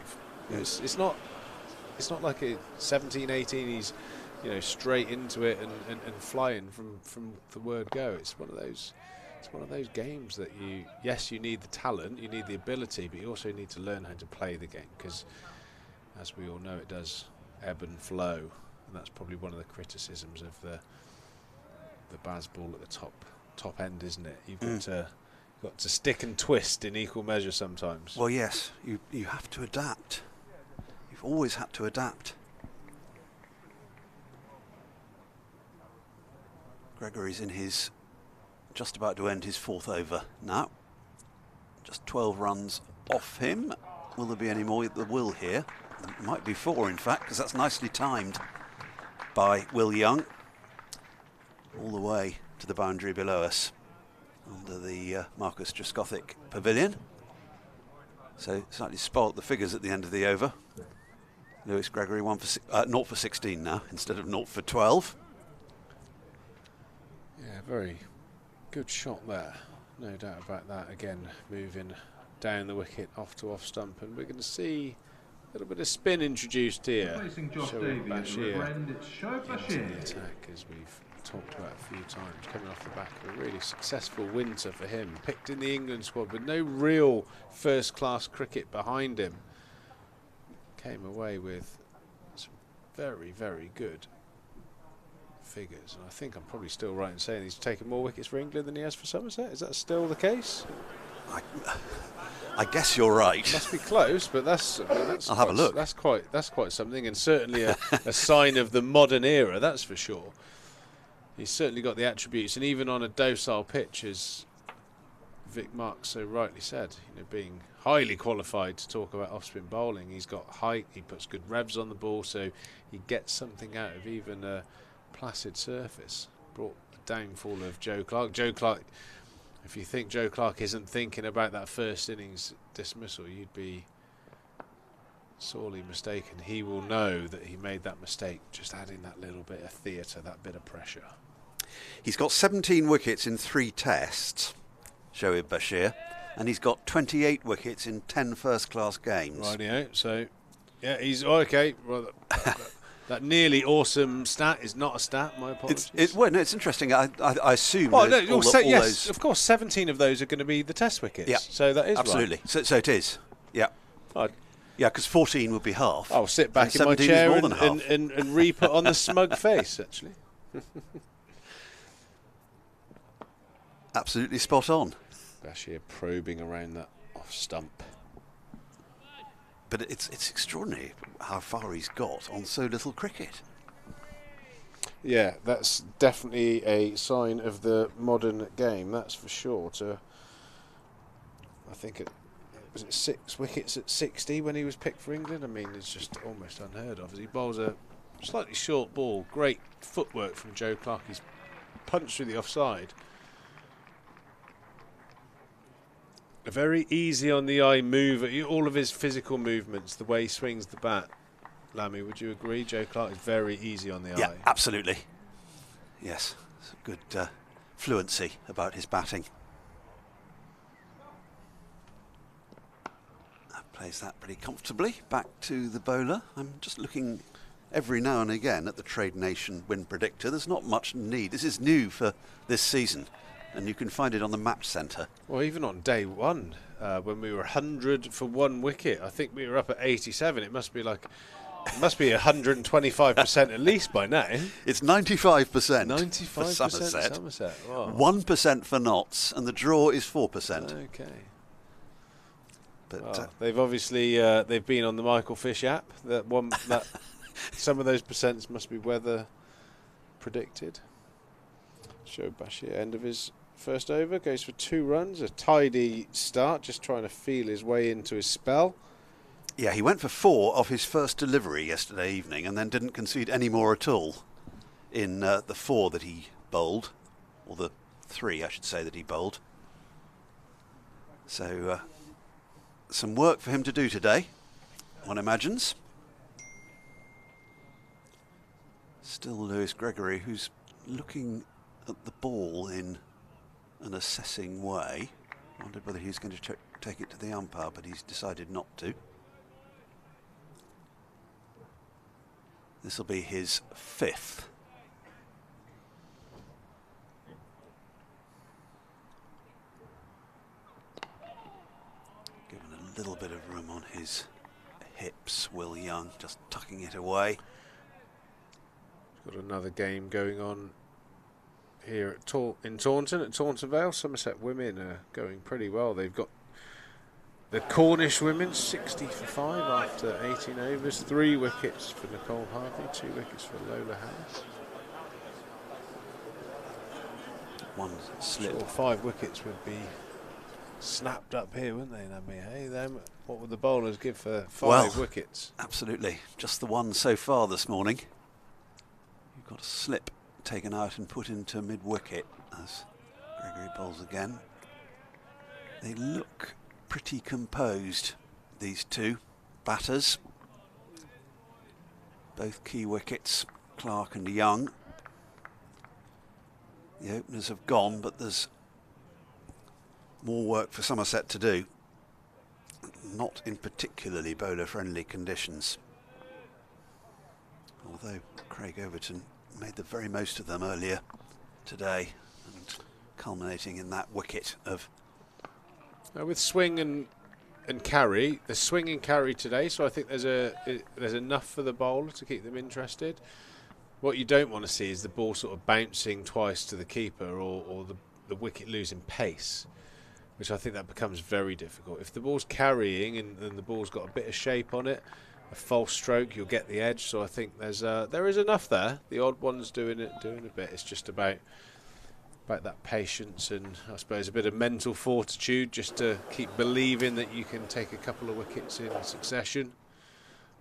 Speaker 2: It's not like a 17, 18. He's straight into it and flying from the word go. It's one of those games that you need the talent, you need the ability, but you also need to learn how to play the game, because as we all know, it does ebb and flow, and that's probably one of the criticisms of the Baz ball at the top end, isn't it? You've got to stick and twist in equal measure sometimes.
Speaker 4: Well, yes, you have to adapt. You've always had to adapt. Gregory's just about to end his fourth over now. Just 12 runs off him. Will there be any more? There will here. There might be 4, in fact, because that's nicely timed by Will Young. All the way to the boundary below us, under the Marcus Trescothick Pavilion. So slightly spoilt the figures at the end of the over. Lewis Gregory 0 for 16 now, instead of 0 for 12.
Speaker 2: Yeah, very good shot there, no doubt about that. Again, moving down the wicket off to off stump, and we're going to see a little bit of spin introduced here, showing Bashir into the attack, as we've talked about a few times, coming off the back of a really successful winter for him, picked in the England squad with no real first class cricket behind him. Came away with some very, very good figures, and I think I'm probably still right in saying he's taken more wickets for England than he has for Somerset. Is that still the case?
Speaker 4: I guess you're right.
Speaker 2: Must be close, but
Speaker 4: I'll have a look.
Speaker 2: That's quite something, and certainly a sign of the modern era. That's for sure. He's certainly got the attributes, and even on a docile pitch, as Vic Marks so rightly said, being highly qualified to talk about off-spin bowling, he's got height, he puts good revs on the ball, so he gets something out of even a placid surface. Brought the downfall of Joe Clark. Joe Clark, if you think Joe Clark isn't thinking about that first innings dismissal, you'd be sorely mistaken. He will know that he made that mistake, just adding that little bit of theatre, that bit of pressure.
Speaker 4: He's got 17 wickets in 3 tests, Shoaib Bashir, and he's got 28 wickets in 10 first-class games.
Speaker 2: Rightio. So, yeah, he's okay. Well, That nearly awesome stat is not a stat. My apologies.
Speaker 4: Well, no, it's interesting. I assume.
Speaker 2: Well, no,
Speaker 4: those,
Speaker 2: of course. 17 of those are going to be the Test wickets.
Speaker 4: Yeah,
Speaker 2: so that is
Speaker 4: absolutely.
Speaker 2: Right.
Speaker 4: So it is. Yeah. Yeah, because 14 would be half.
Speaker 2: I'll sit back in my chair and re-put on the smug face. Actually.
Speaker 4: Absolutely spot on.
Speaker 2: Bashir probing around that off stump.
Speaker 4: But it's extraordinary how far he's got on so little cricket.
Speaker 2: Yeah, that's definitely a sign of the modern game, that's for sure. I think was it 6 wickets at 60 when he was picked for England? I mean, it's just almost unheard of. As he bowls a slightly short ball, great footwork from Joe Clarke. He's punched through the offside. A very easy on the eye move. All of his physical movements, the way he swings the bat. Lammy, would you agree? Joe Clarke is very easy on the eye.
Speaker 4: Yeah, absolutely. Yes, it's a good fluency about his batting. That plays that pretty comfortably. Back to the bowler. I'm just looking every now and again at the Trade Nation win predictor. There's not much need. This is new for this season, and you can find it on the Match Centre.
Speaker 2: Well, even on day one, when we were 100 for 1 wicket, I think we were up at 87. It must be 125% at least by now.
Speaker 4: It's 95%.
Speaker 2: 95%
Speaker 4: for Somerset.
Speaker 2: Wow.
Speaker 4: 1% for Notts, and the draw is 4%.
Speaker 2: Okay.
Speaker 4: But
Speaker 2: well, they've obviously they've been on the Michael Fish app. That some of those percents must be weather predicted. Show Bashir, end of his first over, goes for 2 runs, a tidy start, just trying to feel his way into his spell.
Speaker 4: Yeah, he went for 4 off his first delivery yesterday evening and then didn't concede any more at all in the 4 that he bowled, or the 3 I should say that he bowled. So some work for him to do today, one imagines. Still Lewis Gregory, who's looking at the ball in an assessing way. Wondered whether he's going to take it to the umpire, but he's decided not to. This will be his 5th. Given a little bit of room on his hips, Will Young, just tucking it away.
Speaker 2: Got another game going on here in Taunton, at Taunton Vale. Somerset women are going pretty well. They've got the Cornish women 60 for 5 after 18 overs, 3 wickets for Nicole Harvey, 2 wickets for Lola Harris.
Speaker 4: 1 slip.
Speaker 2: Sure, 5 wickets would be snapped up here, wouldn't they? I mean, hey, them. What would the bowlers give for 5 wickets?
Speaker 4: Absolutely, just the 1 so far this morning. You've got a slip taken out and put into mid-wicket as Gregory bowls again. They look pretty composed, these 2 batters. Both key wickets, Clarke and Young. The openers have gone, but there's more work for Somerset to do. Not in particularly bowler-friendly conditions. Although Craig Overton made the very most of them earlier today, and culminating in that wicket of...
Speaker 2: With swing and carry, the swing and carry today, so I think there's enough for the bowler to keep them interested. What you don't want to see is the ball sort of bouncing twice to the keeper, or the wicket losing pace, which I think that becomes very difficult. If the ball's carrying and the ball's got a bit of shape on it, a false stroke, you'll get the edge. So I think there is enough there. The odd one's doing a bit. It's just about that patience and I suppose a bit of mental fortitude just to keep believing that you can take a couple of wickets in succession.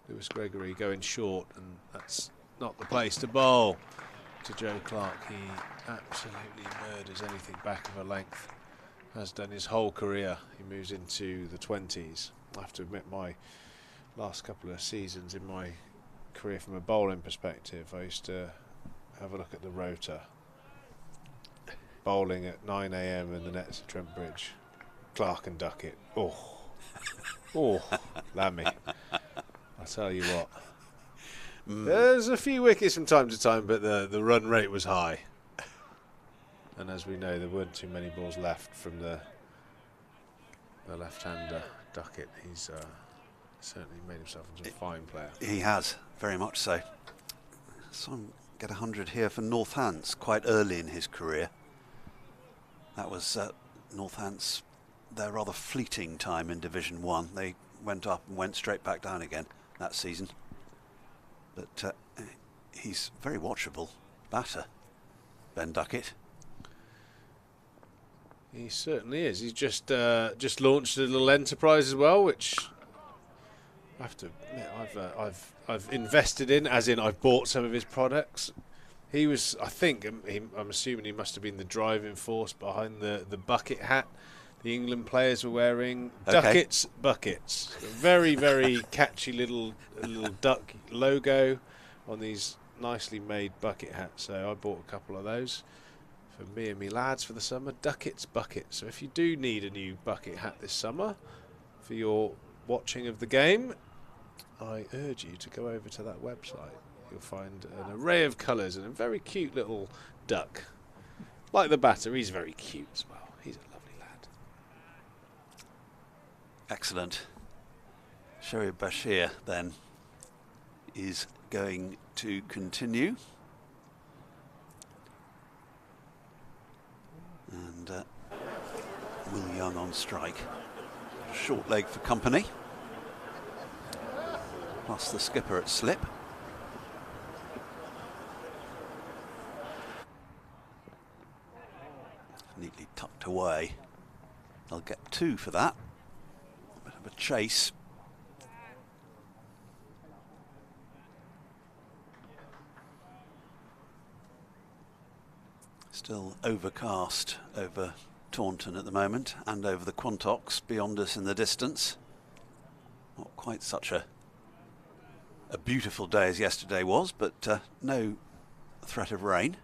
Speaker 2: Lewis Gregory going short, and that's not the place to bowl to Joe Clarke. He absolutely murders anything back of a length. Has done his whole career. He moves into the 20s. I have to admit, my last couple of seasons in my career from a bowling perspective, I used to have a look at the rota. Bowling at 9 AM in the nets at Trent Bridge. Clarke and Duckett. Oh, Lammy. I tell you what. There's a few wickets from time to time, but the run rate was high. And as we know, there weren't too many balls left from the left-hander Duckett. He's certainly made himself into a fine player.
Speaker 4: He has, very much so. Saw him get 100 here for Northants quite early in his career. That was Northants, their rather fleeting time in Division 1. They went up and went straight back down again that season. But he's a very watchable batter, Ben Duckett.
Speaker 2: He certainly is. He's just launched a little enterprise as well, which I have to admit I've invested in, as in I've bought some of his products. He was, I think, I'm assuming he must have been the driving force behind the bucket hat the England players were wearing.
Speaker 4: Okay.
Speaker 2: Duckett's buckets, a very very catchy little duck logo on these nicely made bucket hats. So I bought a couple of those for me and me lads for the summer. Duckett's buckets. So if you do need a new bucket hat this summer for your watching of the game, I urge you to go over to that website. You'll find an array of colours and a very cute little duck. Like the batter, he's very cute as well. He's a lovely lad.
Speaker 4: Excellent. Shoaib Bashir then is going to continue. And Will Young on strike. Short leg for company. Plus the skipper at slip. Neatly tucked away. They'll get 2 for that. A bit of a chase. Still overcast over Taunton at the moment, and over the Quantocks beyond us in the distance. Not quite such a beautiful day as yesterday was, but no threat of rain.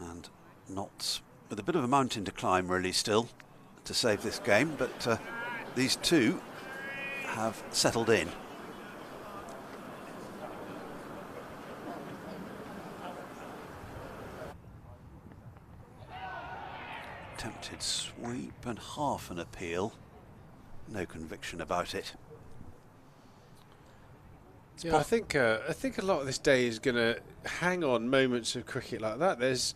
Speaker 4: And Notts with a bit of a mountain to climb really still to save this game, but these two have settled in. Attempted sweep and half an appeal. No conviction about it.
Speaker 2: Yeah, I think a lot of this day is going to hang on moments of cricket like that. There's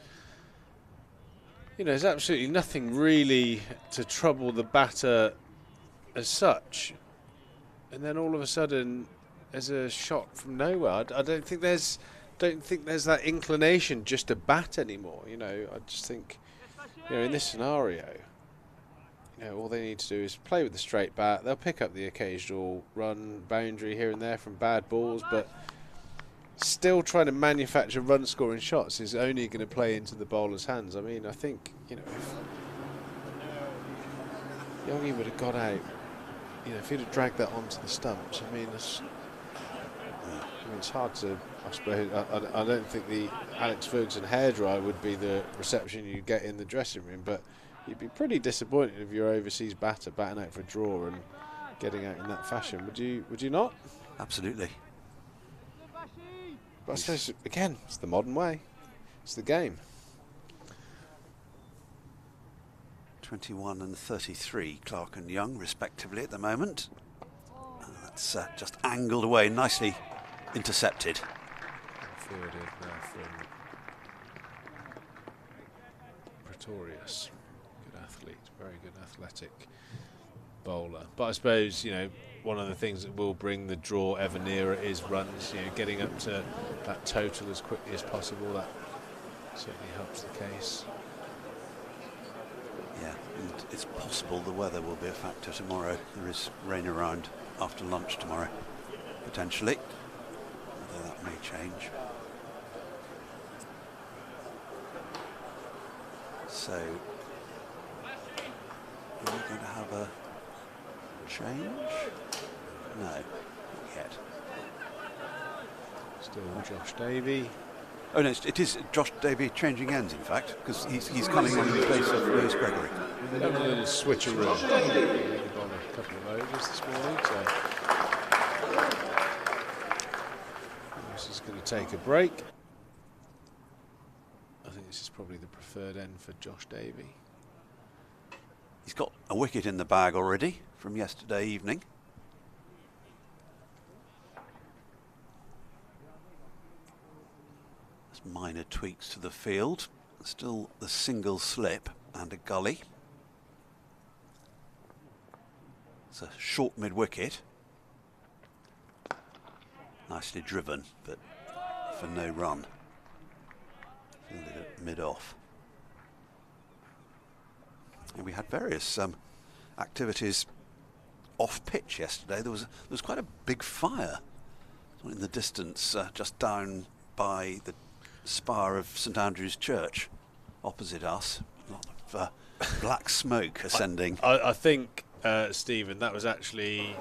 Speaker 2: absolutely nothing really to trouble the batter as such, and then all of a sudden there's a shot from nowhere. I don't think there's that inclination just to bat anymore. I just think in this scenario, all they need to do is play with the straight bat. They'll pick up the occasional run boundary here and there from bad balls, but still trying to manufacture run-scoring shots is only going to play into the bowler's hands. I mean, I think, if Yogi would have got out, if he'd have dragged that onto the stumps, I mean, it's hard to, I suppose, I don't think the Alex Ferguson hairdryer would be the reception you get in the dressing room, but you'd be pretty disappointed if your overseas batter batting out for a draw and getting out in that fashion. Would you not?
Speaker 4: Absolutely.
Speaker 2: But I suppose, again, it's the modern way. It's the game.
Speaker 4: 21 and 33, Clark and Young, respectively, at the moment. That's just angled away, nicely intercepted.
Speaker 2: Fielded now from Pretorius. Good athlete, very good athletic bowler. But I suppose, one of the things that will bring the draw ever nearer is runs, getting up to that total as quickly as possible. That certainly helps the case.
Speaker 4: Yeah, and it's possible the weather will be a factor tomorrow. There is rain around after lunch tomorrow, potentially. Although that may change. So, are we going to have a change? No, not yet.
Speaker 2: Still Josh Davey.
Speaker 4: Oh no, it is Josh Davey changing ends, in fact, because he's coming in place of Lewis Gregory.
Speaker 2: A little switcheroo. couple of overs this morning, so this is going to take a break. I think this is probably the preferred end for Josh Davey.
Speaker 4: He's got a wicket in the bag already from yesterday evening. There's minor tweaks to the field. Still the single slip and a gully. It's a short mid-wicket. Nicely driven, but for no run. Fielded it mid-off. And we had various activities off-pitch yesterday. There was quite a big fire in the distance, just down by the spire of St Andrew's Church, opposite us. A lot of black smoke ascending.
Speaker 2: I think, Stephen, that was actually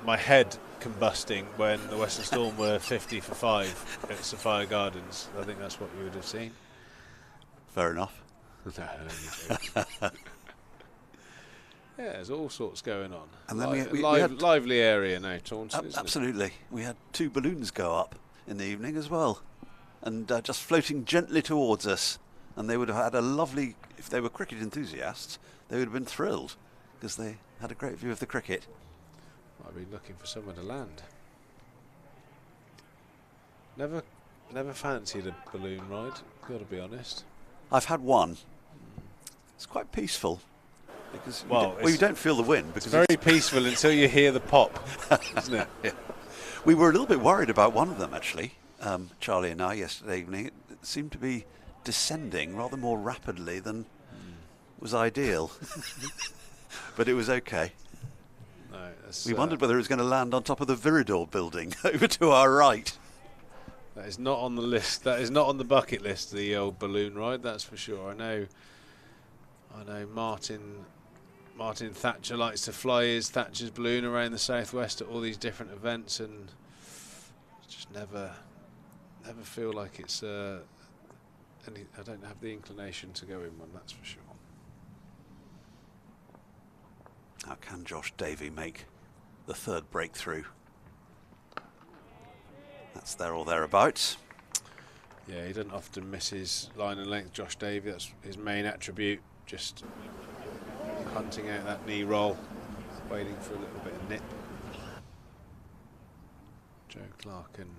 Speaker 2: my head combusting when the Western Storm were 50 for 5 at Sophia Gardens. I think that's what you would have seen.
Speaker 4: Fair enough.
Speaker 2: Yeah, there's all sorts going on.
Speaker 4: And then we had
Speaker 2: lively area now, Taunton, isn't
Speaker 4: absolutely. It? We had 2 balloons go up in the evening as well, and just floating gently towards us. And they would have had a lovely, if they were cricket enthusiasts, they would have been thrilled because they had a great view of the cricket.
Speaker 2: I've been looking for somewhere to land. Never fancied a balloon ride, got to be honest.
Speaker 4: I've had one. It's quite peaceful because you don't feel the wind. Because
Speaker 2: it's very peaceful until you hear the pop, isn't it?
Speaker 4: Yeah. We were a little bit worried about one of them actually, Charlie and I, yesterday evening. It seemed to be descending rather more rapidly than was ideal, but it was okay.
Speaker 2: No,
Speaker 4: we wondered whether it was going to land on top of the Viridor building over to our right.
Speaker 2: That is not on the list. That is not on the bucket list, the old balloon ride, that's for sure. I know Martin Thatcher likes to fly Thatcher's balloon around the southwest at all these different events, and just never feel like it's I don't have the inclination to go in one, that's for sure.
Speaker 4: How can Josh Davey make the 3rd breakthrough? That's there or thereabouts.
Speaker 2: Yeah, he doesn't often miss his line and length, Josh Davey. That's his main attribute, just hunting out that knee roll, waiting for a little bit of nip. Joe Clark and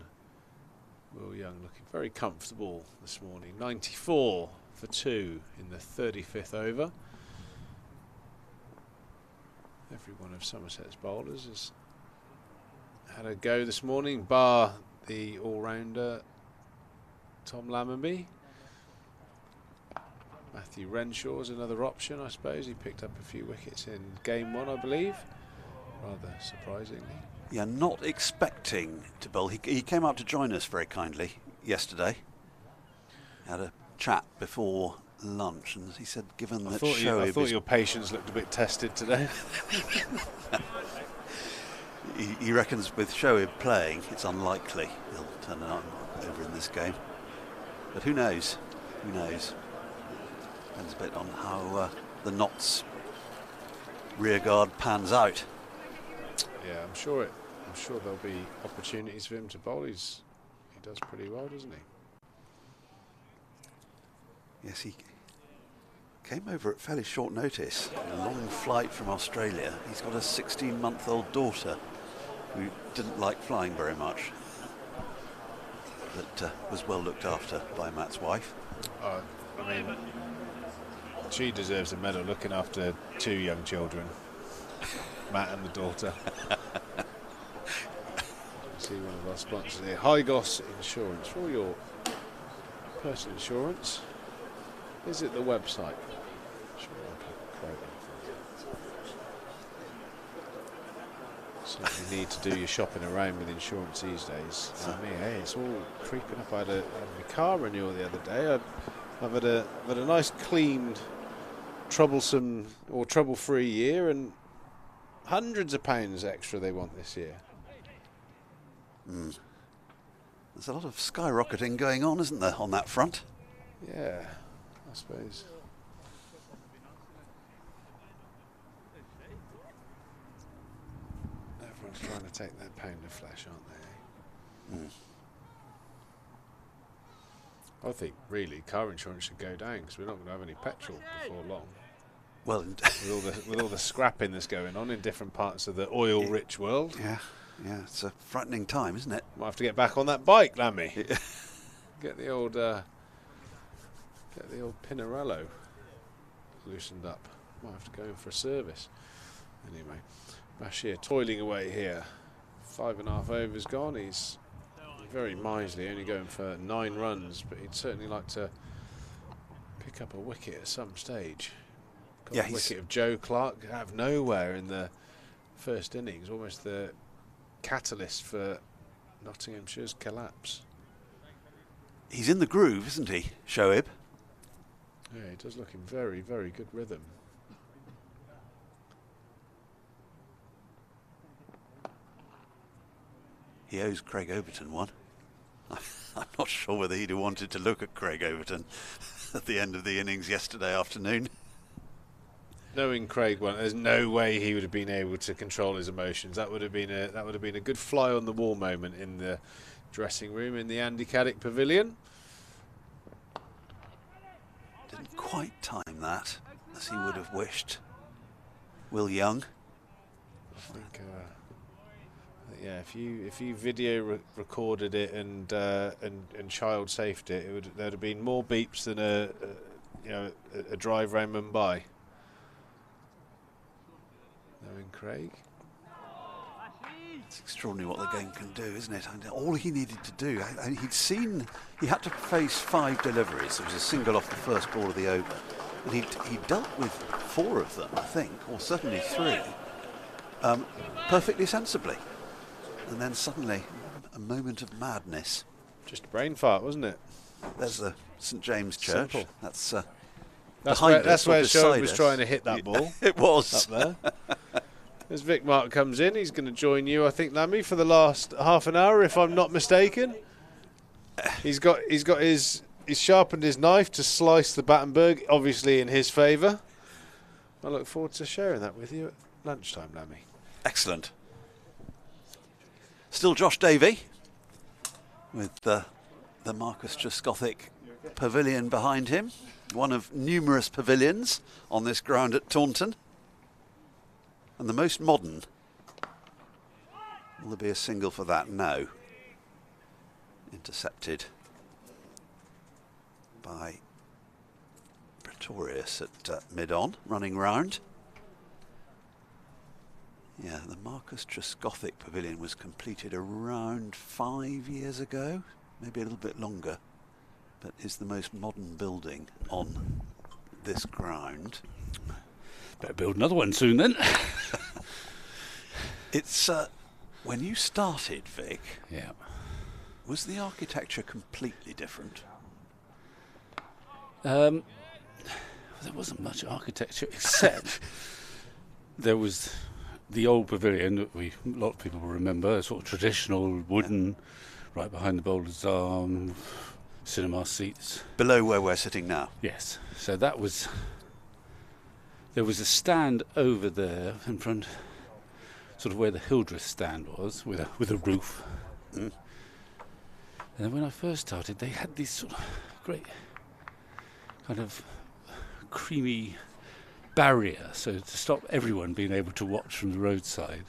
Speaker 2: Will Young looking very comfortable this morning. 94 for 2 in the 35th over. Every one of Somerset's bowlers has had a go this morning, bar the all-rounder Tom Lammonby. Matthew Renshaw's another option, I suppose. He picked up a few wickets in game 1, I believe, rather surprisingly.
Speaker 4: Yeah, not expecting to bowl. He came up to join us very kindly yesterday. Had a chat before lunch, and he said, given that Shoaib...
Speaker 2: I thought your patience looked a bit tested today.
Speaker 4: he reckons with Shoaib playing, it's unlikely he'll turn it on over in this game. But who knows? Who knows? Depends a bit on how the Notts rearguard pans out.
Speaker 2: Yeah, I'm sure there'll be opportunities for him to bowl. He does pretty well, doesn't he?
Speaker 4: Yes, he came over at fairly short notice. A long flight from Australia. He's got a 16-month-old daughter who didn't like flying very much, but was well looked after by Matt's wife.
Speaker 2: I mean, she deserves a medal looking after 2 young children, Matt and the daughter. See one of our sponsors here, Hygos Insurance. For all your personal insurance, visit the website. Certainly need to do your shopping around with insurance these days. I mean, hey, it's all creeping up. I had a car renewal the other day. I've had a nice, clean, troublesome or trouble-free year, and hundreds of pounds extra they want this year.
Speaker 4: There's a lot of skyrocketing going on, isn't there, on that front?
Speaker 2: Yeah, I suppose. to take that pound of flesh, aren't they? I think really car insurance should go down because we're not going to have any petrol before long.
Speaker 4: Well,
Speaker 2: with all the scrapping that's going on in different parts of the oil-rich world.
Speaker 4: yeah, it's a frightening time, isn't it?
Speaker 2: Might have to get back on that bike, Lammy. Get the old Pinarello loosened up. Might have to go in for a service. Anyway, Bashir toiling away here. 5.5 overs gone. He's very miserly, only going for 9 runs, but he'd certainly like to pick up a wicket at some stage. Got the wicket of Joe Clark out of nowhere in the first innings, almost the catalyst for Nottinghamshire's collapse.
Speaker 4: He's in the groove, isn't he, Shoaib?
Speaker 2: Yeah, he does look in very, very good rhythm.
Speaker 4: He owes Craig Overton one. I'm not sure whether he'd have wanted to look at Craig Overton at the end of the innings yesterday afternoon.
Speaker 2: Knowing Craig, there's no way he would have been able to control his emotions. That would have been a good fly on the wall moment in the dressing room in the Andy Caddick Pavilion.
Speaker 4: Didn't quite time that as he would have wished. Will Young.
Speaker 2: I think, yeah, if you video recorded it and child safed it, there'd have been more beeps than a drive round Mumbai. Knowing Craig.
Speaker 4: It's extraordinary what the game can do, isn't it? And all he needed to do, he had to face 5 deliveries. It was a single off the first ball of the over. And he dealt with 4 of them, I think, or certainly 3, perfectly sensibly. And then suddenly, a moment of madness.
Speaker 2: Just a brain fart, wasn't it?
Speaker 4: There's the St James Church.
Speaker 2: Simple.
Speaker 4: That's
Speaker 2: where Sean was trying to hit that ball.
Speaker 4: It was.
Speaker 2: Up there. As Vic Mark comes in, he's going to join you, I think, Lammy, for the last half an hour, if I'm not mistaken. He's sharpened his knife to slice the Battenberg, obviously in his favour. I look forward to sharing that with you at lunchtime, Lammy.
Speaker 4: Excellent. Still Josh Davey with the Marcus Trescothick pavilion behind him. One of numerous pavilions on this ground at Taunton. And the most modern. Will there be a single for that? No. Intercepted by Pretorius at mid-on, running round. Yeah, the Marcus Trescothick Pavilion was completed around 5 years ago, maybe a little bit longer, but is the most modern building on this ground.
Speaker 3: Better build another one soon then.
Speaker 4: It's when you started, Vic.
Speaker 3: Yeah.
Speaker 4: Was the architecture completely different?
Speaker 3: There wasn't much architecture except there was the old pavilion that a lot of people will remember, sort of traditional wooden, right behind the bowler's arm, cinema seats.
Speaker 4: Below where we're sitting now?
Speaker 3: Yes. So there was a stand over there in front, sort of where the Hildreth stand was, with a roof.
Speaker 4: Mm.
Speaker 3: And then when I first started, they had these sort of great kind of creamy barrier, so to stop everyone being able to watch from the roadside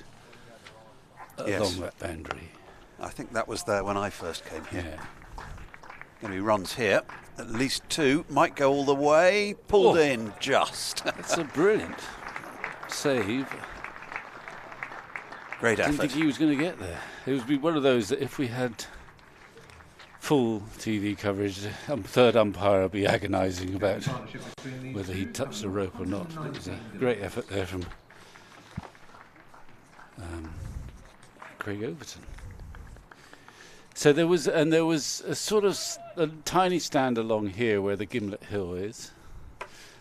Speaker 3: along that boundary.
Speaker 4: I think that was there when I first came here.
Speaker 3: Yeah.
Speaker 4: And he runs here, at least 2, might go all the way, pulled in just.
Speaker 3: It's a brilliant save.
Speaker 4: Great effort.
Speaker 3: I didn't think he was going to get there. It would be one of those that if we had full TV coverage, third umpire would be agonising about whether he touched the rope or not. It was a great effort there from Craig Overton. So there was a sort of a tiny stand along here where the Gimlet Hill is,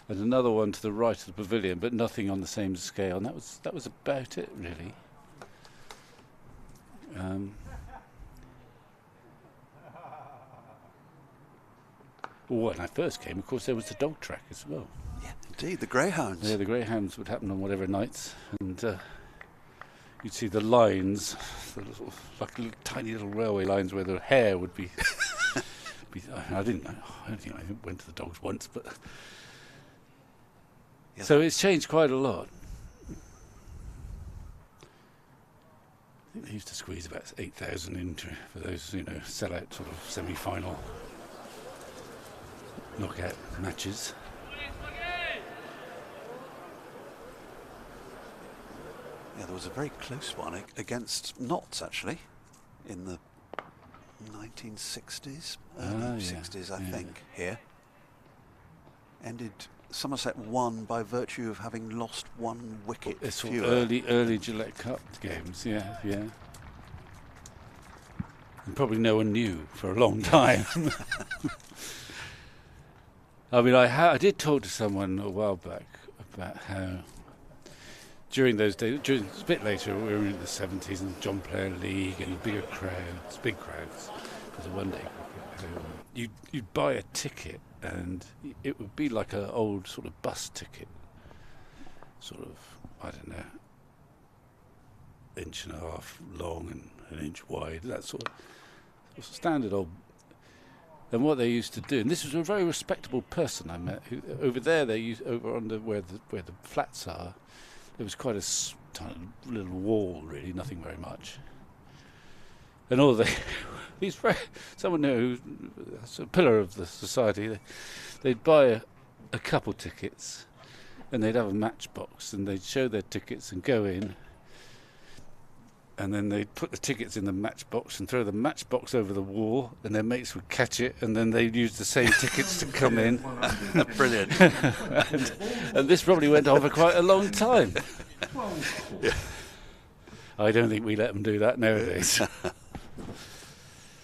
Speaker 3: and another one to the right of the pavilion, but nothing on the same scale. And that was about it, really. When I first came, of course, there was the dog track as well.
Speaker 4: Yeah, indeed, the greyhounds.
Speaker 3: Yeah, the greyhounds would happen on whatever nights, and you'd see the lines, like tiny little railway lines where the hair would be. I don't think I went to the dogs once, but so it's changed quite a lot. I think they used to squeeze about 8,000 into for those, sell-out sort of semi-final knockout matches.
Speaker 4: Yeah, there was a very close one against Notts, actually, in the 1960s, early 60s, I think, here. Ended Somerset won by virtue of having lost one wicket fewer.
Speaker 3: Early Gillette Cup games, yeah. And probably no one knew for a long time. I mean, I did talk to someone a while back about how during those days, a bit later, we were in the 70s and John Player League and big crowds for the one day cricket. You'd buy a ticket and it would be like an old sort of bus ticket, sort of, I don't know, inch and a half long and an inch wide, that sort of standard old. And what they used to do, and this was a very respectable person I met, who, over there over on where the flats are, there was quite a tiny little wall, really, nothing very much. And someone who's a pillar of the society, they'd buy a couple tickets, and they'd have a matchbox, and they'd show their tickets and go in, and then they'd put the tickets in the matchbox and throw the matchbox over the wall, and their mates would catch it, and then they'd use the same tickets to come in.
Speaker 4: Brilliant.
Speaker 3: and this probably went on for quite a long time.
Speaker 4: Yeah.
Speaker 3: I don't think we let them do that nowadays.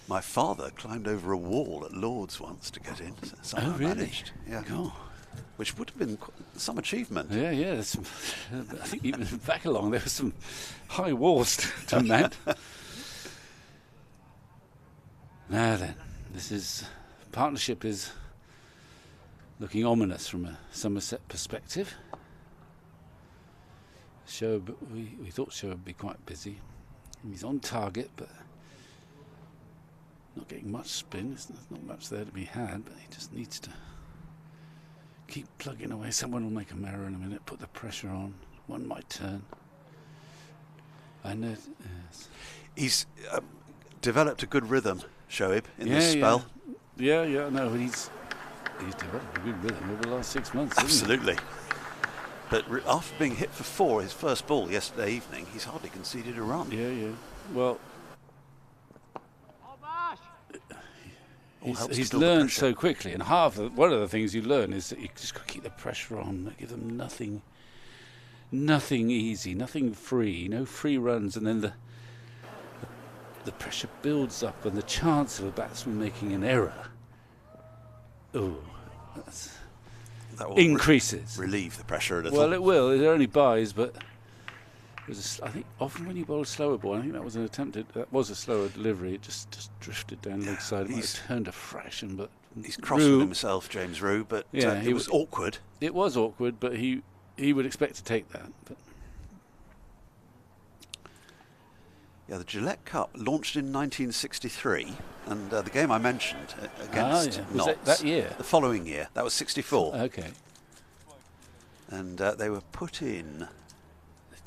Speaker 4: My father climbed over a wall at Lord's once to get in.
Speaker 3: Oh, really?
Speaker 4: Managed. Yeah.
Speaker 3: God.
Speaker 4: Which would have been some achievement.
Speaker 3: Yeah. There's I think even back along there were some high walls to mount. Now then, partnership is looking ominous from a Somerset perspective. We thought show would be quite busy. He's on target, but not getting much spin. There's not much there to be had, but he just needs to keep plugging away. Someone will make a error in a minute, put the pressure on. One might turn. I know. Yes.
Speaker 4: He's developed a good rhythm, Shoaib, in this spell.
Speaker 3: Yeah, no, but he's developed a good rhythm over the last 6 months.
Speaker 4: Absolutely. But after being hit for 4, his first ball yesterday evening, he's hardly conceded a run.
Speaker 3: Yeah. Well, he's learned so quickly, and one of the things you learn is that you just got to keep the pressure on, give them nothing easy, nothing free, no free runs, and then the pressure builds up, and the chance of a batsman making an error,
Speaker 4: that will
Speaker 3: increases.
Speaker 4: Relieve the pressure a little.
Speaker 3: Well, it will. It only buys, but I think often when you bowl a slower ball, I think that was a slower delivery. It just drifted down leg side. He's turned a fraction, but
Speaker 4: he's crossing himself, James Rue. But it was awkward.
Speaker 3: It was awkward, but he would expect to take that. But
Speaker 4: yeah, the Gillette Cup launched in 1963, and the game I mentioned against
Speaker 3: Notts, was that year?
Speaker 4: The following year, that was 64.
Speaker 3: Okay.
Speaker 4: And they were put in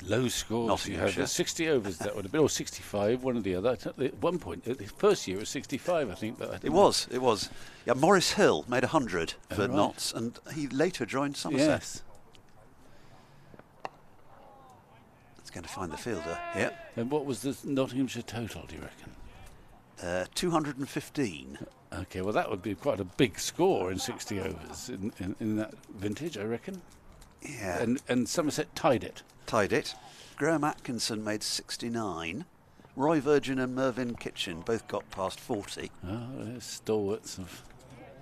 Speaker 3: low scores. You had 60 overs. That would have been, or 65, one or the other. At one point, the first year was 65, I think. But it was.
Speaker 4: Yeah, Maurice Hill made 100 for Notts, and he later joined Somerset.
Speaker 3: Yes.
Speaker 4: Going to find the fielder here.
Speaker 3: And what was the Nottinghamshire total, do you reckon?
Speaker 4: 215.
Speaker 3: Okay, well that would be quite a big score in 60 overs in that vintage, I reckon.
Speaker 4: Yeah.
Speaker 3: And Somerset tied it.
Speaker 4: Graham Atkinson made 69. Roy Virgin and Mervyn Kitchen both got past 40.
Speaker 3: Oh, they're stalwarts of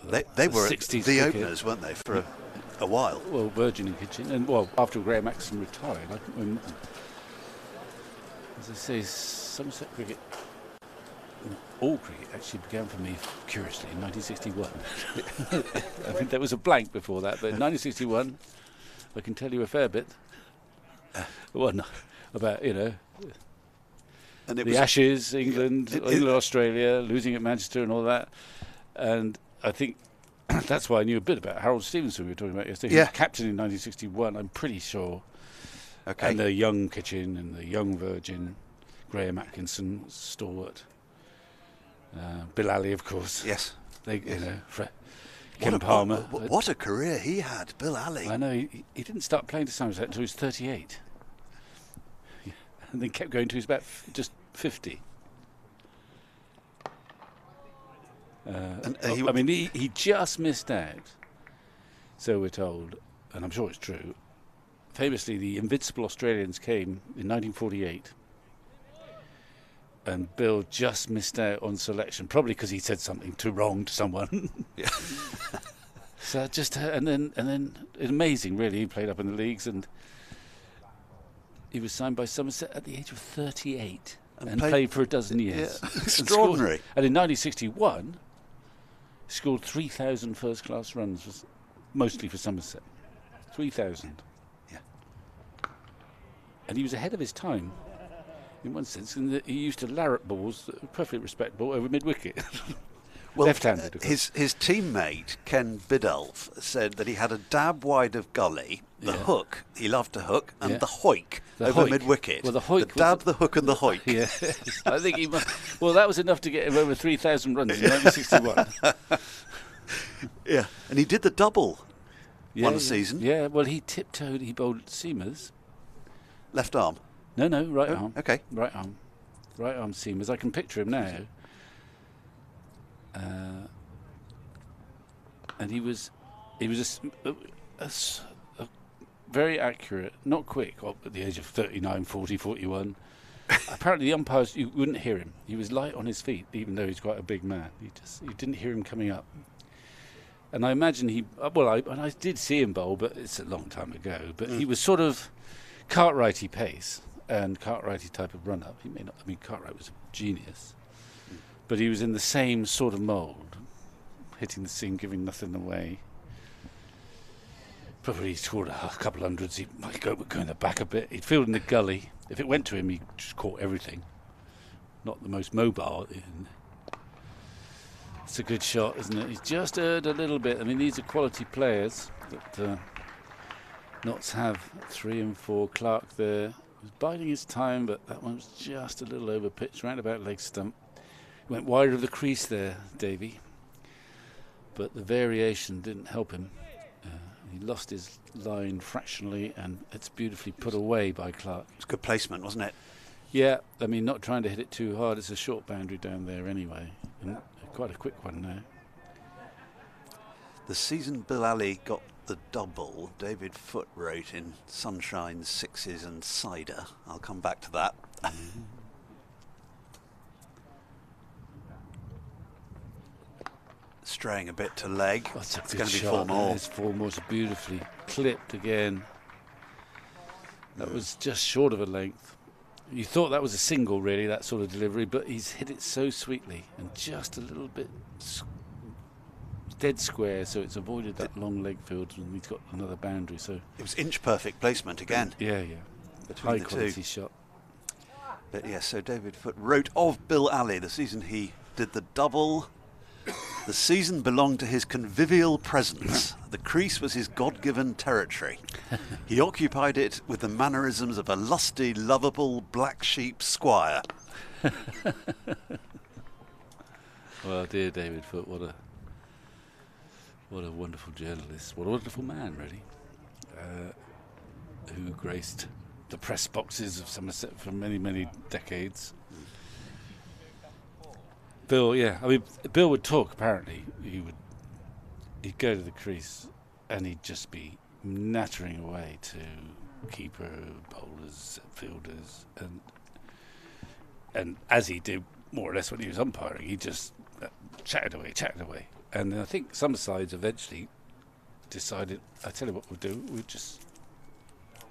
Speaker 4: they were
Speaker 3: 60s
Speaker 4: the
Speaker 3: cricket.
Speaker 4: openers, weren't they, for a while?
Speaker 3: Well, Virgin and Kitchen, and after Graham Atkinson retired, as I say, Somerset cricket, all cricket actually began for me, curiously, in 1961. I mean, there was a blank before that, but in 1961, I can tell you a fair bit. Well, no, about,
Speaker 4: And it
Speaker 3: the
Speaker 4: was
Speaker 3: Ashes, England, Australia, losing at Manchester and all that. And I think that's why I knew a bit about Harold Stevenson we were talking about yesterday. He was captain in 1961, I'm pretty sure.
Speaker 4: Okay.
Speaker 3: And the young Kitchen and the young Virgin, Graham Atkinson, stalwart. Bill Alley, of course.
Speaker 4: Yes.
Speaker 3: Kim Palmer.
Speaker 4: What a career he had, Bill Alley.
Speaker 3: I know, he didn't start playing for Somerset until he was 38. And then kept going till he was about just 50. He just missed out, so we're told, and I'm sure it's true. Famously, the Invincible Australians came in 1948, and Bill just missed out on selection, probably because he said something too wrong to someone.
Speaker 4: Yeah.
Speaker 3: So and then amazing, really. He played up in the leagues, and he was signed by Somerset at the age of 38 and played for a dozen years.
Speaker 4: Yeah. Extraordinary.
Speaker 3: And in 1961, he scored 3,000 first-class runs, mostly for Somerset. 3,000.
Speaker 4: Yeah.
Speaker 3: And he was ahead of his time, in one sense, in that he used to larrup balls, perfectly respectable, over mid-wicket.
Speaker 4: Well,
Speaker 3: left-handed, of course.
Speaker 4: His teammate, Ken Biddulph, said that he had a dab wide of gully, the hook, he loved to hook, and the hoik over mid-wicket.
Speaker 3: Well, the hoik,
Speaker 4: the dab, the hook, and the hoik.
Speaker 3: Yeah, I think he must. Well, that was enough to get him over 3,000 runs in 1961.
Speaker 4: Yeah, and he did the double one season.
Speaker 3: Yeah, well, he tiptoed, he bowled seamers.
Speaker 4: Left arm?
Speaker 3: No, right arm.
Speaker 4: Okay.
Speaker 3: Right arm seamers. I can picture him now. And he was a very accurate, not quick, at the age of 39, 40, 41. Apparently the umpires, you wouldn't hear him. He was light on his feet, even though he's quite a big man. You didn't hear him coming up. And I imagine I did see him bowl, but it's a long time ago. But he was sort of Cartwrighty pace and Cartwrighty type of run-up. He may not. I mean, Cartwright was a genius, but he was in the same sort of mould, hitting the seam, giving nothing away. Probably scored a couple hundreds. He might go in the back a bit. He'd field in the gully. If it went to him, he just caught everything. Not the most mobile. It's a good shot, isn't it? He's just erred a little bit. I mean, these are quality players that Notts have 3 and 4. Clark there was biding his time, but that one was just a little over pitch, round about leg stump. Went wider of the crease there, Davey. But the variation didn't help him. He lost his line fractionally, and it's beautifully put away by Clark.
Speaker 4: It's good placement, wasn't it?
Speaker 3: Yeah, I mean, not trying to hit it too hard. It's a short boundary down there anyway. And quite a quick one now.
Speaker 4: The season Bill Alley got the double, David Foote wrote in Sunshine, Sixes and Cider. I'll come back to that. Straying a bit to leg.
Speaker 3: That's a
Speaker 4: it's
Speaker 3: good
Speaker 4: going to be
Speaker 3: shot.
Speaker 4: 4 more.
Speaker 3: It's 4 more. It's beautifully clipped again. That was just short of a length. You thought that was a single, really, that sort of delivery, but he's hit it so sweetly and just a little bit dead square, so it's avoided that long leg field, and he's got another boundary. So
Speaker 4: it was inch perfect placement again.
Speaker 3: Yeah.
Speaker 4: Between
Speaker 3: high quality shot.
Speaker 4: But yes, so David Foote wrote of Bill Alley the season he did the double. The season belonged to his convivial presence. The crease was his God-given territory. He occupied it with the mannerisms of a lusty, lovable black sheep squire.
Speaker 3: Well, dear David Foote, what a wonderful journalist. What a wonderful man, really, who graced the press boxes of Somerset for many, many decades. Bill, Bill would talk, apparently. He'd go to the crease and he'd just be nattering away to keeper, bowlers, fielders, and as he did more or less when he was umpiring, he just chatted away. And I think some sides eventually decided, I tell you what we'll do, we'll just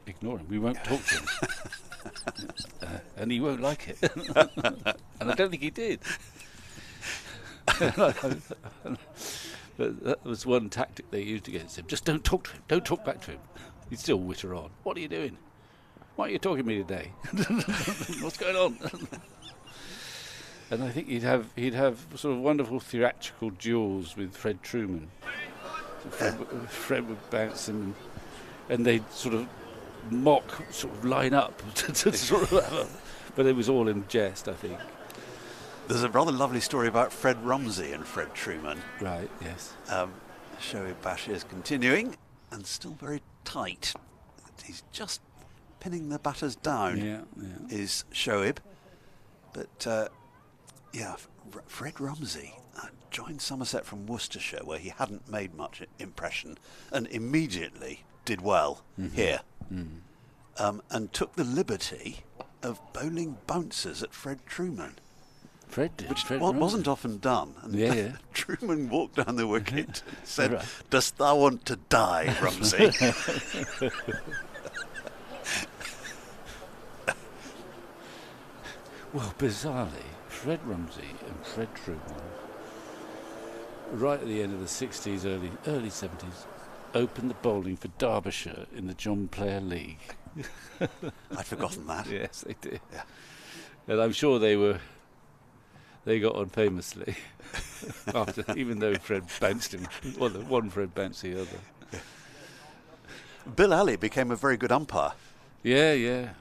Speaker 3: ignore him. We won't talk to him. And he won't like it. And I don't think he did. But that was one tactic they used against him. Just don't talk to him. Don't talk back to him. He'd still witter on. What are you doing? Why are you talking to me today? What's going on? And I think he'd have sort of wonderful theatrical duels with Fred Truman. Fred would bounce him, and they'd sort of line up to sort of have a, but it was all in jest, I think.
Speaker 4: There's a rather lovely story about Fred Rumsey and Fred Truman.
Speaker 3: Right, yes.
Speaker 4: Shoaib Bashir is continuing and still very tight. He's just pinning the batters down, is Shoaib. But, Fred Rumsey joined Somerset from Worcestershire, where he hadn't made much impression, and immediately did well here. And took the liberty of bowling bouncers at Fred Truman. Which wasn't often done. And Truman walked down the wicket and said, "Dost thou want to die, Rumsey?"
Speaker 3: Well, bizarrely, Fred Rumsey and Fred Truman, right at the end of the 60s, early 70s, opened the bowling for Derbyshire in the John Player League.
Speaker 4: I'd forgotten that.
Speaker 3: Yes, they did.
Speaker 4: Yeah.
Speaker 3: And I'm sure they got on famously after, even though Fred bounced him. Well, one Fred bounced the other.
Speaker 4: Bill Alley became a very good umpire.
Speaker 3: Yeah.